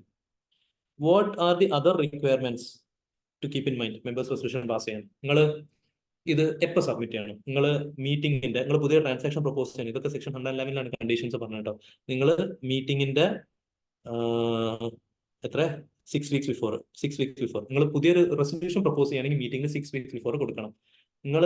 What are the other requirements to keep in mind members resolution pass ചെയ്യാൻ? നിങ്ങൾ ഇത് എപ്പോൾ സബ്മിറ്റ് ചെയ്യണം? നിങ്ങൾ മീറ്റിംഗിന്റെ, നിങ്ങൾ പുതിയ ട്രാൻസാക്ഷൻ പ്രൊപ്പോസ് ചെയ്യണം. ഇതൊക്കെ സെക്ഷൻ 111 കണ്ടീഷൻസ് പറഞ്ഞു കേട്ടോ. നിങ്ങൾ മീറ്റിംഗിന്റെ എത്ര 6 weeks ബിഫോർ നിങ്ങൾ പുതിയൊരു റെസൊല്യൂഷൻ പ്രൊപ്പോസ് ചെയ്യുകയാണെങ്കിൽ മീറ്റിംഗിന് 6 weeks ബിഫോർ കൊടുക്കണം. നിങ്ങൾ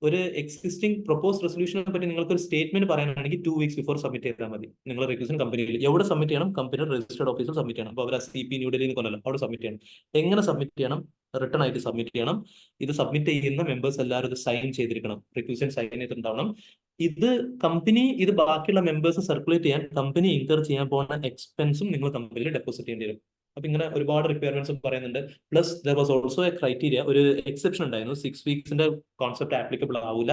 ഒരു എക്സിസ്റ്റിംഗ് പ്രൊപ്പോസ് റെസൊല്യൂഷനെ പറ്റി നിങ്ങൾക്ക് ഒരു സ്റ്റേറ്റ്മെന്റ് പറയാനാണെങ്കിൽ 2 weeks ബിഫോർ സബ്മിറ്റ് ചെയ്താൽ മതി. നിങ്ങൾ റിക്വസ്റ്റ് കമ്പനിയിൽ എവിടെ സബ്മിറ്റ് ചെയ്യണം? കമ്പനിയുടെ രജിസ്റ്റേർഡ് ഓഫീസിൽ സബ്മിറ്റ് ചെയ്യണം. അപ്പോൾ അവർ CP ന്യൂഡൽഹിയിൽ കൊല്ലല്ലോ, അവിടെ സബ്മിറ്റ് ചെയ്യണം. എങ്ങനെ സബ്മിറ്റ് ചെയ്യണം? റിട്ടേൺ ആയിട്ട് സബ്മിറ്റ് ചെയ്യണം. ഇത് സബ്മിറ്റ് ചെയ്യുന്ന മെമ്പേഴ്സ് എല്ലാവരും ഇത് സൈൻ ചെയ്തിരിക്കണം, റിക്വസ്റ്റ് സൈൻ ചെയ്തിട്ടുണ്ടാവണം. ഇത് കമ്പനി, ഇത് ബാക്കിയുള്ള മെമ്പേഴ്സ് സർക്കുലേറ്റ് ചെയ്യാൻ കമ്പനി ഇൻകർ ചെയ്യാൻ പോകുന്ന എക്സ്പെൻസും നിങ്ങൾ കമ്പനിയിൽ ഡെപ്പോസിറ്റ് ചെയ്യേണ്ടി വരും. അപ്പൊ ഇങ്ങനെ ഒരുപാട് റിക്വയർമെന്റ്സ് പറയുന്നുണ്ട്. Plus there was also A criteria, ഒരു എക്സെപ്ഷൻ ഉണ്ടായിരുന്നു. 6 weeks കോൺസെപ്റ്റ് ആപ്ലിക്കബിൾ ആവില്ല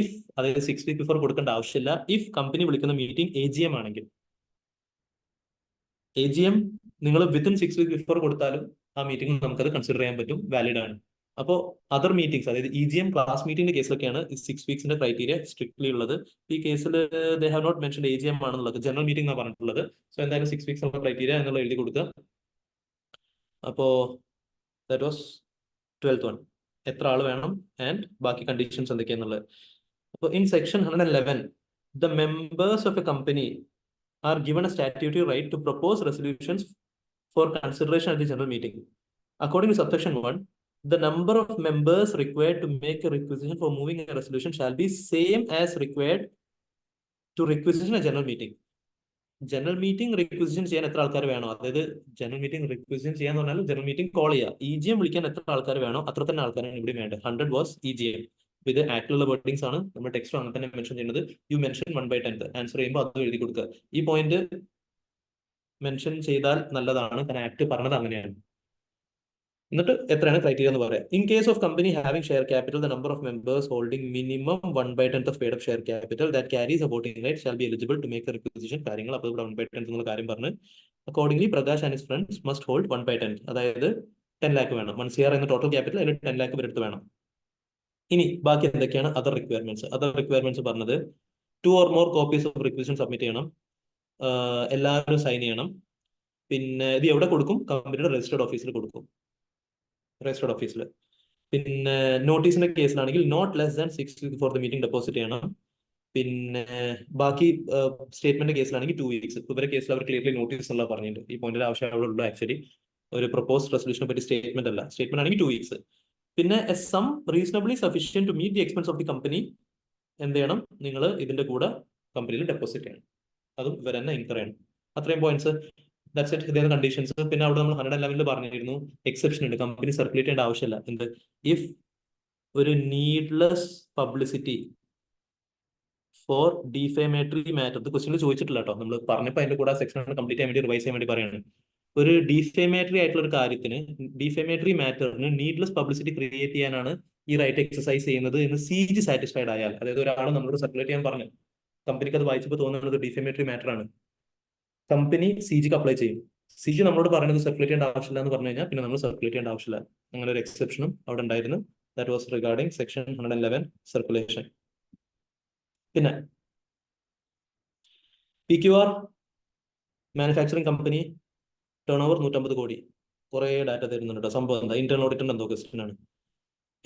ഇഫ്, അതായത് 6 weeks ബിഫോർ കൊടുക്കേണ്ട ആവശ്യമില്ല ഇഫ് കമ്പനി വിളിക്കുന്ന മീറ്റിംഗ് AGM ആണെങ്കിൽ. AGM നിങ്ങൾ വിത്തിൻ 6 weeks ബിഫോർ കൊടുത്താലും ആ മീറ്റിംഗ് നമുക്കത് കൺസിഡർ ചെയ്യാൻ പറ്റും, വാലിഡ് ആണ്. അപ്പോൾ അതർ മീറ്റിംഗ്സ്, അതായത് EGM ക്ലാസ് മീറ്റിംഗിന്റെ കേസിലൊക്കെയാണ് 6 weeks ക്രൈറ്റീരിയ സ്ട്രിക്ട്ലി ഉള്ളത്. ഈ കേസിൽ they have not mention AGM ആണെന്നുള്ളത്, ജനറൽ മീറ്റിംഗ് എന്നാണ് പറഞ്ഞിട്ടുള്ളത്. സോ എന്തായാലും 6 weeks ക്രൈറ്റീരിയ എന്നുള്ള എഴുതി കൊടുക്കുക. അപ്പോ ദാറ്റ് വാസ് 12th one, എത്ര ആൾ വേണം ആൻഡ് ബാക്കി കണ്ടീഷൻസ് എന്തൊക്കെയാന്നുള്ളത്. അപ്പോൾ in section 111 the members of a company are given a statutory right to propose resolutions for consideration at the general meeting. According to subsection 1, the number of members required to make a requisition for moving a resolution shall be same as required to requisition a general meeting. General meeting requisition ചെയ്യാൻ എത്ര ആൾക്കാർ വേണോ, അതായത് ജനറൽ മീറ്റിംഗ് റിക്വസിഷൻ ചെയ്യാന്ന് പറഞ്ഞാൽ ജനറൽ മീറ്റിംഗ് കോൾ ചെയ്യുക. EGM വിളിക്കാൻ എത്ര ആൾക്കാർ വേണോ അത്ര തന്നെ ആൾക്കാരാണ് ഇവിടെ വേണ്ടത്. 100 was EGM. അപ്പൊ ഇത് ആക്ടിലുള്ള വേർഡിങ്സ് ആണ്, നമ്മൾ ടെക്സ്റ്റ് അങ്ങനെ തന്നെ മെൻഷൻ ചെയ്യുന്നത്. യു മെൻഷൻ 1/10 ആൻസർ ചെയ്യുമ്പോൾ അത് എഴുതി കൊടുക്കുക. ഈ പോയിന്റ് മെൻഷൻ ചെയ്താൽ നല്ലതാണ്, കാരണം ആക്ട് പറഞ്ഞത് അങ്ങനെയാണ്. എന്നിട്ട് എത്രയാണ് ക്രൈറ്റീരിയ എന്ന് പറയാം. In case of company having share capital, the number of members holding minimum 1/10 of paid up share capital that carries a voting right shall be eligible to make a requisition. കാര്യങ്ങൾ അപ്പോൾ ഇവിടെ 1/10 എന്നുള്ള കാര്യം പറഞ്ഞ് accordingly Prakash and his friends must hold 1/10, അതായത് 10 lakh വേണം. 1 CR എന്ന ടോട്ടൽ ക്യാപിറ്റൽ, അതിൽ 10 lakh ഇവരെടുത്ത് വേണം. ഇനി ബാക്കി എന്തൊക്കെയാണ് അതർ റിക്വയർമെന്റ്സ്? അതർ റിക്വയർമെന്റ്സ് പറഞ്ഞത് 2 or more copies of requisition submit ചെയ്യണം, എല്ലാവരും സൈൻ ചെയ്യണം. പിന്നെ ഇത് എവിടെ കൊടുക്കും? കമ്പനിയുടെ രജിസ്റ്റേർഡ് ഓഫീസിൽ കൊടുക്കും, രജിസ്റ്റേർഡ് ഓഫീസിൽ. പിന്നെ നോട്ടീസിന്റെ കേസിലാണെങ്കിൽ not less than 6 weeks before the meeting deposit ചെയ്യണം. പിന്നെ ബാക്കി സ്റ്റേറ്റ്മെന്റ് കേസിലാണെങ്കിൽ 2 weeks. ഇവരെ കേസിൽ അവർ ക്ലിയർലി നോട്ടീസ് എന്നുള്ള പറഞ്ഞിട്ടുണ്ട്. ഈ പോയിന്റിൽ ആവശ്യമുള്ളൂ. ആക്ച്വലി ഒരു പ്രൊപ്പോസ് റെസൊല്യൂഷനെ പറ്റി സ്റ്റേറ്റ്മെന്റ് അല്ല, സ്റ്റേറ്റ്മെന്റ് ആണെങ്കിൽ 2 weeks. പിന്നെ a sum reasonably sufficient to meet the expense of the company എന്ത് ചെയ്യണം? നിങ്ങൾ ഇതിന്റെ കൂടെ കമ്പനിയിൽ ഡെപ്പോസിറ്റ് ചെയ്യണം, അതും ഇവർ തന്നെ ഇൻകർ ചെയ്യണം. അത്രയും പോയിന്റ്സ്. That's it. ഇതേ കണ്ടീഷൻസ്. പിന്നെ അവിടെ നമ്മൾ 111 പറഞ്ഞിരുന്നു എക്സെപ്ഷൻ ഉണ്ട്, കമ്പനി സർക്കുലേറ്റ് ചെയ്യേണ്ട ആവശ്യമില്ല. എന്ത്? ഇഫ് ഒരു നീഡ്ലെസ് പബ്ലിസിറ്റി ഫോർ ഡിഫേമേറ്ററി മാറ്റർ, ഇത് ക്വസ്റ്റ്യനിൽ ചോദിച്ചിട്ടില്ല കേട്ടോ, നമ്മൾ പറഞ്ഞപ്പോൾ അതിന്റെ കൂടെ സെക്ഷൻ കംപ്ലീറ്റ് ചെയ്യാൻ വേണ്ടി റിവൈസ് ചെയ്യാൻ വേണ്ടി പറയുന്നത്. ഒരു ഡിഫേമേറ്ററി ആയിട്ടുള്ള ഒരു കാര്യത്തിന്, ഡിഫേമേറ്ററി മാറ്ററിന് നീഡ്ലെസ് പബ്ലിസിറ്റി ക്രിയേറ്റ് ചെയ്യാനാണ് ഈ റൈറ്റ് എക്സസൈസ് ചെയ്യുന്നത് എന്ന് CG സാറ്റിസ്ഫൈഡ് ആയാൽ, അതായത് ഒരാൾ നമ്മളോട് സർക്കുലേറ്റ് ചെയ്യാൻ പറഞ്ഞു, കമ്പനിക്ക് അത് വായിച്ചപ്പോൾ തോന്നുന്നത് ഡിഫേമേറ്ററി മാറ്റർ ആണ്, കമ്പനി CGക്ക് അപ്ലൈ ചെയ്യും. സി ജി നമ്മളോട് പറയുന്നത് സർക്കുലേറ്റ് ചെയ്യേണ്ട ആവശ്യമില്ല എന്ന് പറഞ്ഞു കഴിഞ്ഞാൽ പിന്നെ നമ്മൾ സർക്കുലേറ്റ് ചെയ്യേണ്ട ആവശ്യമില്ല. അങ്ങനെ ഒരു എക്സെപ്ഷനും അവിടെ ഉണ്ടായിരുന്നു. That was regarding section 111 circulation. പിന്നെ PQR manufacturing company turn over 150 കോടി. കുറെ ഡാറ്റ തരുന്നുണ്ട് കേട്ടോ. സംഭവം എന്താ? ഇന്റേണൽ ഓഡിറ്ററിന്റെ എന്തോ ക്വസ്റ്റ്യൻ ആണ്.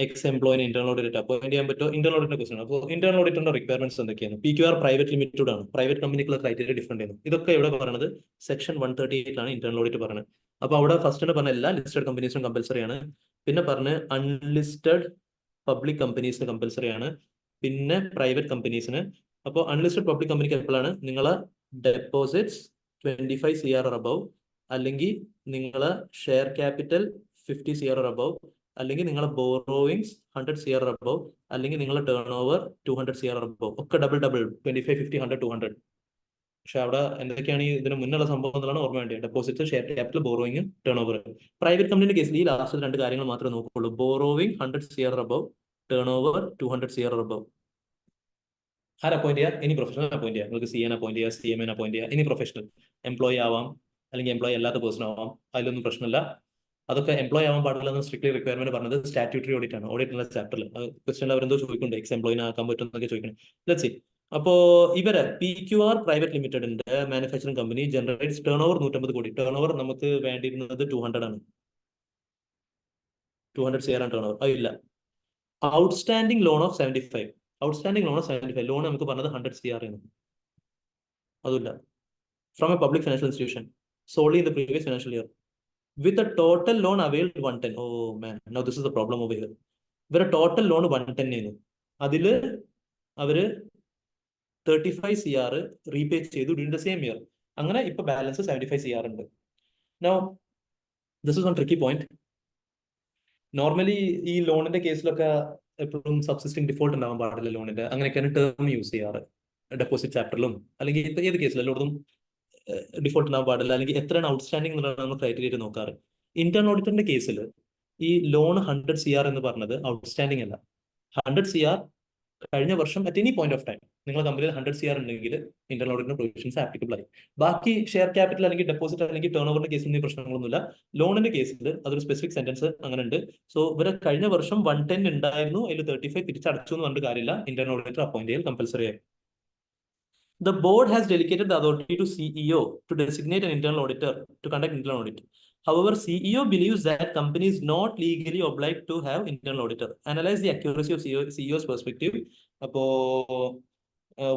എക്സ് എംപ്ലോയിനെ ഇന്റേണൽ ഓഡിറ്റ് അപ്പോയിന്റ് ചെയ്യാൻ പറ്റുമോ? ഇന്റേണൽ ഓഡിറ്റിന്റെ ക്വസ്റ്റ്യൻ. അപ്പോൾ ഇന്റേണൽ ഓഡിറ്ററിന്റെ റിക്വയർമെന്റ്സ് എന്തൊക്കെയാണ്? PQR പ്രൈവറ്റ് ലിമിറ്റഡ് ആണ്. പ്രൈവറ്റ് കമ്പനിക്കുള്ള ക്രൈറ്റീരിയ ഡിഫറെന്റ് ആണ്. ഇതൊക്കെ ഇവിടെ പറയുന്നത് സെക്ഷൻ 138 ഇന്റേണൽ ഓഡിറ്റ് പറയുന്നത്. അപ്പൊ അവിടെ ഫസ്റ്റ് പറഞ്ഞ എല്ലാ ലിസ്റ്റഡ് കമ്പനീസും കമ്പൽസറി ആണ്. പിന്നെ പറഞ്ഞ് അൺലിസ്റ്റഡ് പബ്ലിക് കമ്പനീസിന് കമ്പൽസറി ആണ്. പിന്നെ പ്രൈവറ്റ് കമ്പനീസിന്. അപ്പോൾ അൺലിസ്റ്റഡ് പബ്ലിക് കമ്പനിക്ക് എപ്പോഴാണ് നിങ്ങളെ ഡെപ്പോസിറ്റ്സ് 25 CR അബവ്, അല്ലെങ്കിൽ നിങ്ങളെ ഷെയർ ക്യാപിറ്റൽ 50 CR അബവ്, അല്ലെങ്കിൽ നിങ്ങളെ ബോറോവിങ്സ് 100 CR അബവ്, അല്ലെങ്കിൽ നിങ്ങളെ ടേൺ ഓവർ 200 CR അബവ്. ഒക്കെ ഡബിൾ 25, 50, 100, 200. പക്ഷെ അവിടെ എന്തൊക്കെയാണ് ഈ ഇതിന് മുന്നുള്ള സംഭവം എന്നുള്ളതാണ് ഓർമ്മ വേണ്ടത്. Deposit, share capital, borrowing, turnover. Private കമ്പനിയുടെ കേസിൽ ഈ ലാസ്റ്റ് 2 കാര്യങ്ങൾ മാത്രമേ നോക്കുള്ളൂ. Borrowing 100 CR above, turnover 200 CR above. ആര് അപ്പോയിന്റ് ചെയ്യുക? എനി പ്രൊഫഷണൽ അപ്പോയിന്റ് ചെയ്യുക. നിങ്ങൾക്ക് CN അപ്പോയിന്റ് ചെയ്യുക, CMN അപ്പോയിന്റ് ചെയ്യുക. എനി പ്രൊഫഷണൽ എംപ്ലോയി ആവാം, അല്ലെങ്കിൽ എംപ്ലോയി അല്ലാത്ത പേഴ്സൺ ആവാം. അതിലൊന്നും പ്രശ്നമില്ല. അതൊക്കെ എംപ്ലോയി ആവാൻ പാടില്ല എന്ന് സ്ട്രിക്ട്ലി റിക്വയർമെന്റ് പറഞ്ഞത് സ്റ്റാറ്റ്യൂട്ടറി ഓഡിറ്റ് ആണ്. ഓഡിറ്റ് ചാപ്റ്ററിൽ ക്വസ്റ്റ്യൻ അവരെന്തോ ചോദിക്കുന്നുണ്ട്, എക്സ് എംപ്ലോയിനെ ആക്കാൻ പറ്റും എന്നൊക്കെ ചോദിക്കണം. Let's see. അപ്പോ ഇവരെ PQR പ്രൈവറ്റ് ലിമിറ്റഡിന്റെ manufacturing company generates turnover 150 കോടി. ടേൺ ഓവർ നമുക്ക് വേണ്ടിയിരുന്നത് 200 ആണ്. 200 CR ആണ് ടേൺ ഓവർ. അതില്ല. Outstanding loan of 75. Outstanding loan of 75. Loan നമുക്ക് പറഞ്ഞത് 100 CR ആണ്. അതുമില്ല. From A public financial institution solely in the previous financial year with a total loan availed 110. Oh man, now this is the problem over here. ഇവരെ ടോട്ടൽ ലോൺ 110 ആയിരുന്നു. അതില് അവര് 35 CR റീപേ ചെയ്തു ഡ്യൂറിംഗ് ദ സെയിം ഇയർ. അങ്ങനെ ഇപ്പൊ ബാലൻസ് 75 CR ഉണ്ട്. Now this is one tricky point. Normally ഈ ലോണിന്റെ കേസിലൊക്കെ എപ്പോഴും സബ്സിസ്റ്റിംഗ് ഡിഫോൾട്ട് ഉണ്ടാവാൻ പാടില്ല ലോണിന്റെ. അങ്ങനെയൊക്കെയാണ് ടേം യൂസ് ചെയ്യാറ് ഡെപ്പോസിറ്റ് ചാപ്റ്ററിലും, അല്ലെങ്കിൽ ഇപ്പൊ ഏത് കേസിലും എല്ലായിടത്തും ഡിഫോൾട്ട് ഉണ്ടാവാൻ പാടില്ല, അല്ലെങ്കിൽ എത്രയാണ് ഔട്ട്സ്റ്റാൻഡിംഗ് എന്നുള്ളതാണ് ക്രൈറ്റീരിയ നോക്കാറ്. ഇന്റേണൽ ഓഡിറ്ററിന്റെ കേസിൽ ഈ ലോൺ 100 CR എന്ന് പറഞ്ഞത് ഔട്ട്സ്റ്റാൻഡിംഗ് അല്ല. 100 CR കഴിഞ്ഞ വർഷം at any point of time നിങ്ങളുടെ കമ്പനിയിൽ 100 CR ഉണ്ടെങ്കിൽ ഇന്റേണൽ ഓഡിറ്റിന്റെ പ്രൊവിഷൻസ് ആപ്ലിക്കബിൾ ആയി. ബാക്കി ഷെയർ ക്യാപിറ്റൽ അല്ലെങ്കിൽ ഡെപ്പോസിറ്റ് അല്ലെങ്കിൽ ടേൺ ഓവറിന്റെ കേസിൽ ഒന്നും പ്രശ്നങ്ങളൊന്നുമില്ല. ലോണിന്റെ കേസിൽ അതൊരു സ്പെസിഫിക് സെന്റൻസ് അങ്ങനെ ഉണ്ട്. സോ ഇവരെ കഴിഞ്ഞ വർഷം 110 ഉണ്ടായിരുന്നു, അതിൽ 35 തിരിച്ചടച്ചു എന്ന് പറഞ്ഞിട്ട് കാര്യമില്ല. ഇന്റേണൽ ഓഡിറ്റർ അപ്പോയിന്റ് ചെയ്യൽ കമ്പൽസറി ആയി. The board has delegated the authority to CEO to designate an internal auditor to conduct internal audit. However, CEO believes that company is not legally obliged to have internal auditor. Analyze the accuracy of CEO's perspective.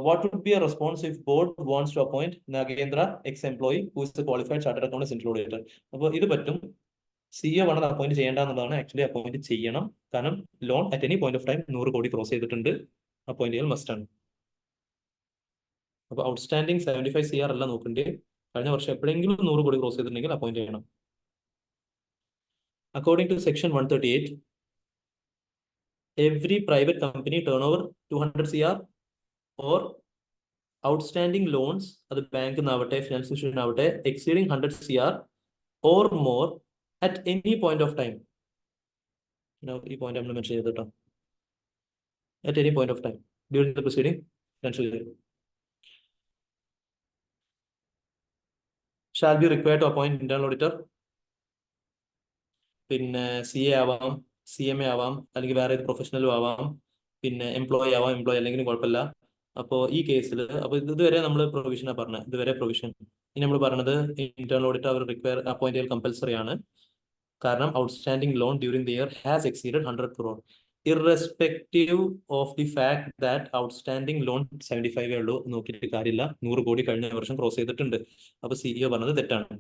What would be a response if board wants to appoint Nagendra, ex-employee, who is the qualified chartered accountant internal auditor? അപ്പോൾ ഇത് പറ്റും. CEO വേണം അപ്പോയിന്റ് ചെയ്യേണ്ടതാണ്. ആക്ച്വലി അപ്പോയിന്റ് ചെയ്യണം. കാരണം loan at any point of time 100 കോടി ക്രോസ് ചെയ്തിട്ടുണ്ട്. അപ്പോയിന്റ് ചെയ്യൽ മസ്റ്റ് ആണ്. അപ്പൊ ഔട്ട്സ്റ്റാൻഡിംഗ് 75 CR അല്ല നോക്കണ്ടേ. കഴിഞ്ഞ വർഷം എപ്പോഴെങ്കിലും 100 കോടി ക്രോസ് ചെയ്തിട്ടുണ്ടെങ്കിൽ അപ്പോയിന്റ് ചെയ്യണം. According to section 138, every private company turnover 200 CR or outstanding loans, അത് ബാങ്ക് ആവട്ടെ ഫിനാൻഷ്യൽ ഇൻസ്റ്റിറ്റ്യൂഷൻ ആവട്ടെ, exceeding 100 CR or more at any point of time. ഈ പോയിന്റ് നമ്മൾ മെൻഷൻ ചെയ്തിട്ടോ. At any point of time during the preceding financial year shall be required to appoint internal auditor. പിന്നെ CA ആവാം, CMA ആവാം, അല്ലെങ്കിൽ വേറെ ഏത് പ്രൊഫഷണലും ആവാം, പിന്നെ എംപ്ലോയി ആവാം, എംപ്ലോയി അല്ലെങ്കിലും കുഴപ്പമില്ല. അപ്പോൾ ഈ കേസിൽ അപ്പോൾ ഇതുവരെ നമ്മൾ പ്രൊവിഷനാണ് പറഞ്ഞത്, ഇതുവരെ പ്രൊവിഷൻ. ഇനി നമ്മൾ പറഞ്ഞത് ഇന്റേണൽ ഓഡിറ്റർ അവർ റിക്വയർ അപ്പോയിന്റ് ചെയ്യൽ കമ്പൽസറി ആണ്. കാരണം outstanding loan during the year has exceeded 100 crore irrespective of the fact that outstanding loan 75 ഉള്ളൂ. നോക്കിയിട്ട് കാര്യമില്ല, 100 കോടി കഴിഞ്ഞ വർഷം ക്രോസ് ചെയ്തിട്ടുണ്ട്. അപ്പൊ CEO പറഞ്ഞത് തെറ്റാണ്.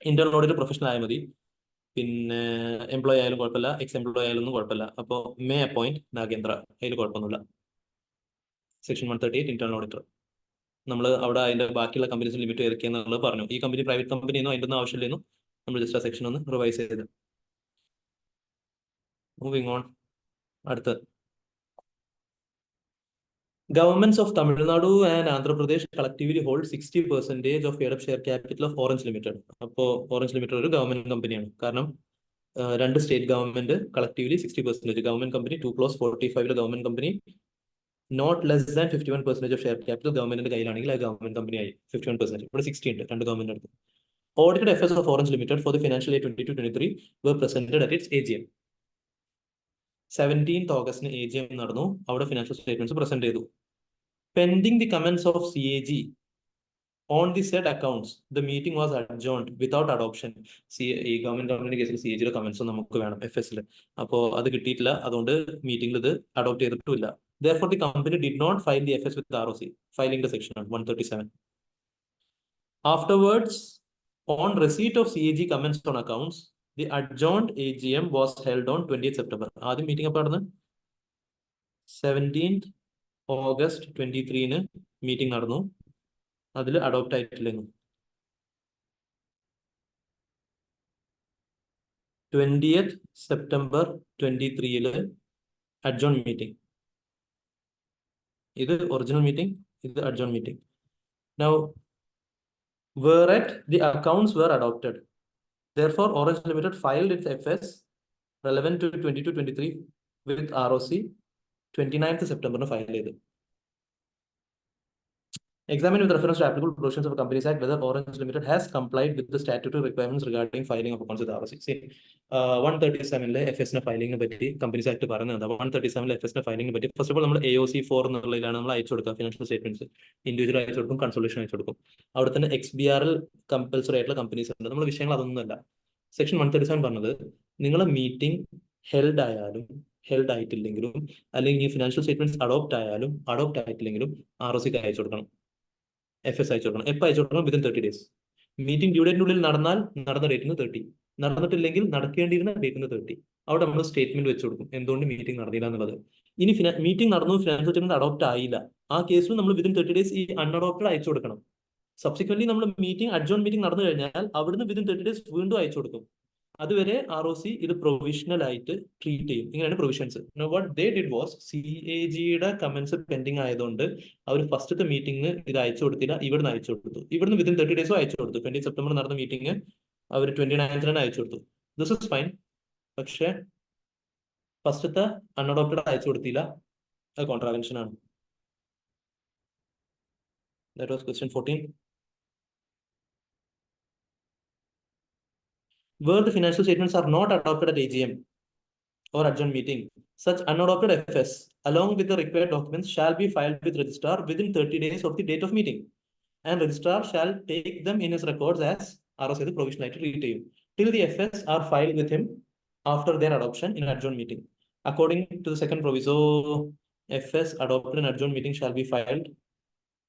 ഇന്റേണൽ ഓഡിറ്റർ പ്രൊഫഷണൽ ആയാൽ മതി, പിന്നെ എംപ്ലോയി ആയാലും കുഴപ്പമില്ല, എക്സ് എംപ്ലോയി ആയാലും ഒന്നും കുഴപ്പമില്ല. അപ്പോൾ മേ അപ്പോയിന്റ് നാഗേന്ദ്ര, അതിൽ കുഴപ്പമൊന്നുമില്ല. Section 138 internal auditor. നമ്മൾ അവിടെ അതിന്റെ ബാക്കിയുള്ള കമ്പനീസിന് ലിമിറ്റ് ഏതൊക്കെയാണെന്നുള്ളത് പറഞ്ഞു. ഈ കമ്പനി പ്രൈവറ്റ് കമ്പനിയൊന്നും അതിൻ്റെ ഒന്നും ആവശ്യമില്ലെന്നു നമ്മൾ ജസ്റ്റ് ആ സെക്ഷൻ ഒന്ന് റിവൈസ് ചെയ്ത്. Moving on. അടുത്ത് Governments of Tamil Nadu and Andhra Pradesh collectively hold 60% of paid-up share capital of Orange Limited. അപ്പോൾ Orange Limited ഒരു ഗവൺമെന്റ് കമ്പനിയാണ്. കാരണം രണ്ട് state government collectively 60%. Government company 2+45 government company not less than 51% of share capital ഗവൺമെന്റിന്റെ കയ്യിലാണെങ്കിൽ അത് ഗവൺമെന്റ് കമ്പനി ആയി 51%. ഇവിടെ 60 ഉണ്ട് രണ്ട് ഗവൺമെന്റ് അടുത്ത്. Audited FS of Orange Limited for the financial year 22-23 were presented at its AGM. 17th August AGM നടന്നു. അവിടെ ഫിനാൻഷ്യൽ സ്റ്റേറ്റ്മെന്റ്സ് പ്രസന്റ് ചെയ്തു. Pending the comments of CAG on the said accounts, the meeting was adjourned without adoption. ഈ ഗവൺമെന്റ് കേസിൽ CAG കമന്റ്സ് നമുക്ക് വേണം FS. അപ്പോൾ അത് കിട്ടിയിട്ടില്ല, അതുകൊണ്ട് മീറ്റിംഗിൽ ഇത് അഡോപ്റ്റ് ചെയ്തിട്ടില്ല. Therefore, the company did not file the FS with the ROC, filing the section 137. Afterwards, on receipt of CAG comments on accounts, the adjourned AGM was held on 20th September. ആദ്യം മീറ്റിംഗ് അപ്പോൾ നടന്ന് 17th August 23 മീറ്റിംഗ് നടന്നു. അതിൽ അഡോപ്റ്റ് ആയിട്ടില്ലെന്നു. 20th September 23 adjourn meeting. ഇത് ഒറിജിനൽ മീറ്റിംഗ്, ഇത് adjourn meeting. Now, whereat the accounts were adopted. Therefore, Orange Limited filed its FS relevant to 22-23 with ROC 29th September file ചെയ്തു. Examine with reference to applicable provisions of the Companies Act whether Orange Limited has complied with the statutory requirements regarding filing of accounts with ROC. See, 137 FS filing പറ്റി Companies Act പറയുന്നത്. 137 FS filing പറ്റി ഫസ്റ്റ് ഓഫ് ഓൾ നമ്മൾ AOC 4 എന്നുള്ളതിലാണ് നമ്മൾ അയച്ചു കൊടുക്കുക ഫിനാൻഷ്യൽ സ്റ്റേറ്റ്മെന്റ്സ്. ഇൻഡിവിജ്വൽ അയച്ചു കൊടുക്കും, കൺസോളേഷൻ അയച്ചു കൊടുക്കും. അവിടെ തന്നെ XBRL കമ്പൽസറി ആയിട്ടുള്ള കമ്പനീസ് ഉണ്ട്. നമ്മുടെ വിഷയങ്ങൾ അതൊന്നുമല്ല. സെക്ഷൻ 137 പറഞ്ഞത് നിങ്ങളെ മീറ്റിംഗ് ഹെൽഡ് ആയാലും ഹെൽഡ് ആയിട്ടില്ലെങ്കിലും അല്ലെങ്കിൽ ഫിനാൻഷ്യൽ സ്റ്റേറ്റ്മെന്റ്സ് അഡോപ്റ്റ് ആയാലും അഡോപ്റ്റ് ആയിട്ടില്ലെങ്കിലും ROCക്ക് അയച്ചു കൊടുക്കണം, FS അയച്ചു കൊടുക്കണം. എപ്പോൾ അയച്ചു കൊടുക്കണം? Within 30 days. മീറ്റിംഗ് ഡ്യൂ ഡേറ്റിനുള്ളിൽ നടന്നാൽ നടന്ന ഡേറ്റിന് 30, നടന്നിട്ടില്ലെങ്കിൽ നടക്കേണ്ടിയിരുന്ന ഡേറ്റിന് 30. അവിടെ നമ്മൾ സ്റ്റേറ്റ്മെന്റ് വെച്ച് കൊടുക്കും എന്തുകൊണ്ട് മീറ്റിംഗ് നടന്നില്ല എന്നുള്ളത്. ഇനി മീറ്റിംഗ് നടന്നു, ഫിനാൻഷ്യൽ സ്റ്റേറ്റ്മെന്റ് അഡോപ്റ്റ് ആയില്ല, ആ കേസിൽ നമ്മൾ വിതിൻ 30 days ഈ അൺഅഡോപ്റ്റഡ് അയച്ചു കൊടുക്കണം. സബ്സിക്വന്റ്ലി നമ്മൾ അഡ്ജോൺ മീറ്റിംഗ് നടന്നു കഴിഞ്ഞാൽ അവിടുന്ന് വിതിൻ 30 days വീണ്ടും അയച്ചു കൊടുക്കും. അതുവരെ ROC ഇത് പ്രൊവിഷണൽ ആയിട്ട് ട്രീറ്റ് ചെയ്യും. ഇങ്ങനെയാണ് provisions. What they did was, CAGയുടെ കമന്റ്സ് പെൻഡിങ് ആയതുകൊണ്ട് അവർ ഫസ്റ്റത്തെ മീറ്റിംഗ് ഇത് അയച്ചു കൊടുത്തില്ല, ഇവിടുന്ന് അയച്ചു കൊടുത്തു. ഇവിടുന്ന് വിതിൻ 30 days അയച്ചു കൊടുത്തു. 20 September നടന്ന മീറ്റിംഗ് അവർ 29th അയച്ചു കൊടുത്തു. This is fine. പക്ഷെ ഫസ്റ്റത്തെ അൺഅഡോപ്റ്റഡ് അയച്ചു കൊടുത്തില്ല, അത് കോൺട്രാവെൻഷൻ ആണ്. That was question 14. Where the financial statements are not adopted at AGM or adjourn meeting, such unadopted FS along with the required documents shall be filed with registrar within 30 days of the date of meeting, and registrar shall take them in his records as ROC the provisional retain till the FS are filed with him after their adoption in adjourn meeting. According to the second proviso, FS adopted in adjourn meeting shall be filed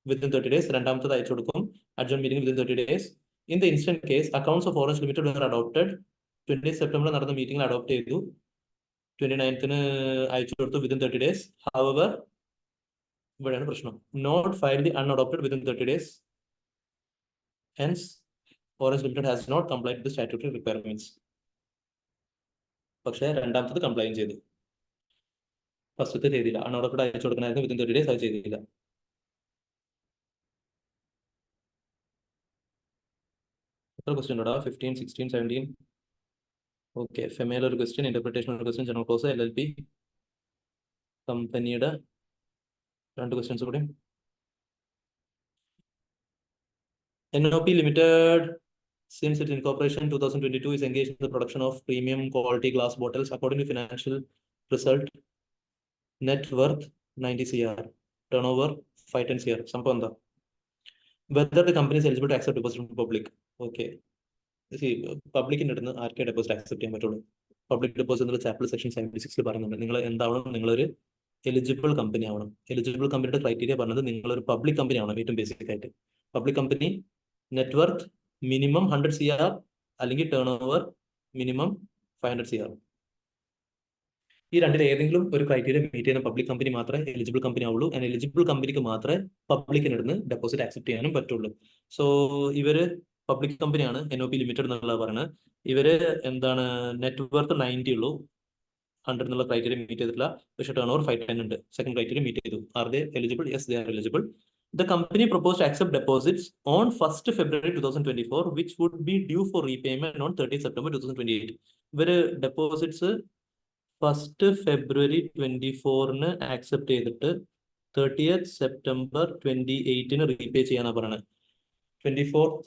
within 30 days. രണ്ടാമത്തെ അയച്ചു കൊടുക്കും, adjourn meeting within 30 days. In the instant case, accounts of Orange Limited were adopted. 20th September നടന്ന മീറ്റിംഗിൽ അഡോപ്റ്റ് ചെയ്തു, 29th അയച്ചു കൊടുത്തു within 30 days. However, ഇവിടെയാണ് പ്രശ്നം. Not filed the unadopted within 30 days. Hence, Orange Limited has not complied with the statutory requirements. പക്ഷേ രണ്ടാമത്തത് കംപ്ലൈന്റ് ചെയ്തു, ഫസ്റ്റത്തെ ചെയ്തില്ല. അൺഅഡോപ്റ്റഡ് അയച്ചു കൊടുക്കണമായിരുന്നു within 30 days, അത് ചെയ്തില്ല. Question 15, 16, 17. Okay, familiar question, interpretation question, general clause, LLP. കമ്പനിയുടെ 2 questions കൂടി. NOP Limited, since its incorporation 2022, is engaged in the production of premium quality glass bottles. According to financial result, net worth 90 CR, turnover 510 CR. Sampanda. Whether the company is eligible to accept deposit from public. Okay. See, public in ആർക്കെ ഡെപ്പോസിറ്റ് അക്സെപ്റ്റ് ചെയ്യാൻ പറ്റുള്ളൂ. പബ്ലിക് ഡെപ്പോസിറ്റ് എന്നുള്ള ചാപ്റ്റർ സെക്ഷൻ 76 പറയുന്നുണ്ട്. നിങ്ങൾ എന്താവണം, നിങ്ങളൊരു എലിജിബിൾ കമ്പനി ആവണം. എലിജിബിൾ കമ്പനിയുടെ ക്രൈറ്റീരിയ പറഞ്ഞത് നിങ്ങളൊരു പബ്ലിക് കമ്പനി ആവണം. ഏറ്റവും ബേസിക് ആയിട്ട് public company net worth minimum 100 CR അല്ലെങ്കിൽ ടേൺ ഓവർ മിനിമം 500 CR. ഈ രണ്ടിൽ ഏതെങ്കിലും ഒരു ക്രൈറ്റീരിയ മീറ്റ് ചെയ്യുന്ന പബ്ലിക് കമ്പനി മാത്രമേ എലിജിബിൾ കമ്പനി ആവുള്ളൂ. ആൻഡ് എലിജിബിൾ കമ്പനിക്ക് മാത്രമേ പബ്ലിക്കിനിടുന്ന് ഡെപ്പോസിറ്റ് ആക്സെപ്റ്റ് ചെയ്യാനും പറ്റുള്ളൂ. സോ ഇവര് പബ്ലിക് കമ്പനിയാണ്, NOP ലിമിറ്റഡ് എന്നുള്ള പറയുന്നത്. ഇവര് എന്താണ് നെറ്റ്വർത്ത് 90 ഉള്ളൂ, 100 എന്നുള്ള ക്രൈറ്റീരിയ മീറ്റ് ചെയ്തിട്ടില്ല. പക്ഷേ ടേൺ ഓവർ 510 ഉണ്ട്. സെക്കൻഡ് ക്രൈറ്റീരിയ മീറ്റ് ചെയ്തു. Are they eligible? Yes, they are eligible. The company proposed to accept deposits on 1st February 2024, which would be due for repayment on 30th September 2028. ഇവര് ഡെപ്പോസിറ്റ്സ് 1st February 24 ആക്സെപ്റ്റ് ചെയ്തിട്ട് 30th September 28 റീപേ ചെയ്യാനാണ് പറയുന്നത്. 24th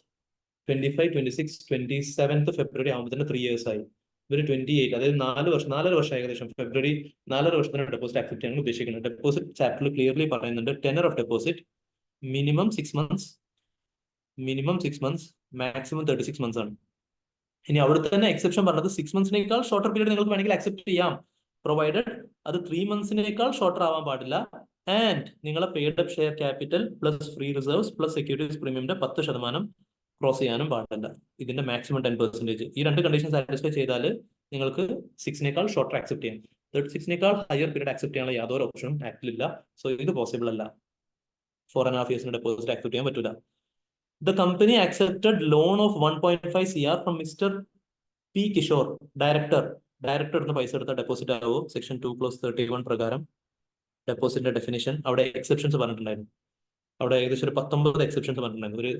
25, 26, 27th ഫെബ്രുവരി ആകുമ്പോൾ 3 years ആയി. ഇവർ 28, അതായത് 4 വർഷം ഏകദേശം ഫെബ്രുവരി 4 വർഷത്തിന് ഡെപ്പോസിറ്റ് ആക്സെപ്റ്റ് ചെയ്യാൻ ഉദ്ദേശിക്കുന്നത്. ഡെപ്പോസിറ്റ് ചാപ്റ്ററിൽ ക്ലിയർലി പറയുന്നുണ്ട് tenor of deposit minimum 6 months, maximum 36 months ആണ്. ഇനി അവിടെ തന്നെ എക്സെപ്ഷൻ പറഞ്ഞത് 6 monthsനേക്കാൾ ഷോർട്ടർ പീരീഡ് നിങ്ങൾക്ക് വേണമെങ്കിൽ അക്സെപ്റ്റ് ചെയ്യാം, പ്രൊവൈഡഡ് അത് 3 monthsനേക്കാൾ ഷോർട്ടർ ആവാൻ പാടില്ല. ആൻഡ് നിങ്ങളെ paid up share capital plus free reserves plus securities പ്രീമിയമിന്റെ 10% ക്രോസ് ചെയ്യാനും പാടില്ല. ഇതിന്റെ മാക്സിമം 10%. ഈ 2 കണ്ടീഷൻ സാറ്റിസ്ഫൈ ചെയ്താൽ നിങ്ങൾക്ക് 6നേക്കാൾ ഷോർട്ടർ അക്സെപ്റ്റ് ചെയ്യാം. 36നേക്കാൾ ഹയർ പീരീഡ് അക്സെപ്റ്റ് ചെയ്യാനുള്ള യാതൊരു ഓപ്ഷനും ആക്ടിലില്ല. സോ ഇത് പോസിബിൾ അല്ല. 4.5 years ഡെപ്പോസിറ്റ് അക്സെപ്റ്റ് ചെയ്യാൻ പറ്റില്ല. The company accepted loan of 1.5 CR from Mr. P. Kishore, director എടുത്ത പൈസ എടുത്ത ഡെപ്പോസിറ്റ് ആവോ? സെക്ഷൻ 2 clause 31 പ്രകാരം ഡെപ്പോസിറ്റിന്റെ ഡെഫിനിഷൻ അവിടെ എക്സെപ്ഷൻസ് പറഞ്ഞിട്ടുണ്ടായിരുന്നു. അവിടെ ഏകദേശം ഒരു 19 എക്സെപ്ഷൻസ് പറഞ്ഞിട്ടുണ്ടായിരുന്നു. ഒരു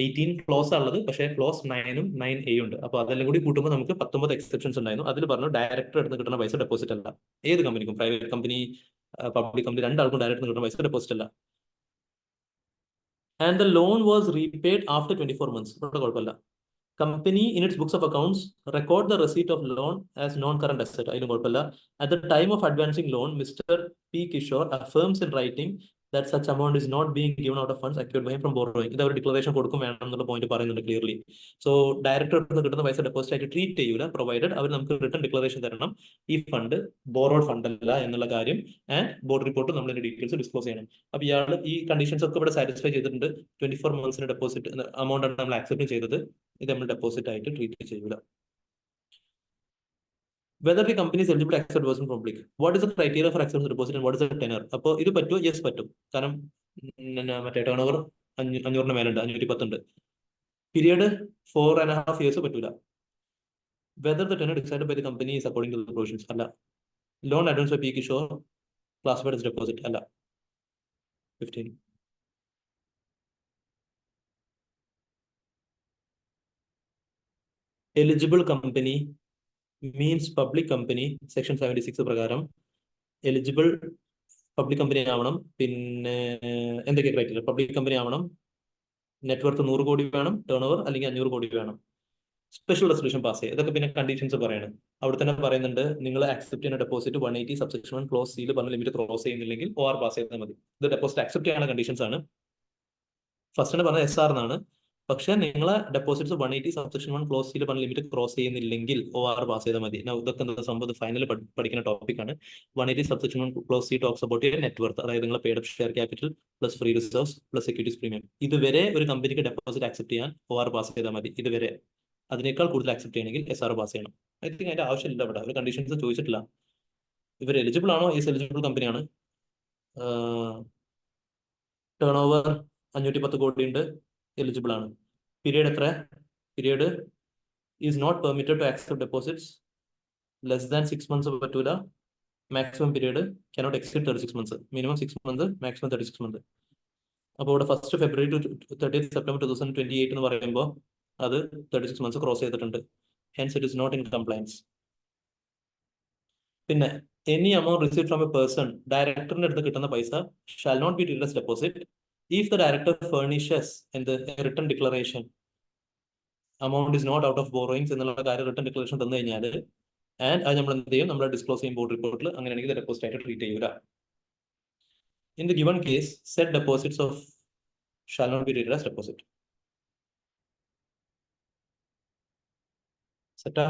18 ക്ലോസ് ഉള്ളത്, പക്ഷേ ക്ലോസ് 9ഉം 9A ഉണ്ട്. അപ്പൊ അതെല്ലാം കൂടി കൂട്ടുമ്പോൾ നമുക്ക് 19 എക്സെപ്ഷൻസ് ഉണ്ടായിരുന്നു. അതിൽ പറഞ്ഞു ഡയറക്ടർ എടുത്ത് കിട്ടുന്ന പൈസ ഡെപ്പോസിറ്റ് അല്ല. ഏത് കമ്പനിക്കും, പ്രൈവറ്റ് കമ്പനി പബ്ലിക് കമ്പനി, രണ്ടാൾക്കും ഡയറക്ടർ കിട്ടുന്ന പൈസ ഡെപ്പോസിറ്റ് അല്ല. And the loan was repaid after 24 months. കുഴപ്പമില്ല. Company in its books of accounts record the receipt of loan as non-current asset. അതിന് കുഴപ്പമില്ല. At the time of advancing loan, Mr. P. Kishore affirms in writing that such amount is not being given out of funds acquired by him from borrowing. ഇത് അവർ ഡിക്ലറേഷൻ കൊടുക്കും വേണം എന്നുള്ള പോയിന്റ് പറയുന്നുണ്ട് ക്ലിയർലി. സോ ഡയറക്ടർ കിട്ടുന്ന പൈസ ഡെപ്പോസിറ്റ് ആയിട്ട് ട്രീറ്റ് ചെയ്യൂല, പ്രൊവൈഡഡ് അവർ നമുക്ക് റിട്ടേൺ ഡിക്ലറേഷൻ തരണം ഈ ഫണ്ട് ബോറോഡ് ഫണ്ട് അല്ല എന്നുള്ള കാര്യം. ആൻഡ് ബോർഡ് റിപ്പോർട്ട് നമ്മളിന്റെ ഡീറ്റെയിൽസ് ഡിസ്ക്ലോസ് ചെയ്യണം. അപ്പൊ ഇയാൾ ഈ കണ്ടീഷൻസ് ഒക്കെ ഇവിടെ സാറ്റിസ്ഫൈ ചെയ്തിട്ടുണ്ട്. 24 months ഡെപ്പോസിറ്റ് amount ആണ് നമ്മൾ ആക്സെപ്റ്റ് ചെയ്തത്. ഇത് നമ്മൾ ഡെപ്പോസിറ്റ് ആയിട്ട് ട്രീറ്റ് ചെയ്യൂല. Whether the company is eligible to accept deposit from public. What is the criteria for acceptance of deposit and what is the tenor? അപ്പോൾ ഇത് പറ്റുമോ? യെസ് പറ്റും. കാരണം മറ്റേ ടേൺ ഓവർ 500 മേലുണ്ട്, 510 ഉണ്ട്. പീരിയഡ് 4.5 years പറ്റൂല. Whether the tenor decided by the company is according to the provisions. അല്ല. Loan advanced by P. Kishore classified as deposit. അല്ല. 15. Eligible company means public company. Section 76 പ്രകാരം എലിജിബിൾ പബ്ലിക് കമ്പനി ആവണം. പിന്നെ എന്തൊക്കെ ക്രൈറ്റീരിയ? പബ്ലിക് കമ്പനി ആവണം, നെറ്റ്വർത്ത് 100 കോടി വേണം, ടേൺ ഓവർ അല്ലെങ്കിൽ 500 കോടി വേണം, സ്പെഷ്യൽ റെസൊല്യൂഷൻ പാസ് ചെയ്യുക. ഇതൊക്കെ പിന്നെ കണ്ടീഷൻസ് പറയണം. അവിടെ തന്നെ പറയുന്നുണ്ട് നിങ്ങൾ ആക്സെപ്റ്റ് ചെയ്യുന്ന ഡെപ്പോസിറ്റ് 180 സബ്സെക്ഷൻ 1 ക്ലോസ് സിയിൽ പറഞ്ഞ ലിമിറ്റ് ക്രോസ് ചെയ്യുന്നില്ലെങ്കിൽ OR പാസ് ചെയ്താൽ മതി. ഇത് ഡെപ്പോസിറ്റ് ആക്സെപ്റ്റ് ചെയ്യാനുള്ള കണ്ടീഷൻസ് ആണ്. ഫസ്റ്റ് പറഞ്ഞത് SR എന്നാണ്. പക്ഷെ നിങ്ങളെ ഡെപ്പോസിറ്റ്സ് 180 സബ്സെക്ഷൻ 1 ക്ലോസ് സിയിൽ പറഞ്ഞ ലിമിറ്റ് ക്രോസ് ചെയ്യുന്നില്ലെങ്കിൽ OR പാസ് ചെയ്താൽ മതി. ഇതൊക്കെ എന്താ സംഭവം ഫൈനൽ പഠിക്കുന്ന ടോപ്പിക്കാണ്. 180 subsection 1 close C talks about net worth, അതായത് നിങ്ങളെ paid up share capital plus free reserves plus securities premium. ഇതുവരെ ഒരു കമ്പനിക്ക് ഡെപ്പോസിറ്റ് ആക്സെപ്റ്റ് ചെയ്യാൻ OR പാസ് ചെയ്താൽ മതി. ഇതുവരെ. അതിനേക്കാൾ കൂടുതൽ ആക്സെപ്റ്റ് ചെയ്യണമെങ്കിൽ SR പാസ് ചെയ്യണം. ഐ തിങ്ക് അതിന്റെ ആവശ്യമില്ല. ഇവിടെ ഒരു കണ്ടീഷൻസ് ചോദിച്ചിട്ടില്ല. ഇവർ എലിജിബിൾ ആണോ? യെസ്, എലിജിബിൾ കമ്പനിയാണ്. ടേൺ ഓവർ 510 കോടി ഉണ്ട്, എലിജിബിൾ ആണ്. പീരിയഡ് എത്ര? Period is not permitted to accept deposits less than 6 months പറ്റൂല. Maximum period cannot exceed 36 months. Minimum 6 months, maximum 36 months. അപ്പോൾ ഇവിടെ 1st February to 30th September 2028 എന്ന് പറയുമ്പോൾ അത് 36 months ക്രോസ് ചെയ്തിട്ടുണ്ട്. Hence it is not in compliance. പിന്നെ any amount received from a person, ഡയറക്ടറിന്റെ അടുത്ത് കിട്ടുന്ന പൈസ shall not be treated as deposit if the director furnishes in the written declaration amount is not out of borrowings എന്നുള്ള കാര്യം റിട്ടൺ ഡിക്ലറേഷൻ തന്നു കഴിഞ്ഞാൽ ആൻഡ് അത് നമ്മൾ എന്ത് ചെയ്യും? നമ്മൾ ഡിസ്ക്ലോസ് ചെയ്യും ബോർഡ് റിപ്പോർട്ടിൽ. അങ്ങനെയാണെങ്കിൽ ഡെപ്പോസിറ്റ് ആയിട്ട് ട്രീറ്റ് ചെയ്യൂല. In the given case set deposits of shall not be treated as deposit. സെറ്റാ?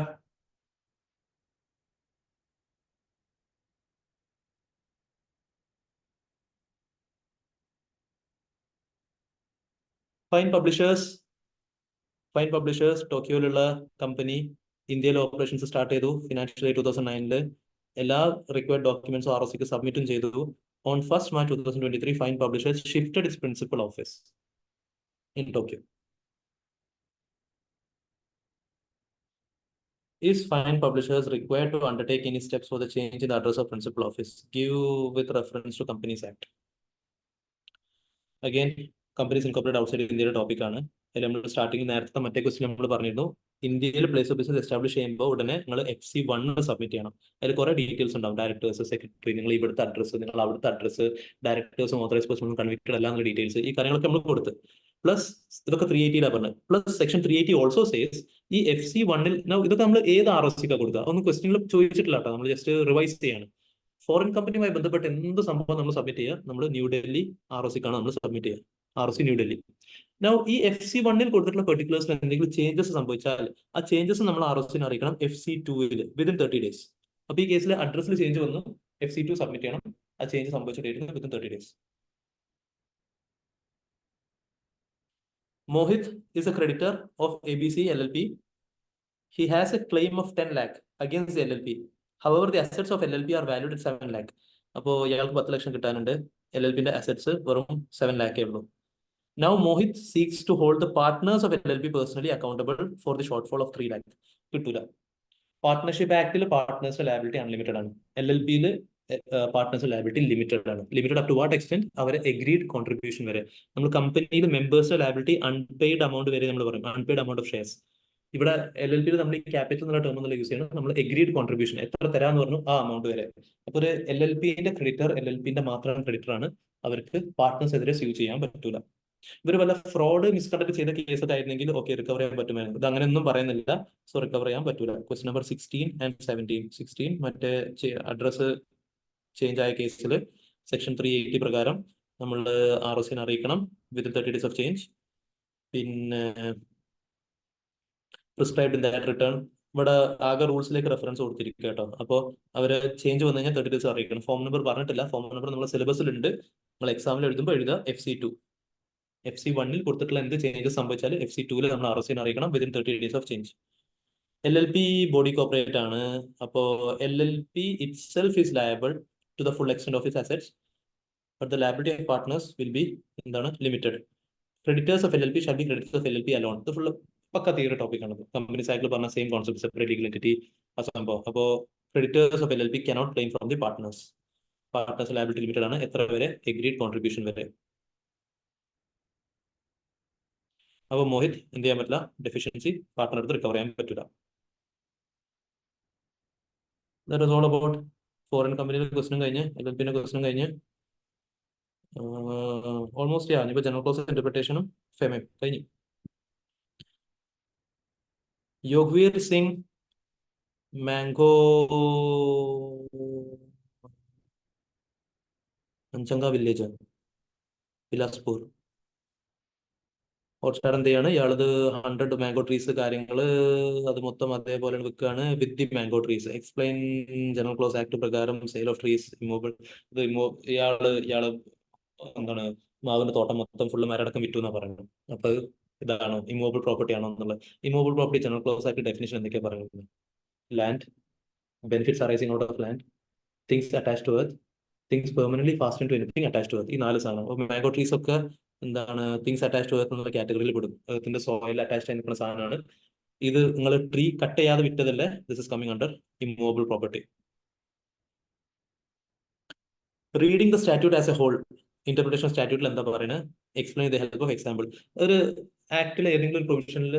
ഫൈൻ പബ്ലിഷേഴ്സ് ടോക്കിയോയിലുള്ള കമ്പനി ഇന്ത്യയിൽ ഓപ്പറേഷൻസ് സ്റ്റാർട്ട് ചെയ്തു. ഫിനാൻഷ്യൽ ഇയർ 2009 എല്ലാ റിക്വയർഡ് ഡോക്യുമെന്റ്സും ROCക്ക് സബ്മിറ്റും ചെയ്തു. On 1st March 2023 fine publishers shifted its principal office in Tokyo. Is fine publishers required to undertake any steps for the change in the address of principal office? Give with reference to Companies Act. Again, companies incorporated outside India topic ആണ്. അതിൽ നമ്മൾ സ്റ്റാർട്ടിങ് നേരത്തെ മറ്റേ ക്വസ്റ്റ്യൻ നമ്മൾ പറഞ്ഞിരുന്നു. ഇന്ത്യയിൽ പ്ലേസ് ഓഫ് ബിസിനസ് എസ്റ്റാബ്ലിഷ് ചെയ്യുമ്പോൾ ഉടനെ നിങ്ങൾ FC1 സബ്മിറ്റ് ചെയ്യണം. അതിൽ കുറെ ഡീറ്റെയിൽസ് ഉണ്ടാവും. ഡയറക്ടേഴ്സ്, സെക്രട്ടറി, നിങ്ങൾ ഇവിടുത്തെ അഡ്രസ്സ്, നിങ്ങൾ അവിടുത്തെ അഡ്രസ്സ്, ഡയറക്ടേഴ്സും ഓതറൈസ് പേഴ്സണും കൺവിക്റ്റഡ് അല്ല എന്നുള്ള ഡീറ്റെയിൽസ്, ഈ കാര്യങ്ങളൊക്കെ നമ്മൾ കൊടുത്ത് പ്ലസ് ഇതൊക്കെ 380 പറഞ്ഞത്. പ്ലസ് സെക്ഷൻ 380 ഓൾസോ സേസ് ഈ FC1 ഇതൊക്കെ നമ്മൾ ഏത് ROCക്കാ കൊടുക്കുക? ഒന്നും ക്വസ്റ്റ്യനിൽ ചോദിച്ചിട്ടില്ല കേട്ടോ, നമ്മൾ ജസ്റ്റ് റിവൈസ് ചെയ്യാണ്. ഫോറിൻ കമ്പനിയുമായി ബന്ധപ്പെട്ട് എന്ത് സംഭവം നമ്മൾ സബ്മിറ്റ് ചെയ്യുക, നമ്മൾ ന്യൂഡൽഹി ROCക്കാണ് നമ്മൾ സബ്മിറ്റ് ചെയ്യുക, ROC ന്യൂഡൽഹി. നൗ ഈ FC1 കൊടുത്തിട്ടുള്ള പെർട്ടിക്കുലേഴ്സിൽ എന്തെങ്കിലും ചേഞ്ചസ് സംഭവിച്ചാൽ ആ ചേഞ്ചസ് നമ്മൾ ROCനെ അറിയിക്കണം FC2 വിതിൻ 30 ഡേയ്സ്. അപ്പൊ ഈ കേസിൽ അഡ്രസ്സിൽ ചേഞ്ച് വന്നു, FC2 സബ്മിറ്റ് ചെയ്യണം, ആ ചേഞ്ച് സംഭവിച്ച ഡേറ്റിന് within 30 days. Mohit is a creditor of ABC LLP. He has a claim of 10 lakh against the LLP. However, the assets of LLP are valued at 7 lakh. അപ്പോൾ ഇയാൾക്ക് 10 ലക്ഷം കിട്ടാനുണ്ട്, LLPന്റെ അസറ്റ്സ് വെറും 7 lakh ഉള്ളൂ. Now Mohit seeks to hold the partners of LLP personally accountable for the shortfall of 3 lakh. കിട്ടൂല. പാർട്ട്ണർഷിപ്പ് ആക്ടിൽ പാർട്ട്നേഴ്സ് ലയബിലിറ്റി അൺലിമിറ്റഡ് ആണ്, LLPയിൽ പാർട്ട്നേഴ്സ് ലയബിലിറ്റി ലിമിറ്റഡ് ആണ്. Limited up to what extent? അവരെ എഗ്രീഡ് കോൺട്രിബ്യൂഷൻ വരെ. നമ്മൾ കമ്പനിയിൽ മെമ്പേഴ്സ് ലയബിലിറ്റി അൺപെയ്ഡ് എമൗണ്ട് വരെ നമ്മൾ പറയും, അൺപെയ്ഡ് എമൗണ്ട് ഓഫ് ഷെയർസ്. ഇവിടെ LLPയിൽ നമ്മൾ ഈ ക്യാപിറ്റൽ എന്നുള്ള ടേം എന്നുള്ള യൂസ് ചെയ്യണം, നമ്മൾ എഗ്രീഡ് കോൺട്രിബ്യൂഷൻ എത്ര തരാന്ന് പറഞ്ഞു ആ എമൗണ്ട് വരെ. അപ്പോൾ ഒരു LLPന്റെ ക്രെഡിറ്റർ LLPന്റെ മാത്രം ക്രെഡിറ്റർ ആണ്, അവർക്ക് പാർട്ട്നേഴ്സ് സീവ് ചെയ്യാൻ പറ്റൂല. ഇവർ വല്ല ഫ്രോഡ് മിസ്കണ്ടക്ട് ചെയ്ത കേസൊക്കെ ആയിരുന്നെങ്കിൽ ഓക്കെ റിക്കവർ ചെയ്യാൻ പറ്റുമായിരുന്നു. ഇത് അങ്ങനെയൊന്നും പറയുന്നില്ല, സോ റിക്കവർ ചെയ്യാൻ പറ്റൂല. Question number 16 and 17. 16 മറ്റേ അഡ്രസ് ചേഞ്ച് ആയ കേസിൽ സെക്ഷൻ 380 പ്രകാരം നമ്മൾ ROCനെ അറിയിക്കണം വിത്തിൻ 30 days ഓഫ് ചേഞ്ച്. പിന്നെ പ്രിസ്ക്രൈബ്ഡ് ഇൻ ദാറ്റ് റിട്ടേൺ, ഇവിടെ ആകെ റൂൾസിലേക്ക് റെഫറൻസ് കൊടുത്തിരിക്കുക കേട്ടോ. അപ്പോൾ അവർ ചേഞ്ച് വന്നു കഴിഞ്ഞാൽ 30 days അറിയിക്കണം. ഫോം നമ്പർ പറഞ്ഞിട്ടില്ല, ഫോം നമ്പർ നമ്മൾ സിലബസിലുണ്ട്, നമ്മൾ എക്സാമിൽ എഴുതുമ്പോൾ എഴുതുക FC2. FC1 കൊടുത്തിട്ടുള്ള എന്ത് ചേഞ്ചസ് സംഭവിച്ചാൽ FC2 നമ്മൾ ROCനെ അറിയിക്കണം within 30 days of change. LLP body corporate ആണ്, അപ്പോൾ LLP itself is liable to the full extent of its assets, but the liability of partners will be എന്താണ് limited. Creditors of LLP shall be creditors of LLP alone. ഇത് ഫുൾ പക്ക തിയറി ടോപ്പിക് ആണ്. കമ്പനി സൈക്കിൾ പറഞ്ഞ same concept, separate legal entity ആ സംഭവം. അപ്പോൾ creditors of LLP cannot claim from the partners. Partners liability limited ആണ്, എത്ര വരെ? എഗ്രീഡ് കോൺട്രിബ്യൂഷൻ വരെ. അപ്പോൾ മോഹിത് എന്ത് ചെയ്യാൻ പറ്റില്ല, ഡെഫിഷ്യൻസി പാർട്ട്ണർ അടുത്ത് റിക്കവർ ചെയ്യാൻ പറ്റില്ല. That is all about foreign കമ്പനിയുടെ ക്വസ്റ്റനും കഴിഞ്ഞ് LLPന്റെ ക്വസ്റ്റനും കഴിഞ്ഞ് ഓൾമോസ്റ്റ് ഇനിയിപ്പോൾ ജനറൽ ക്ലോസ് ഇന്റർപ്രിട്ടേഷനും ഫെമയും കഴിഞ്ഞു. യോഗവീർ സിംഗ് മാംഗോ അഞ്ചങ്ക വില്ലേജ് ബിലാസ്പൂർ ഹോട്ട്സ്റ്റാർ എന്ത് ചെയ്യാണ്, ഇയാളത് 100 മാംഗോ ട്രീസ് കാര്യങ്ങള് അത് മൊത്തം അതേപോലെ വിൽക്കുകയാണ് with the mango trees. Explain general clause act പ്രകാരം സെയിൽ ഓഫ് ട്രീസ് ഇമൂവബിൾ. ഇത് ഇയാള് എന്താണ് മാവിന്റെ തോട്ടം മൊത്തം ഫുള്ള് മരടക്കം വിറ്റു എന്നാ പറയുന്നത്. അപ്പൊ ഇതാണോ ഇമൂവബിൾ പ്രോപ്പർട്ടി ആണോ എന്നുള്ളത്? Immovable property general clause act definition എന്തൊക്കെയാ പറയുന്നത്? Land, benefits arising out of land, things attach to earth, things permanently fasten to anything attach to earth. ഈ 4 സാധനം. അപ്പോൾ മാംഗോ ട്രീസ് ഒക്കെ എന്താണ് തിങ്സ് അറ്റാച്ച് ടു എർത്ത് എന്നുള്ള കാറ്റഗറിയിൽ പെടും. എർത്തിന്റെ സോയിൽ അറ്റാച്ച് ആയിരിക്കുന്ന സാധനമാണ്. ഇത് നിങ്ങൾ ട്രീ കട്ട് ചെയ്യാതെ വിറ്റതല്ലേ, this is coming under immovable property. Reading the statute as a whole, interpretation of സ്റ്റാറ്റ്യൂട്ടിൽ എന്താ പറയുന്നത്? Explain the help of example. ഒരു ആക്ടിൽ ഏതെങ്കിലും ഒരു പ്രൊവിഷനിൽ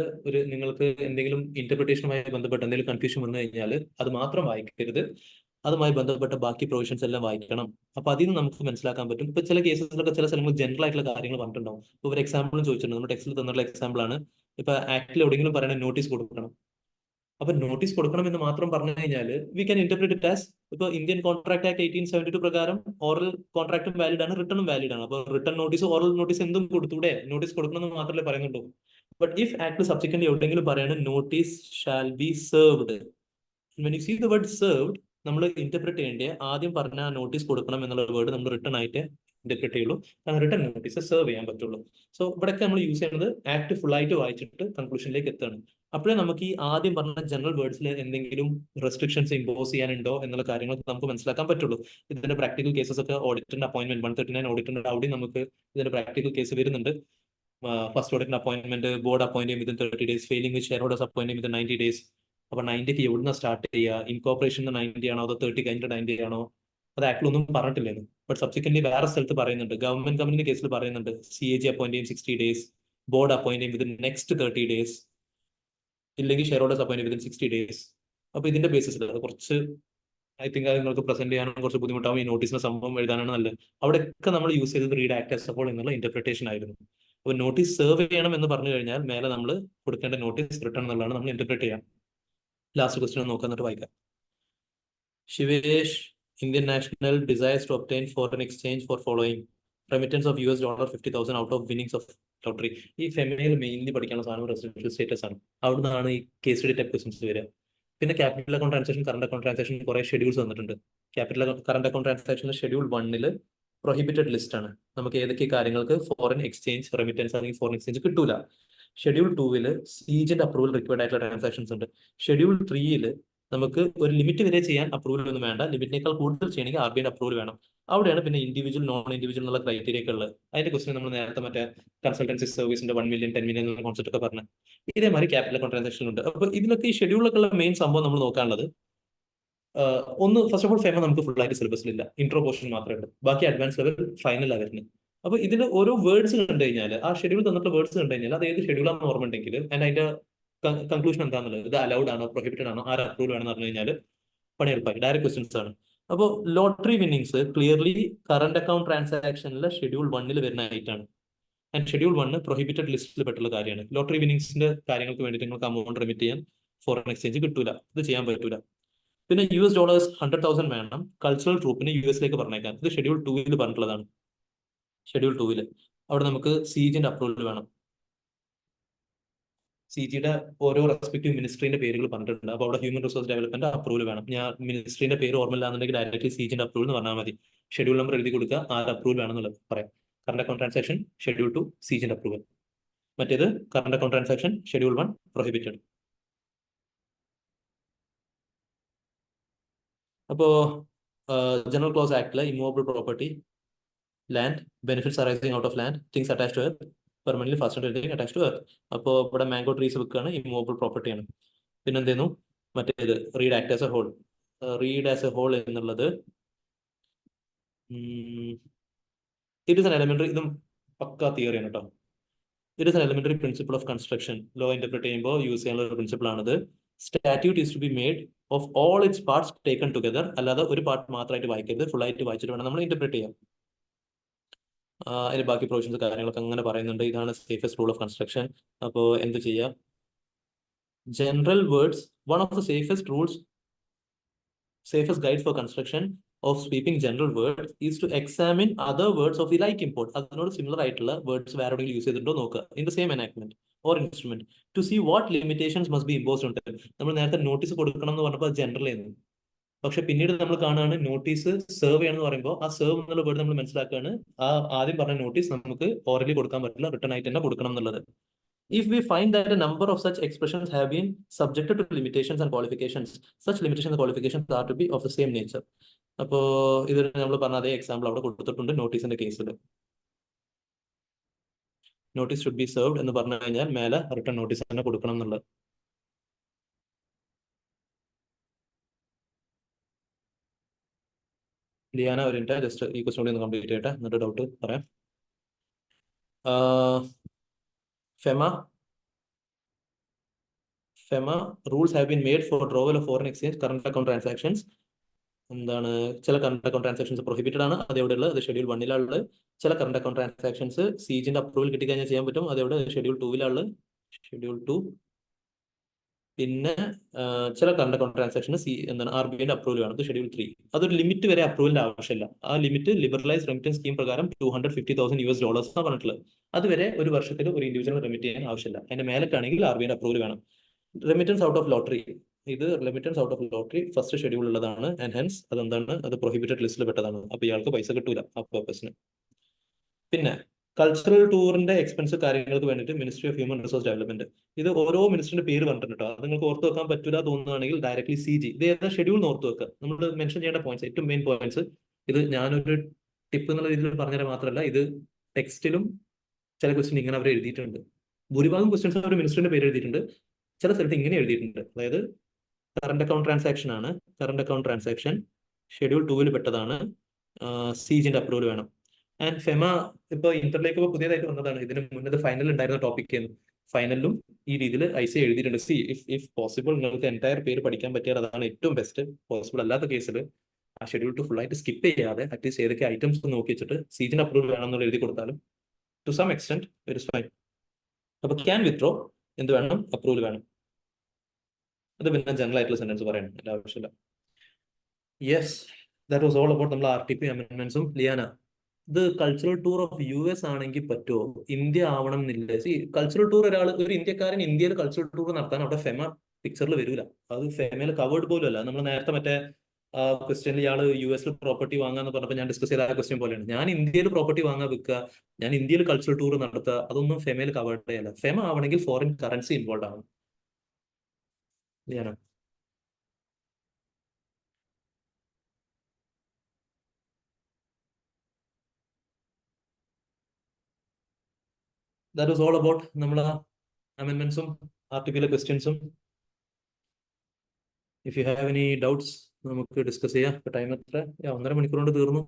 നിങ്ങൾക്ക് എന്തെങ്കിലും ഇന്റർപ്രിട്ടേഷനുമായി ബന്ധപ്പെട്ട് എന്തെങ്കിലും കൺഫ്യൂഷൻ വന്നു കഴിഞ്ഞാൽ അത് മാത്രം വായിക്കരുത്, അതുമായി ബന്ധപ്പെട്ട ബാക്കി പ്രൊവിഷൻസ് എല്ലാം വായിക്കണം. അപ്പൊ അതിൽ നിന്ന് നമുക്ക് മനസ്സിലാക്കാൻ പറ്റും. ഇപ്പൊ ചില കേസസിലൊക്കെ ചില സ്ഥലങ്ങളിൽ ജനറൽ ആയിട്ടുള്ള കാര്യങ്ങൾ പറഞ്ഞിട്ടുണ്ടാവും. ഇപ്പൊ ഒരു എക്സാമ്പിളും ചോദിച്ചിട്ടുണ്ട്, നമ്മുടെ ടെക്സ്റ്റിൽ തന്നിട്ടുള്ള എക്സാമ്പിൾ ആണ്. ഇപ്പൊ ആക്ടിൽ എവിടെയെങ്കിലും പറയണ നോട്ടീസ് കൊടുക്കണം. അപ്പൊ നോട്ടീസ് കൊടുക്കണം എന്ന് മാത്രം പറഞ്ഞു കഴിഞ്ഞാൽ we can interpret it as, ഇപ്പൊ ഇന്ത്യൻ കോൺട്രാക്ട് ആക്ട് 1872 പ്രകാരം ഓറൽ കോൺട്രാക്ടും വാലിഡ് ആണ്, റിട്ടണും വാലിഡ് ആണ്. അപ്പൊ റിട്ടൺ നോട്ടീസ് ഓറൽ നോട്ടീസ് എന്തും കൊടുത്തൂടെ? നോട്ടീസ് കൊടുക്കണം എന്ന് മാത്രമേ പറയുന്നുള്ളൂ. ബട്ട് ഇഫ് ആക്ട് സബ്സിക്വന്റ്ലി എവിടെയെങ്കിലും പറയണ notice shall be served, when you see the word served, നമ്മൾ ഇന്റർപ്രിറ്റ് ചെയ്യേണ്ട ആദ്യം പറഞ്ഞ നോട്ടീസ് കൊടുക്കണം എന്നുള്ള വേർഡ് നമ്മൾ റിട്ടൺ ആയിട്ട് ഇന്റർപ്രിറ്റ് ചെയ്യുള്ളൂ. കാരണം റിട്ടൺ നോട്ടീസ് സെർവ് ചെയ്യാൻ പറ്റുള്ളൂ. സോ ഇവിടെയൊക്കെ നമ്മൾ യൂസ് ചെയ്യുന്നത് ആക്ട് ഫുൾ ആയിട്ട് വായിച്ചിട്ട് കൺക്ലൂഷനിലേക്ക് എത്താണ്. അപ്പോഴേ നമുക്ക് ഈ ആദ്യം പറഞ്ഞ ജനറൽ വേർഡ്സിൽ എന്തെങ്കിലും റെസ്ട്രിക്ഷൻസ് ഇമ്പോസ് ചെയ്യാനുണ്ടോ എന്നുള്ള കാര്യങ്ങൾ നമുക്ക് മനസ്സിലാക്കാൻ പറ്റുള്ളൂ. ഇതിന്റെ പ്രാക്ടിക്കൽ കേസസ് ഒക്കെ ഓഡിറ്ററിന്റെ അപ്പോയിന്റ്മെന്റ് 139 ഓഡിറ്ററിന്റെ അവിടെ നമുക്ക് ഇതിന്റെ പ്രാക്ടിക്കൽ കേസ് വരുന്നുണ്ട്. ഫസ്റ്റ് ഓഡിറ്റിന്റെ അപ്പോയിന്റ്മെന്റ്, ബോർഡ് അപ്പോയിന്റ് ചെയ്യും within 30 days, failing which share holders appoint ചെയ്യും വിത്തിൻ 90 days. അപ്പൊ 90ക്ക് എവിടുന്ന സ്റ്റാർട്ട് ചെയ്യുക? ഇൻകോർപ്പറേഷൻ 90 ആണോ അതോ 30 കഴിഞ്ഞിട്ട് 90 ആണോ? അത് ആക്ടിലൊന്നും പറഞ്ഞിട്ടില്ലായിരുന്നു. ബട്ട് സബ്സിക്വന്റ്ലി വേറെ സ്ഥലത്ത് പറയുന്നുണ്ട്. ഗവൺമെന്റ് കമ്പനിന്റെ കേസിൽ പറയുന്നുണ്ട് CAG അപ്പോയിന്റ് ചെയ്യും 60 days, ബോർഡ് അപ്പോയിന്റ് ചെയ്യും വിത്തിൻ നെക്സ്റ്റ് 30 days, ഇല്ലെങ്കിൽ share holders appoint within 60 days. അപ്പൊ ഇതിന്റെ ബേസിസിൽ അത് കുറച്ച് ഐ തിങ്ക് അത് നിങ്ങൾക്ക് പ്രസന്റ് ചെയ്യാനും കുറച്ച് ബുദ്ധിമുട്ടാവും. ഈ നോട്ടീസിന്റെ സംഭവം എഴുതാനാണ് നല്ലത്. അവിടെയൊക്കെ നമ്മൾ യൂസ് ചെയ്തത് read act as a whole എന്നുള്ള ഇന്റർപ്രിട്ടേഷൻ ആയിരുന്നു. അപ്പോൾ നോട്ടീസ് സെർവ് ചെയ്യണം എന്ന് പറഞ്ഞു കഴിഞ്ഞാൽ മേലെ നമ്മൾ കൊടുക്കേണ്ട നോട്ടീസ് റിട്ടേൺ എന്നുള്ളതാണ് നമ്മൾ ഇന്റർപ്രേറ്റ് ചെയ്യാം. ലാസ്റ്റ് ക്വസ്റ്റ്യൻ നോക്കാം, എന്നിട്ട് വായിക്കാം. Shivesh, Indian national, desires to obtain foreign exchange for following: remittance of $50,000 out of winnings of lottery. ഈ ഫെമിനയിൽ മെയിൻലി പഠിക്കാനുള്ള സാധനം റെസിഡൻഷ്യൽ സ്റ്റേറ്റസ് ആണ്. അവിടെ നിന്നാണ് ഈ കേസ് സ്റ്റഡി ടൈപ്പ് ക്വസ്റ്റൻസ് വരിക. പിന്നെ capital account transaction, current account transaction കുറെ ഷെഡ്യൂൾസ് വന്നിട്ടുണ്ട്. കറണ്ട് അക്കൗണ്ട് ട്രാൻസാക്ഷനിൽ ഷെഡ്യൂൾ 1 പ്രൊഹിബിറ്റഡ് ലിസ്റ്റ് ആണ്. നമുക്ക് ഏതൊക്കെ കാര്യങ്ങൾക്ക് ഫോറിൻ എക്സ്ചേഞ്ച് റെമിറ്റൻസ് അല്ലെങ്കിൽ ഫോറിൻ എക്സ്ചേഞ്ച് കിട്ടൂല. ഷെഡ്യൂൾ 2 സീജന്റ് അപ്രൂവൽ റിക്വയർഡ് ആയിട്ടുള്ള ട്രാൻസാക്ഷൻസ് ഉണ്ട്. ഷെഡ്യൂൾ 3 നമുക്ക് ഒരു ലിമിറ്റ് വരെ ചെയ്യാൻ അപ്രൂവൽ ഒന്നും വേണ്ട. ലിമിറ്റിനേക്കാൾ കൂടുതൽ ചെയ്യണമെങ്കിൽ RBI അപ്രൂവൽ വേണം. അവിടെയാണ് പിന്നെ ഇൻഡിവിജ്വൽ നോൺ ഇൻഡിവിജ്വൽ എന്നുള്ള ക്രൈറ്റീരിയ ഒക്കെ ഉള്ളത്. അതിന്റെ ക്വസ്റ്റൻ നമ്മൾ നേരത്തെ മറ്റേ കൺസൾട്ടൻസി സർവീസിന്റെ 1 million 10 million എന്നുള്ള കോൺസെപ്റ്റ് ഒക്കെ പറഞ്ഞത് ഇതേമാതിരി ക്യാപിറ്റൽ അക്കൗണ്ട് ട്രാൻസാക്ഷൻ ഉണ്ട്. അപ്പൊ ഇതിലൊക്കെ ഈ ഷെഡ്യൂളിലൊക്കെ ഉള്ള മെയിൻ സംഭവം നമ്മൾ നോക്കാനുള്ളത് ഒന്ന്, ഫസ്റ്റ് ഓഫ് ഓൾ ഫെമ നമുക്ക് ഫുൾ ആയിട്ട് സിലബസിലില്ല, ഇൻട്രോ പോർഷൻ മാത്രമേ ഉള്ളൂ. ബാക്കി അഡ്വാൻസ് ലെവൽ ഫൈനൽ ആയിരുന്നു. അപ്പൊ ഇതിൽ ഓരോ വേർഡ്സ് കണ്ടു കഴിഞ്ഞാൽ, ആ ഷെഡ്യൂൾ തന്നിട്ടുള്ള വേർഡ്സ് കണ്ടു കഴിഞ്ഞാൽ അത് ഏത് ഷെഡ്യൂളാണെന്ന് ഓർമ്മ ഉണ്ടെങ്കിൽ അതിന്റെ കൺക്ലൂഷൻ എന്താണെന്നുള്ളത്, ഇത് അലൗഡ് ആണോ പ്രൊഹിബിറ്റഡ് ആണോ, ആര് അപ്രൂവൽ വേണമെന്ന് പറഞ്ഞു കഴിഞ്ഞാൽ പണി എളുപ്പമായി. ഡയറക്റ്റ് ക്വസ്റ്റൻസ് ആണ്. അപ്പോൾ lottery winnings clearly current account ട്രാൻസാക്ഷനിലെ ഷെഡ്യൂൾ 1 വരുന്ന ആയിട്ടാണ്. ആൻഡ് ഷെഡ്യൂൾ 1 പ്രൊഹിബിറ്റഡ് ലിസ്റ്റിൽ പെട്ടുള്ള കാര്യമാണ്. ലോട്ടറി വിന്നിങ്സിന്റെ കാര്യങ്ങൾക്ക് വേണ്ടിയിട്ട് നിങ്ങൾക്ക് അമൗണ്ട് റെമിറ്റ് ചെയ്യാൻ ഫോറിൻ എക്സ്ചേഞ്ച് കിട്ടൂല, ഇത് ചെയ്യാൻ പറ്റൂല. പിന്നെ $100,000 100,000 വേണം കൾച്ചറൽ ട്രൂപ്പിന് US പറഞ്ഞേക്കാൻ. ഇത് ഷെഡ്യൂൾ 2 പറഞ്ഞിട്ടുള്ളതാണ്. ഷെഡ്യൂൾ 2 അവിടെ നമുക്ക് സീജിന്റെ അപ്രൂവൽ വേണം. CGയുടെ ഓരോ റെസ്പെക്റ്റീവ് മിനിസ്ട്രീന്റെ പേരുകൾ പറഞ്ഞിട്ടുണ്ട്. അപ്പോൾ അവിടെ ഹ്യൂമൻ റിസോഴ്സ് ഡെവലപ്മെന്റ് അപ്രൂവൽ വേണം. ഞാൻ മിനിസ്ട്രീന്റെ പേര് ഓർമ്മയില്ലാന്നുണ്ടെങ്കിൽ ഡയറക്റ്റ്ലി CGന്റെ അപ്രൂവൽ എന്ന് പറഞ്ഞാൽ മതി. ഷെഡ്യൂൾ നമ്പർ എഴുതി കൊടുക്കുക, ആര് അപ്രൂവൽ വേണമെന്നുള്ളത് പറയാം. കറണ്ട് അക്കൗണ്ട് ട്രാൻസാക്ഷൻ ഷെഡ്യൂൾ 2 CGന്റെ അപ്രൂവൽ. മറ്റേത് current account transaction schedule 1 prohibited. അപ്പോ ജനറൽ ക്ലോസ് ആക്ടിലെ immovable property, land, benefits arising out of land, things attach to earth, permanently fastened attach to earth. അപ്പോൾ ഇവിടെ മാംഗോ ട്രീസ് വെക്കുകയാണ്, ഇമ്മൂവബിൾ പ്രോപ്പർട്ടിയാണ്. പിന്നെ എന്തേന്നു മറ്റേത് read act as a whole. Read as a whole എന്നുള്ളത് ഇറ്റ് ഇസ് എൻ എലിമെന്ററി, ഇതും പക്കാ തിയറിയാണ് കേട്ടോ. It is an elementary principle of construction. Law interpret ചെയ്യുമ്പോൾ യൂസ് ചെയ്യാനുള്ള ഒരു പ്രിൻസിപ്പിൾ ആണിത്. Statute is to be made of all its parts taken together. അല്ലാതെ ഒരു പാർട്ട് മാത്രമായിട്ട് വായിക്കരുത്, ഫുൾ ആയിട്ട് വായിച്ചിട്ട് വേണം നമ്മൾ ഇന്റർപ്രറ്റ് ചെയ്യാം. അതിന് ബാക്കി പ്രൊവിഷൻസ് കാര്യങ്ങളൊക്കെ അങ്ങനെ പറയുന്നുണ്ട്. ഇതാണ് സേഫസ്റ്റ് റൂൾ ഓഫ് കൺസ്ട്രക്ഷൻ. അപ്പോൾ എന്ത് ചെയ്യാം? General words, one of the safest guide for construction of sweeping general words is to examine other words of the like import. അതിനോട് സിമിലർ ആയിട്ടുള്ള വേർഡ്സ് വേറെ എവിടെയെങ്കിലും യൂസ് ചെയ്തിട്ടുണ്ടോ നോക്കുക, in the same enactment or instrument, to see what limitations must be imposed ഉണ്ട്. നമ്മൾ നേരത്തെ നോട്ടീസ് കൊടുക്കണം എന്ന് പറഞ്ഞപ്പോൾ ജനറൽ ആയിരുന്നു. പക്ഷെ പിന്നീട് നമ്മൾ കാണുകയാണ് നോട്ടീസ് സെർവ് ചെയ്യണമെന്ന് പറയുമ്പോൾ ആ സെർവ് എന്നുള്ള വേർഡ് നമ്മൾ മനസ്സിലാക്കുകയാണ്, ആ ആദ്യം പറഞ്ഞ നോട്ടീസ് നമുക്ക് ഓറലി കൊടുക്കാൻ പറ്റില്ല, റിട്ടേൺ ആയിട്ട് തന്നെ കൊടുക്കണം എന്നുള്ളത്. If we find that a number of such expressions have been subjected to limitations and qualifications, such limitations and qualifications are to be of the same nature. അപ്പോൾ ഇത് നമ്മൾ പറഞ്ഞ അതേ എക്സാമ്പിൾ അവിടെ കൊടുത്തിട്ടുണ്ട് നോട്ടീസിന്റെ കേസിൽ. നോട്ടീസ് ഷുഡ് ബി സെർവ്ഡ് എന്ന് പറഞ്ഞു കഴിഞ്ഞാൽ മേലെ റിട്ടേൺ നോട്ടീസ് തന്നെ കൊടുക്കണം എന്നുള്ളത്. ലിയാന ഒരു മിനിറ്റ്, ജസ്റ്റ് ഈ ക്വസ്റ്റ്യൻ കൂടി ഒന്ന് കംപ്ലീറ്റ് ചെയ്യട്ടെ, എന്നിട്ട് ഡൗട്ട് പറയാം. FEMA rules have been made for drawal of foreign exchange current account transactions. എന്താണ്, ചില കറണ്ട് അക്കൗണ്ട് ട്രാൻസാക്ഷൻസ് പ്രൊഹിബിറ്റഡ് ആണ്, അതെവിടെയുള്ള അത് ഷെഡ്യൂൾ 1 ചില കറണ്ട് അക്കൗണ്ട് ട്രാൻസാക്ഷൻസ് CGന്റെ അപ്രൂവൽ കിട്ടിക്കഴിഞ്ഞാൽ ചെയ്യാൻ പറ്റും, അതെവിടെ ഷെഡ്യൂൾ 2 ഷെഡ്യൂൾ 2. പിന്നെ ചില കറണ്ട് അക്കൗണ്ട് ട്രാൻസാക്ഷൻ എന്താണ് RBIന്റെ അപ്രൂവൽ വേണം, ഷെഡ്യൂൾ 3. അതൊരു ലിമിറ്റ് വരെ അപ്രൂവലിന്റെ ആവശ്യമില്ല. ആ ലിമിറ്റ് ലിബറലൈസ് റെമിറ്റൻസ് സ്കീം പ്രകാരം $250,000 പറഞ്ഞിട്ടുള്ളത്. അതുവരെ ഒരു വർഷത്തിൽ ഒരു ഇൻഡിവിജ്വൽ റെമിറ്റ് ചെയ്യാൻ ആവശ്യമില്ല. അതിന്റെ മേലക്കാണെങ്കിൽ RBIന്റെ അപ്രൂവൽ വേണം. റെമിറ്റൻസ് ഔട്ട് ഓഫ് ലോട്ടറി, ഇത് remittance out of lottery first schedule ഉള്ളതാണ്. ആൻഡ് ഹെൻസ് അതെന്താണ്, അത് പ്രൊഹിബിറ്റഡ് ലിസ്റ്റിൽ പെട്ടതാണ്. അപ്പൊ ഇയാൾക്ക് പൈസ കിട്ടൂല ആ പർപ്പസിന്. പിന്നെ കൾച്ചറൽ ടൂറിന്റെ എക്സ്പെൻസ് കാര്യങ്ങൾക്ക് വേണ്ടിയിട്ട് ministry of human resource development, ഇത് ഓരോ മിനിസ്റ്ററിന്റെ പേര് പറഞ്ഞിട്ടോ, അത് നിങ്ങൾക്ക് ഓർത്ത് വെക്കാൻ പറ്റില്ല തോന്നുകയാണെങ്കിൽ ഡയറക്ട്ലി CG, ഇത് ഏതാ ഷെഡ്യൂൾ ഓർത്ത് വെക്കുക. നമ്മൾ മെൻഷൻ ചെയ്യേണ്ട പോയിന്റ്സ്, ഏറ്റവും മെയിൻ പോയിന്റ്സ്. ഇത് ഞാനൊരു ടിപ്പ് എന്നുള്ള രീതിയിൽ പറഞ്ഞാൽ മാത്രമല്ല, ഇത് ടെക്സ്റ്റിലും ചില ക്വസ്റ്റ്യൻ ഇങ്ങനെ അവർ എഴുതിയിട്ടുണ്ട്. ഭൂരിഭാഗം ക്വസ്റ്റ്യൻസ് അവർ മിനിസ്റ്ററിന്റെ പേര് എഴുതിയിട്ടുണ്ട്, ചില സ്ഥലത്ത് ഇങ്ങനെ എഴുതിയിട്ടുണ്ട്. അതായത് കറണ്ട് അക്കൗണ്ട് ട്രാൻസാക്ഷൻ ആണ്, കറണ്ട് അക്കൗണ്ട് ട്രാൻസാക്ഷൻ ഷെഡ്യൂൾ 2 പെട്ടതാണ്, CGന്റെ അപ്രൂവൽ വേണം. ആൻഡ് FEMA ഇപ്പൊ ഇന്റർലേക്ക് ഇപ്പോൾ പുതിയതായിട്ട് വന്നതാണ്. ഇതിന് മുന്നേ ഫൈനൽ ഉണ്ടായിരുന്ന ടോപ്പിക് ആയിരുന്നു. ഫൈനലിലും ഈ രീതിയിൽ IC എഴുതിയിട്ടുണ്ട്. ഇഫ് പോസിബിൾ നിങ്ങൾക്ക് എൻറ്റയർ പേര് പഠിക്കാൻ പറ്റിയാൽ അതാണ് ഏറ്റവും ബെസ്റ്റ്. പോസിബിൾ അല്ലാത്ത കേസിൽ ആ ഷെഡ്യൂൾ 2 ഫുൾ ആയിട്ട് സ്കിപ്പ് ചെയ്യാതെ അറ്റ്ലീസ്റ്റ് ഏതൊക്കെ ഐറ്റംസ് നോക്കി വെച്ചിട്ട് CGന്റെ അപ്രൂവൽ വേണമെന്നുള്ള എഴുതി കൊടുത്താലും to some extent it is fine. അപ്പൊ ക്യാൻ വിത്ഡ്രോ എന്ത് വേണം? അപ്രൂവൽ വേണം. അത് പിന്നെ ജനറൽ ആയിട്ടുള്ള സെന്റൻസ് പറയണം, അതിന്റെ ആവശ്യമില്ല. Yes, that was all about നമ്മൾ RTP അമെന്റ്മെന്റ്സും. ലിയാന, ഇത് കൾച്ചറൽ ടൂർ ഓഫ് US ആണെങ്കിൽ പറ്റുമോ? ഇന്ത്യ ആവണം എന്നില്ല. കൾച്ചറൽ ടൂർ ഒരു ഇന്ത്യക്കാരൻ ഇന്ത്യയിൽ കൾച്ചറൽ ടൂർ നടത്താൻ അവിടെ ഫെമ പിക്ചറിൽ വരില്ല. അത് ഫെമയിൽ കവേർഡ് പോലും അല്ല. നമ്മൾ നേരത്തെ മറ്റേ ക്വസ്റ്റ്യനിൽ ഇയാൾ US പ്രോപ്പർട്ടി വാങ്ങാന്ന് പറഞ്ഞപ്പോൾ ഞാൻ ഡിസ്കസ് ചെയ്ത ആ ക്വസ്റ്റ്യൻ പോലെയാണ്. ഞാൻ ഇന്ത്യയിൽ പ്രോപ്പർട്ടി വാങ്ങാൻ വിൽക്കുക, ഞാൻ ഇന്ത്യയിൽ കൾച്ചറൽ ടൂർ നടത്തുക, അതൊന്നും ഫെമയിൽ കവേർഡ് അല്ല. ഫെമ ആവണമെങ്കിൽ ഫോറിൻ കറൻസി ഇൻവോൾവ് ആവണം. ലിയാന, ദാറ്റ് വാസ് ഓൾ അബൌട്ട് നമ്മളെ അമെന്റ്മെന്റ്സും RTPയിലെ ക്വസ്റ്റ്യൻസും. If you have any doubts നമുക്ക് ഡിസ്കസ് ചെയ്യാം. ടൈം എത്ര? 1.5 മണിക്കൂർ കൊണ്ട് തീർന്നു.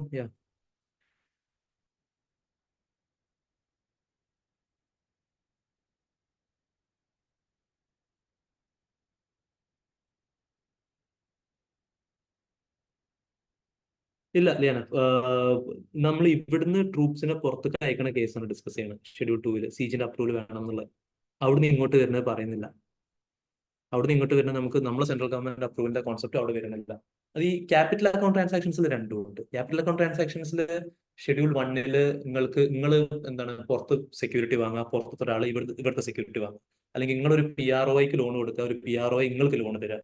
ഇല്ല ലിയാന, നമ്മൾ ഇവിടുന്ന് ട്രൂപ്സിനെ പുറത്തേക്ക് അയക്കണ കേസാണ് ഡിസ്കസ് ചെയ്യണം. ഷെഡ്യൂൾ 2 സീജിന്റെ അപ്രൂവൽ വേണം എന്നുള്ളത്. അവിടുന്ന് ഇങ്ങോട്ട് വരുന്നത് പറയുന്നില്ല. അവിടുന്ന് ഇങ്ങോട്ട് വരുന്ന നമുക്ക് നമ്മളെ സെൻട്രൽ ഗവൺമെന്റ് അപ്രൂവലിന്റെ കോൺസെപ്റ്റ് അവിടെ വരുന്നില്ല. അത് ഈ ക്യാപിറ്റൽ അക്കൗണ്ട് ട്രാൻസാക്ഷൻസിൽ രണ്ടും ഉണ്ട്. ക്യാപിറ്റൽ അക്കൗണ്ട് ട്രാൻസാക്ഷൻസിൽ ഷെഡ്യൂൾ 1 നിങ്ങൾ എന്താണ് പുറത്ത് സെക്യൂരിറ്റി വാങ്ങുക, പുറത്തെ ഒരാൾ ഇവിടുത്തെ സെക്യൂരിറ്റി വാങ്ങുക, അല്ലെങ്കിൽ നിങ്ങളൊരു PROIക്ക് ലോൺ കൊടുക്കുക, ഒരു PROI നിങ്ങൾക്ക് ലോൺ തരിക.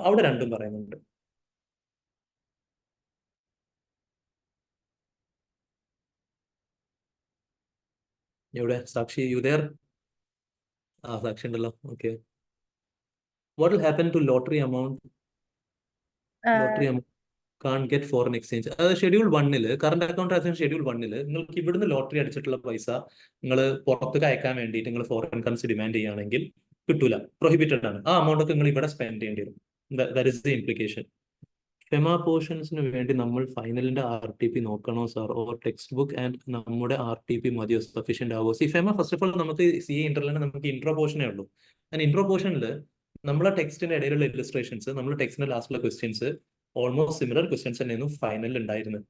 അവിടെ രണ്ടും പറയുന്നുണ്ട്. എവിടെ സാക്ഷി? You there? സാക്ഷി ഉണ്ടല്ലോ. Okay. What will happen to lottery amount can get foreign exchange? അത് schedule 1 current account transaction schedule 1 നിങ്ങൾക്ക് ഇവിടുന്ന് ലോട്ടറി അടിച്ചിട്ടുള്ള പൈസ നിങ്ങൾ പുറത്തേക്ക് അയക്കാൻ വേണ്ടിയിട്ട് നിങ്ങൾ ഫോറിൻ കറൻസി ഡിമാൻഡ് ചെയ്യുകയാണെങ്കിൽ കിട്ടൂല, പ്രൊഹിബിറ്റഡ് ആണ്. ആ amount ഒക്കെ നിങ്ങൾ ഇവിടെ സ്പെൻഡ് ചെയ്യേണ്ടി വരും. That is the implication. FEMA പോർഷൻസിന് വേണ്ടി നമ്മൾ ഫൈനലിന്റെ RTP നോക്കണോ sir, or textbook and നമ്മുടെ RTP മതിയോ, സഫീഷ്യന്റ് ആവോ? ഫെമ ഫസ്റ്റ് ഓഫ് ഓൾ നമുക്ക് CA ഇന്റർലിൽ നമുക്ക് ഇൻട്രോ പോർഷനേ ഉള്ളൂ. ആൻഡ് ഇൻട്രോ പോർഷനിൽ നമ്മളെ ടെക്സ്റ്റിന്റെ ഇടയിലുള്ള ഇല്ലസ്ട്രേഷൻസ്, നമ്മുടെ ടെക്സ്റ്റിന്റെ ലാസ്റ്റിലുള്ള ക്വസ്റ്റ്യൻസ് ഓൾമോസ്റ്റ് സിമിലർ ക്വസ്റ്റ്യൻസ് തന്നെയായിരുന്നു ഫൈനലിൽ ഉണ്ടായിരുന്നത്.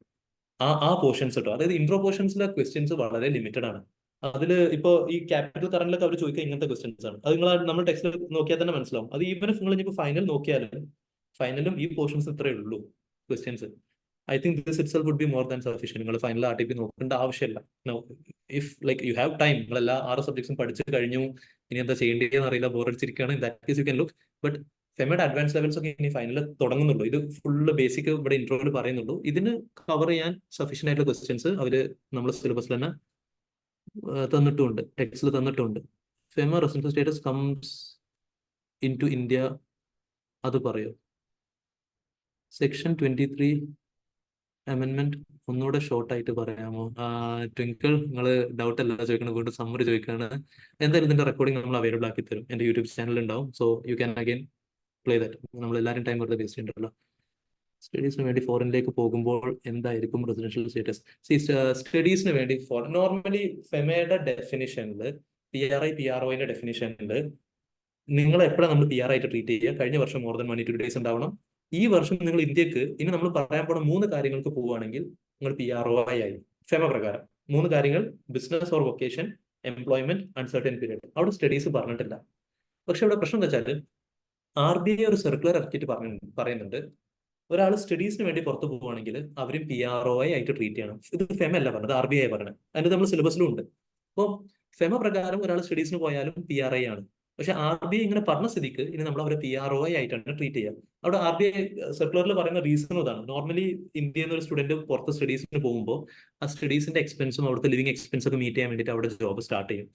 ആ പോർഷൻസ് കേട്ടോ. അതായത് ഇൻട്രോ പോർഷൻസിലെ ക്വസ്റ്റ്യൻസ് വളരെ ലിമിറ്റഡ് ആണ്. അതിൽ ഇപ്പോൾ ഈ ക്യാപിറ്റൽ കറന്റിലൊക്കെ അവർ ചോദിക്കുക ഇങ്ങനത്തെ ക്വസ്റ്റ്യൻസ് ആണ്. അത് നിങ്ങൾ നമ്മൾ ടെക്സ്റ്റിൽ നോക്കിയാൽ തന്നെ മനസ്സിലാവും. അത് ഈവൻ നിങ്ങൾ ഇനിയിപ്പോൾ ഫൈനൽ നോക്കിയാലും ഫൈനലും ഈ പോർഷൻസ് ഇത്രയേ ഉള്ളൂ questions. I think this itself would be more than sufficient. നിങ്ങൾ ഫൈനൽ RTP നോക്കേണ്ട ആവശ്യമില്ല. If like you have time, നിങ്ങൾ എല്ലാ 6 സബ്ജക്ട്സും പഠിച്ചു കഴിഞ്ഞു, ഇനി എന്താ ചെയ്യേണ്ടതെന്ന് അറിയില്ല, ബോറടിച്ചിരിക്കുകയാണ്, in that case you can look. But ഫെമയുടെ അഡ്വാൻസ് ലെവൽസ് ഒക്കെ ഇനി ഫൈനലിൽ തുടങ്ങുന്നുള്ളൂ. ഇത് ഫുള്ള് ബേസിക് ഇവിടെ ഇൻട്രോയിൽ പറയുന്നുള്ളൂ. ഇതിന് കവർ ചെയ്യാൻ സഫീഷ്യന്റ് ആയിട്ടുള്ള ക്വസ്റ്റ്യൻസ് അവര് നമ്മുടെ സിലബസിൽ തന്നെ തന്നിട്ടുണ്ട്, ടെക്സ്റ്റിൽ തന്നിട്ടുണ്ട്. FEMA residential status comes into India, അത് പറയോ? സെക്ഷൻ 23 അമെന്റ്മെന്റ് ഒന്നുകൂടെ ഷോർട്ട് ആയിട്ട് പറയാമോ? ട്വിങ്കിൾ, നിങ്ങൾ ഡൗട്ട് അല്ല ചോദിക്കണം, വീണ്ടും സമ്മറി ചോദിക്കുകയാണ്. എന്തായാലും ഇതിന്റെ റെക്കോർഡിംഗ് നമ്മൾ അവൈലബിൾ ആക്കി തരും. എന്റെ യൂട്യൂബ് ചാനൽ ഉണ്ടാവും. So you can again play that. നമ്മൾ എല്ലാവരും ടൈം വെറുതെ വേസ്റ്റ് ചെയ്യണ്ടല്ലോ. സ്റ്റഡീസിന് വേണ്ടി ഫോറിനിലേക്ക് പോകുമ്പോൾ എന്തായിരിക്കും റെസിഡൻഷ്യൽ സ്റ്റേറ്റസ്? സ്റ്റഡീസിന് വേണ്ടി നോർമലി ഫെമയുടെ ഡെഫിനിഷനിൽ PROIന്റെ ഡെഫിനിഷനിൽ നിങ്ങളെ എപ്പോഴാണ് നമ്മൾ PR ആയിട്ട് ട്രീറ്റ് ചെയ്യുക? കഴിഞ്ഞ വർഷം മോർ ദാൻ 182 ഡേയ്സ് ഉണ്ടാവണം. ഈ വർഷം നിങ്ങൾ ഇന്ത്യക്ക് ഇനി നമ്മൾ പറയാൻ പോണ 3 കാര്യങ്ങൾക്ക് പോവുകയാണെങ്കിൽ നിങ്ങൾ PROI ആയി. ഫെമ പ്രകാരം 3 കാര്യങ്ങൾ: business or vocation, employment, uncertain period. അവിടെ സ്റ്റഡീസ് പറഞ്ഞിട്ടില്ല. പക്ഷെ ഇവിടെ പ്രശ്നം എന്താ വെച്ചാൽ RBI ഒരു സർക്കുലർ ഇറക്കിയിട്ട് പറയുന്നുണ്ട്, ഒരാൾ സ്റ്റഡീസിന് വേണ്ടി പുറത്ത് പോവുകയാണെങ്കിൽ അവരും PROI ആയിട്ട് ട്രീറ്റ് ചെയ്യണം. ഇത് ഫെമ അല്ല പറഞ്ഞത്, RBI പറഞ്ഞത്. അതിന്റെ നമ്മൾ സിലബസിലും ഉണ്ട്. അപ്പോൾ ഫെമ പ്രകാരം ഒരാൾ സ്റ്റഡീസിന് പോയാലും PRI ആണ്. പക്ഷെ RBI ഇങ്ങനെ പറഞ്ഞ സ്ഥിതിക്ക് ഇനി നമ്മൾ അവരെ PROI ആയിട്ടാണ് ട്രീറ്റ് ചെയ്യുക. അവിടെ RBI സർക്കുലറിൽ പറയുന്ന റീസൺ ഇതാണ്. നോർമലി ഇന്ത്യയിൽ നിന്ന് ഒരു സ്റ്റുഡന്റ് പുറത്ത് സ്റ്റഡീസിന് പോകുമ്പോൾ ആ സ്റ്റഡീസിന്റെ എക്സ്പെൻസും അവിടുത്തെ ലിവിംഗ് എക്സ്പെൻസ് ഒക്കെ മീറ്റ് ചെയ്യാൻ വേണ്ടിയിട്ട് അവിടെ ജോബ് സ്റ്റാർട്ട് ചെയ്യും.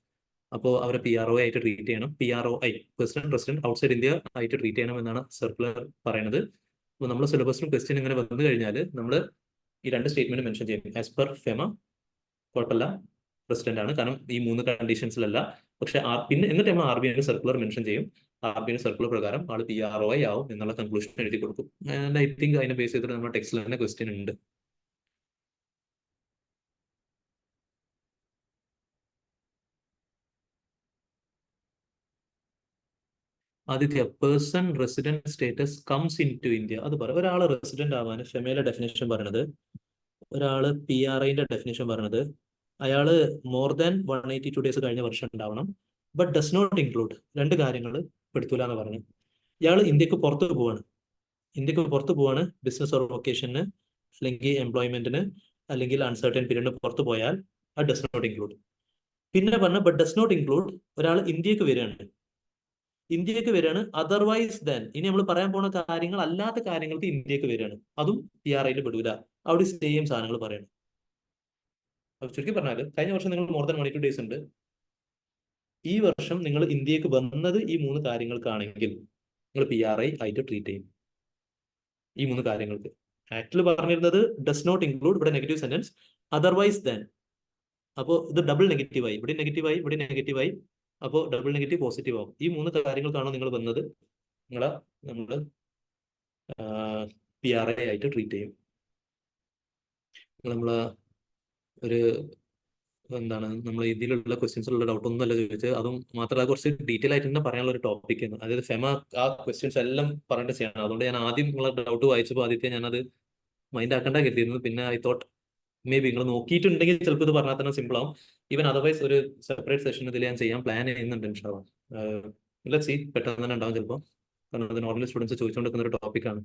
അപ്പോൾ അവരെ PROI ആയിട്ട് ട്രീറ്റ് ചെയ്യണം. PROI person resident outside India ആയിട്ട് ട്രീറ്റ് ചെയ്യണം എന്നാണ് സർക്കുലർ പറയുന്നത്. അപ്പോൾ നമ്മുടെ സിലബസിലും ക്വസ്റ്റ്യൻ ഇങ്ങനെ വന്നു കഴിഞ്ഞാൽ നമ്മൾ ഈ 2 സ്റ്റേറ്റ്മെന്റ് മെൻഷൻ ചെയ്യും. ആസ് പെർ ഫെമ കുഴപ്പമില്ല, റെസിഡന്റ് ആണ്, കാരണം ഈ 3 കണ്ടീഷൻസിലല്ല. പക്ഷെ പിന്നെ എന്നിട്ട് നമ്മൾ RBI സർക്കുലർ മെൻഷൻ ചെയ്യും. RBI സർക്കുലർ പ്രകാരം ആൾ PROI ആവും എന്നുള്ള കൺക്ലൂഷൻ എഴുതി കൊടുക്കും. ആൻഡ് ഐ തിങ്ക് അതിനെ ബേസ് ചെയ്തിട്ട് നമ്മുടെ ടെക്സ്റ്റിൽ തന്നെ ക്വസ്റ്റ്യൻ ഉണ്ട്. Aditya, person resident status comes into India, അത് പറ. ഒരാൾ റെസിഡന്റ് ആവാൻ ഫെമയിലെ ഡെഫിനേഷൻ പറയണത്, ഒരാള് PRIന്റെ ഡെഫിനേഷൻ പറയണത് അയാള് മോർ ദാൻ 182 ഡേയ്സ് കഴിഞ്ഞ വർഷം ഉണ്ടാവണം. ബട്ട് ഡസ് നോട്ട് ഇൻക്ലൂഡ് രണ്ട് കാര്യങ്ങൾ പെടുത്തൂല എന്ന് പറഞ്ഞു. ഇയാൾ ഇന്ത്യക്ക് പുറത്ത് പോവാണ് ബിസിനസ് ഓർ വൊക്കേഷന്, അല്ലെങ്കിൽ എംപ്ലോയ്മെന്റിന്, അല്ലെങ്കിൽ അൺസർട്ടൻ പീരീഡിന് പുറത്ത് പോയാൽ അത് ഡസ് നോട്ട് ഇൻക്ലൂഡ്. പിന്നെ പറഞ്ഞ ബട്ട് ഡസ് നോട്ട് ഇൻക്ലൂഡ് ഒരാൾ ഇന്ത്യക്ക് വരികയാണ് അതർവൈസ് ദാൻ, ഇനി നമ്മൾ പറയാൻ പോണ കാര്യങ്ങൾ അല്ലാത്ത കാര്യങ്ങൾക്ക് ഇന്ത്യക്ക് വരികയാണ്, അതും PRIയിൽ പെടൂല. അവിടെ സെയിം സാധനങ്ങൾ പറയണം. അപ്പൊ ചുരുക്കി പറഞ്ഞാൽ കഴിഞ്ഞ വർഷം നിങ്ങൾ മോർ ദാൻ 182 ഡേയ്സ് ഉണ്ട്, ഈ വർഷം നിങ്ങൾ ഇന്ത്യക്ക് വന്നത് ഈ 3 കാര്യങ്ങൾക്കാണെങ്കിൽ നിങ്ങൾ PRI ആയിട്ട് ട്രീറ്റ് ചെയ്യും. ഈ 3 കാര്യങ്ങൾക്ക് ആക്ടിൽ പറഞ്ഞിരുന്നത് ഡസ് നോട്ട് ഇൻക്ലൂഡ്, ഇവിടെ നെഗറ്റീവ് സെന്റൻസ്, അതർവൈസ് ദാൻ. അപ്പോൾ ഇത് ഡബിൾ നെഗറ്റീവായി, ഇവിടെ നെഗറ്റീവായി, ഇവിടെ നെഗറ്റീവായി. അപ്പോൾ ഡബിൾ നെഗറ്റീവ് പോസിറ്റീവ് ആവും. ഈ 3 കാര്യങ്ങൾക്കാണോ നിങ്ങൾ വന്നത്, നമ്മൾ PRI ആയിട്ട് ട്രീറ്റ് ചെയ്യും. നമ്മൾ ഒരു എന്താണ് നമ്മൾ ഇതിലുള്ള ക്വസ്റ്റ്യൻസിലുള്ള ഡൗട്ട് ഒന്നും അല്ല ചോദിച്ചത്, അതും മാത്രമല്ല കുറച്ച് ഡീറ്റെയിൽ ആയിട്ട് തന്നെ പറയാനുള്ള ഒരു ടോപ്പിക്കാണ്. അതായത് ഫെമ ആ ക്വസ്റ്റ്യൻസ് എല്ലാം പറഞ്ഞിട്ട് ചെയ്യണം. അതുകൊണ്ട് ഞാൻ ആദ്യം നിങ്ങളെ ഡൗട്ട് വായിച്ചപ്പോൾ ആദ്യത്തെ ഞാനത് മൈൻഡ് ആക്കേണ്ട കരുതിയിരുന്നു. പിന്നെ ഐ തോട്ട് മേ ബി നിങ്ങൾ നോക്കിയിട്ടുണ്ടെങ്കിൽ ചിലപ്പോൾ ഇത് പറഞ്ഞാൽ തന്നെ സിമ്പിൾ ആവും. ഈവൻ അതർവൈസ് ഒരു സെപ്പറേറ്റ് സെഷൻ ഇതിൽ ഞാൻ ചെയ്യാൻ പ്ലാൻ ചെയ്യുന്നുണ്ട് ഇൻഷാല്ലാ. ലെറ്റ്സ് സീ, പെട്ടെന്ന് തന്നെ ഉണ്ടാവും ചിലപ്പോൾ, കാരണം അത് നോർമൽ സ്റ്റുഡൻസ് ചോദിച്ചുകൊണ്ടിരിക്കുന്ന ഒരു ടോപ്പിക്കാണ്.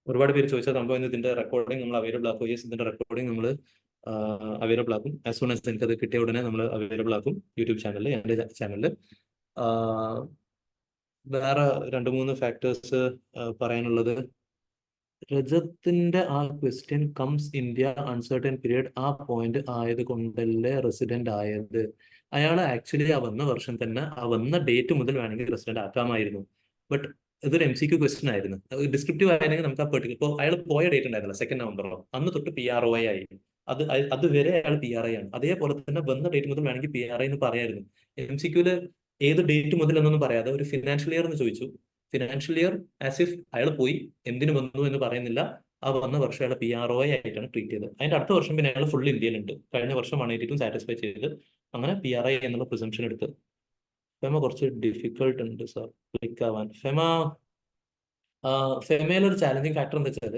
ഒരുപാട് പേര് ചോദിച്ച സംഭവം ഇതിന്റെ റെക്കോർഡിംഗ് നമ്മൾ അവൈലബിൾ ആക്കും. യെസ്, ഇതിന്റെ റെക്കോർഡിംഗ് നമ്മൾ അവൈലബിൾ ആക്കും. ആസ് സൂൺ ആസ് എനിക്കത് കിട്ടിയ ഉടനെ നമ്മൾ അവൈലബിൾ ആക്കും യൂട്യൂബ് ചാനലിൽ, എൻ്റെ ചാനലിൽ. വേറെ 2-3 ഫാക്ടേഴ്സ് പറയാനുള്ളത്, രജത്തിന്റെ ആ question comes India uncertain period, ആ പോയിന്റ് ആയത് കൊണ്ടല്ലേ റെസിഡന്റ് ആയത്. അയാൾ ആക്ച്വലി ആ വന്ന വർഷം തന്നെ, ആ വന്ന ഡേറ്റ് മുതൽ വേണമെങ്കിൽ റെസിഡന്റ് ആക്കാമായിരുന്നു. ബട്ട് ഇതൊരു MCQ ക്വസ്റ്റ്യൻ ആയിരുന്നു. ഡിസ്ക്രിപ്റ്റീവ് ആയിരുന്നെങ്കിൽ നമുക്ക് ആ പെർട്ടിക്കുലർ, ഇപ്പോൾ അയാൾ പോയ ഡേറ്റ് ഉണ്ടായിരുന്നില്ല 2 നവംബറോ, അന്ന് തൊട്ട് PROI ആയി. അതുവരെ അയാൾ PRI ആണ്. അതേപോലെ തന്നെ വന്ന ഡേറ്റ് മുതൽ വേണമെങ്കിൽ PRI എന്ന് പറയായിരുന്നു. MCQല് ഏത് ഡേറ്റ് മുതൽ എന്നൊന്നും പറയാതെ ഒരു ഫിനാൻഷ്യൽ ഇയർ എന്ന് ചോദിച്ചു. ഫിനാൻഷ്യൽ ഇയർ ആസ് ഇഫ് അയാൾ പോയി എന്തിനു വന്നു എന്ന് പറയുന്നില്ല. ആ വന്ന വർഷം അയാൾ PROI ആയിട്ടാണ് ട്രീറ്റ് ചെയ്തത്. അതിന്റെ അടുത്ത വർഷം പിന്നെ അയാൾ ഫുൾ ഇന്ത്യയിലുണ്ട്. കഴിഞ്ഞ വർഷം 182 സാറ്റിസ്ഫൈ ചെയ്ത് അങ്ങനെ PRI എന്നുള്ള പ്രിസംഷൻ എടുത്ത്. ഫെമ കുറച്ച് ഡിഫിക്കൾട്ട് ഉണ്ട് സാർ ക്ലിക്ക് ആവാൻ. ഫെമയിലൊരു ചാലഞ്ചിങ് ഫാക്ടർ എന്താ വെച്ചാൽ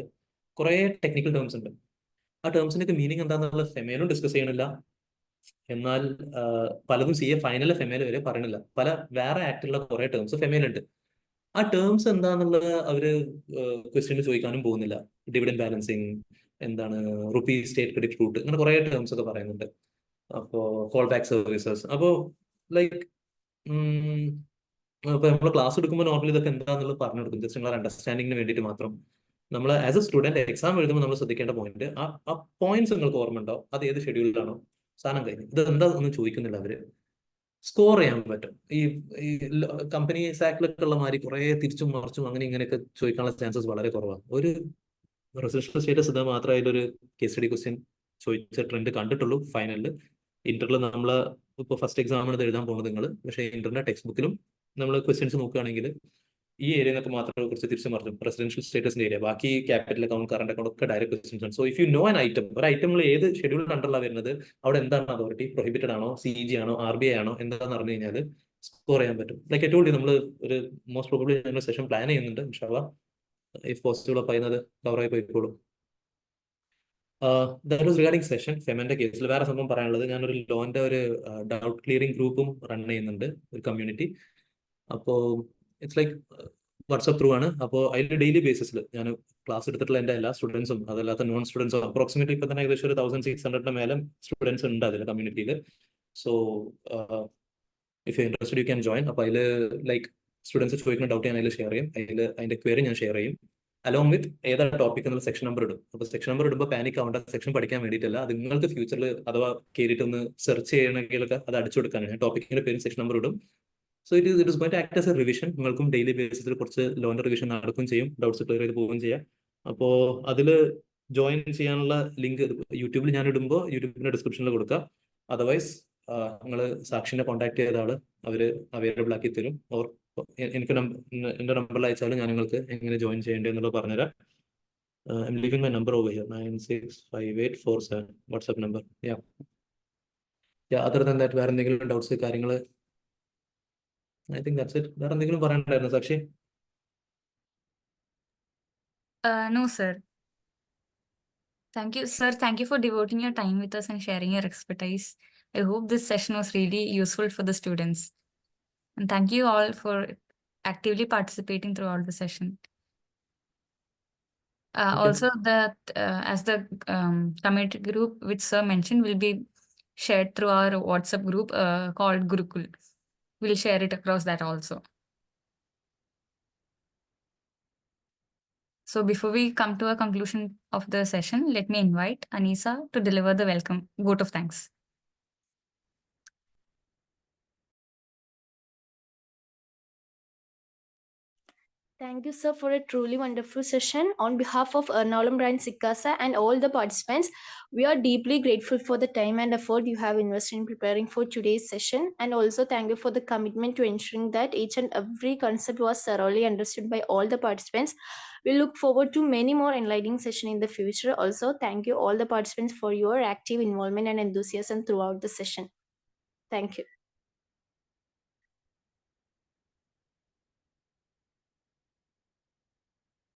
കുറെ ടെക്നിക്കൽ ടേംസ് ഉണ്ട്. ആ ടേംസിനൊക്കെ മീനിങ് എന്താണെന്നുള്ള ഫെമയിലും ഡിസ്കസ് ചെയ്യണില്ല. എന്നാൽ പലതും CA ഫൈനൽ ഫെമയിൽ വരെ പറയണില്ല. പല വേറെ ആക്ടിലുള്ള കുറെ ടേംസ് ഫെമയിലുണ്ട്. ആ ടേംസ് എന്താണെന്നുള്ളത് അവര് ക്വസ്റ്റ്യന് ചോദിക്കാനും പോകുന്നില്ല. ഡിവിഡൻ ബാലൻസിങ്, എന്താണ് റുപ്പി സ്റ്റേറ്റ് ക്രെഡിറ്റ് റൂട്ട്, അങ്ങനെ കുറെ ടേംസ് ഒക്കെ പറയുന്നുണ്ട്. അപ്പോ കോൾ ബാക്ക് സർവീസസ്. അപ്പോ ലൈക്ക് ഇപ്പൊ നമ്മൾ ക്ലാസ് എടുക്കുമ്പോൾ നോർമലി ഇതൊക്കെ എന്താണെന്നുള്ളത് പറഞ്ഞു കൊടുക്കും, ജസ്റ്റ് നിങ്ങളെ അണ്ടർസ്റ്റാൻഡിങ്ങിന് വേണ്ടിയിട്ട് മാത്രം. നമ്മൾ ആസ് എ സ്റ്റുഡന്റ് എക്സാം എഴുതുമ്പോൾ നമ്മൾ ശ്രദ്ധിക്കേണ്ട പോയിന്റ്, ആ പോയിന്റ്സ് നിങ്ങൾക്ക് ഓർമ്മ ഉണ്ടാവും. അത് ഏത് ഷെഡ്യൂളിലാണോ സാധനം കഴിഞ്ഞു. ഇത് എന്താ ഒന്നും ചോദിക്കുന്നില്ല അവര്. സ്കോർ ചെയ്യാൻ പറ്റും. ഈ കമ്പനി സാക്കിലൊക്കെ ഉള്ള മാതിരി കുറെ തിരിച്ചും മറിച്ചും അങ്ങനെ ഇങ്ങനെയൊക്കെ ചോദിക്കാനുള്ള ചാൻസസ് വളരെ കുറവാണ്. ഒരു റെസിഡൻഷ്യൽ സ്റ്റേറ്റസ് ഇത് മാത്രമേ അതിലൊരു കേസ് സ്റ്റഡി ക്വസ്റ്റ്യൻ ചോദിച്ച ട്രെൻഡ് കണ്ടിട്ടുള്ളൂ ഫൈനലിൽ. ഇന്ററിൽ നമ്മൾ ഇപ്പോൾ ഫസ്റ്റ് എക്സാമാണ് ഇത് എഴുതാൻ പോകുന്നത് നിങ്ങൾ, പക്ഷേ ഇന്റർനെറ്റ് ടെക്സ്റ്റ് ബുക്കിലും നമ്മൾ ക്വസ്റ്റ്യൻസ് നോക്കുകയാണെങ്കിൽ ഈ ഏരിയ നിന്നൊക്കെ മാത്രമേ കുറച്ച് തിരിച്ചു മറിച്ചും റെസിഡൻഷ്യൽ സ്റ്റേറ്റസിന്റെ ഏരിയ, ബാക്കി ക്യാപിറ്റൽ അക്കൗണ്ട്, കറണ്ട് അക്കൗണ്ട് ഒക്കെ ഡയറക്റ്റ് ക്വസ്റ്റ്യൻസ് ആണ്. So if you know an item, ഒരു ഐറ്റമിൽ ഏത് ഷെഡ്യൂൾ അണ്ടറിലാണ് വരുന്നത്, അവിടെ എന്താണ് അതോറിറ്റി, പ്രൊഹിബിറ്റഡ് ആണോ, CG ആണോ, RBI ആണോ, എന്താണെന്ന് അറിഞ്ഞു കഴിഞ്ഞാൽ സ്കോർ ചെയ്യാൻ പറ്റും. ലൈക്ക് ഏറ്റവും നമ്മൾ ഒരു മോസ്റ്റ് പ്രോബബ്ലി ഞങ്ങൾ സെഷൻ പ്ലാൻ ചെയ്യുന്നുണ്ട്. ഇൻഷാല്ലാ ഇഫ് പോസിബിൾ അപ്പോൾ അതിനത് കവറായി പോയിക്കോളും. That was regarding session. ഫെമന്റെ കേസിൽ വേറെ സംഭവം പറയാനുള്ളത്, ഞാനൊരു ലോന്റെ ഒരു ഡൗട്ട് ക്ലിയറിംഗ് ഗ്രൂപ്പും റൺ ചെയ്യുന്നുണ്ട്, ഒരു കമ്മ്യൂണിറ്റി. അപ്പോൾ ഇറ്റ്സ് ലൈക്ക് വാട്സ്ആപ്പ് ത്രൂ ആണ്. അപ്പോൾ അതിൽ ഡെയിലി ബേസിസിൽ ഞാൻ ക്ലാസ് എടുത്തിട്ടുള്ള എൻ്റെ എല്ലാ സ്റ്റുഡൻസും അതല്ലാത്ത നോൺ സ്റ്റുഡൻസും അപ്രോക്സിമേറ്റ്ലി ഇപ്പം തന്നെ ഏകദേശം ഒരു 1600 മേലെ സ്റ്റുഡൻസ് ഉണ്ട് അതിൽ കമ്മ്യൂണിറ്റിയിൽ. So if you interested you can join. അപ്പോൾ അതിൽ ലൈക്ക് സ്റ്റുഡൻസ് ചോദിക്കുന്ന ഡൗട്ട് ഞാൻ അതിൽ ഷെയർ ചെയ്യും. അതിന്റെ ക്വയറി ഞാൻ ഷെയർ ചെയ്യും അലോങ് വിത്ത് ഏതാ ടോപ്പിക് എന്നുള്ള സെക്ഷൻ നമ്പർ ഇടും. അപ്പോൾ സെക്ഷൻ നമ്പർ ഇടുമ്പോൾ പാനിക് ആവേണ്ട, സെക്ഷൻ പഠിക്കാൻ വേണ്ടിയിട്ടല്ല, അത് നിങ്ങൾക്ക് ഫ്യൂച്ചറിൽ അഥവാ കയറിയിട്ട് ഒന്ന് സെർച്ച് ചെയ്യണമെങ്കിലൊക്കെ അത് അടിച്ചു കൊടുക്കാനാണ്. ടോപ്പിക്കിന്റെ പേരും സെക്ഷൻ നമ്പർ ഇടും. So it is going to act as a revision. നിങ്ങൾക്കും ഡെയിലി ബേസിസിൽ കുറച്ച് ലോന്റെ റിവിഷൻ നടക്കുകയും ചെയ്യും, ഡൗട്ട്സ് ക്ലിയർ ചെയ്ത് പോവുകയും ചെയ്യാം. അപ്പോൾ അതിൽ ജോയിൻ ചെയ്യാനുള്ള ലിങ്ക് യൂട്യൂബിൽ ഞാൻ ഇടുമ്പോൾ യൂട്യൂബിന്റെ ഡിസ്ക്രിപ്ഷനിൽ കൊടുക്കുക. അതർവൈസ് നിങ്ങൾ സാക്ഷിനെ കോൺടാക്ട് ചെയ്ത ആള് അവര് അവൈലബിൾ ആക്കി തരും. ഓർ എനിക്ക് എൻ്റെ നമ്പറിൽ അയച്ചാലും ഞാൻ നിങ്ങൾക്ക് എങ്ങനെ ജോയിൻ ചെയ്യേണ്ടത് എന്നുള്ളത് പറഞ്ഞുതരാം. I'm leaving my number over here, 965847 WhatsApp number. Other than that വേറെ എന്തെങ്കിലും ഡൗട്ട്സ് കാര്യങ്ങൾ? I think that's it. വേറെ എന്തെങ്കിലും പറയണ്ടായിരുന്നു സാക്ഷി? No, sir. Thank you, sir. Thank you for devoting your time with us and sharing your expertise. I hope this session was really useful for the students. And thank you all for actively participating throughout the session. Thank you. Also, that as the community group which sir mentioned will be shared through our WhatsApp group called Gurukul. We'll share it across that also. So before we come to a conclusion of the session, let me invite Anisa to deliver the welcome vote of thanks. Thank you, sir, for a truly wonderful session. On behalf of Ernakulam Branch Sikasa and all the participants, we are deeply grateful for the time and effort you have invested in preparing for today's session. And also thank you for the commitment to ensuring that each and every concept was thoroughly understood by all the participants. We look forward to many more enlightening sessions in the future. Also, thank you all the participants for your active involvement and enthusiasm throughout the session. Thank you.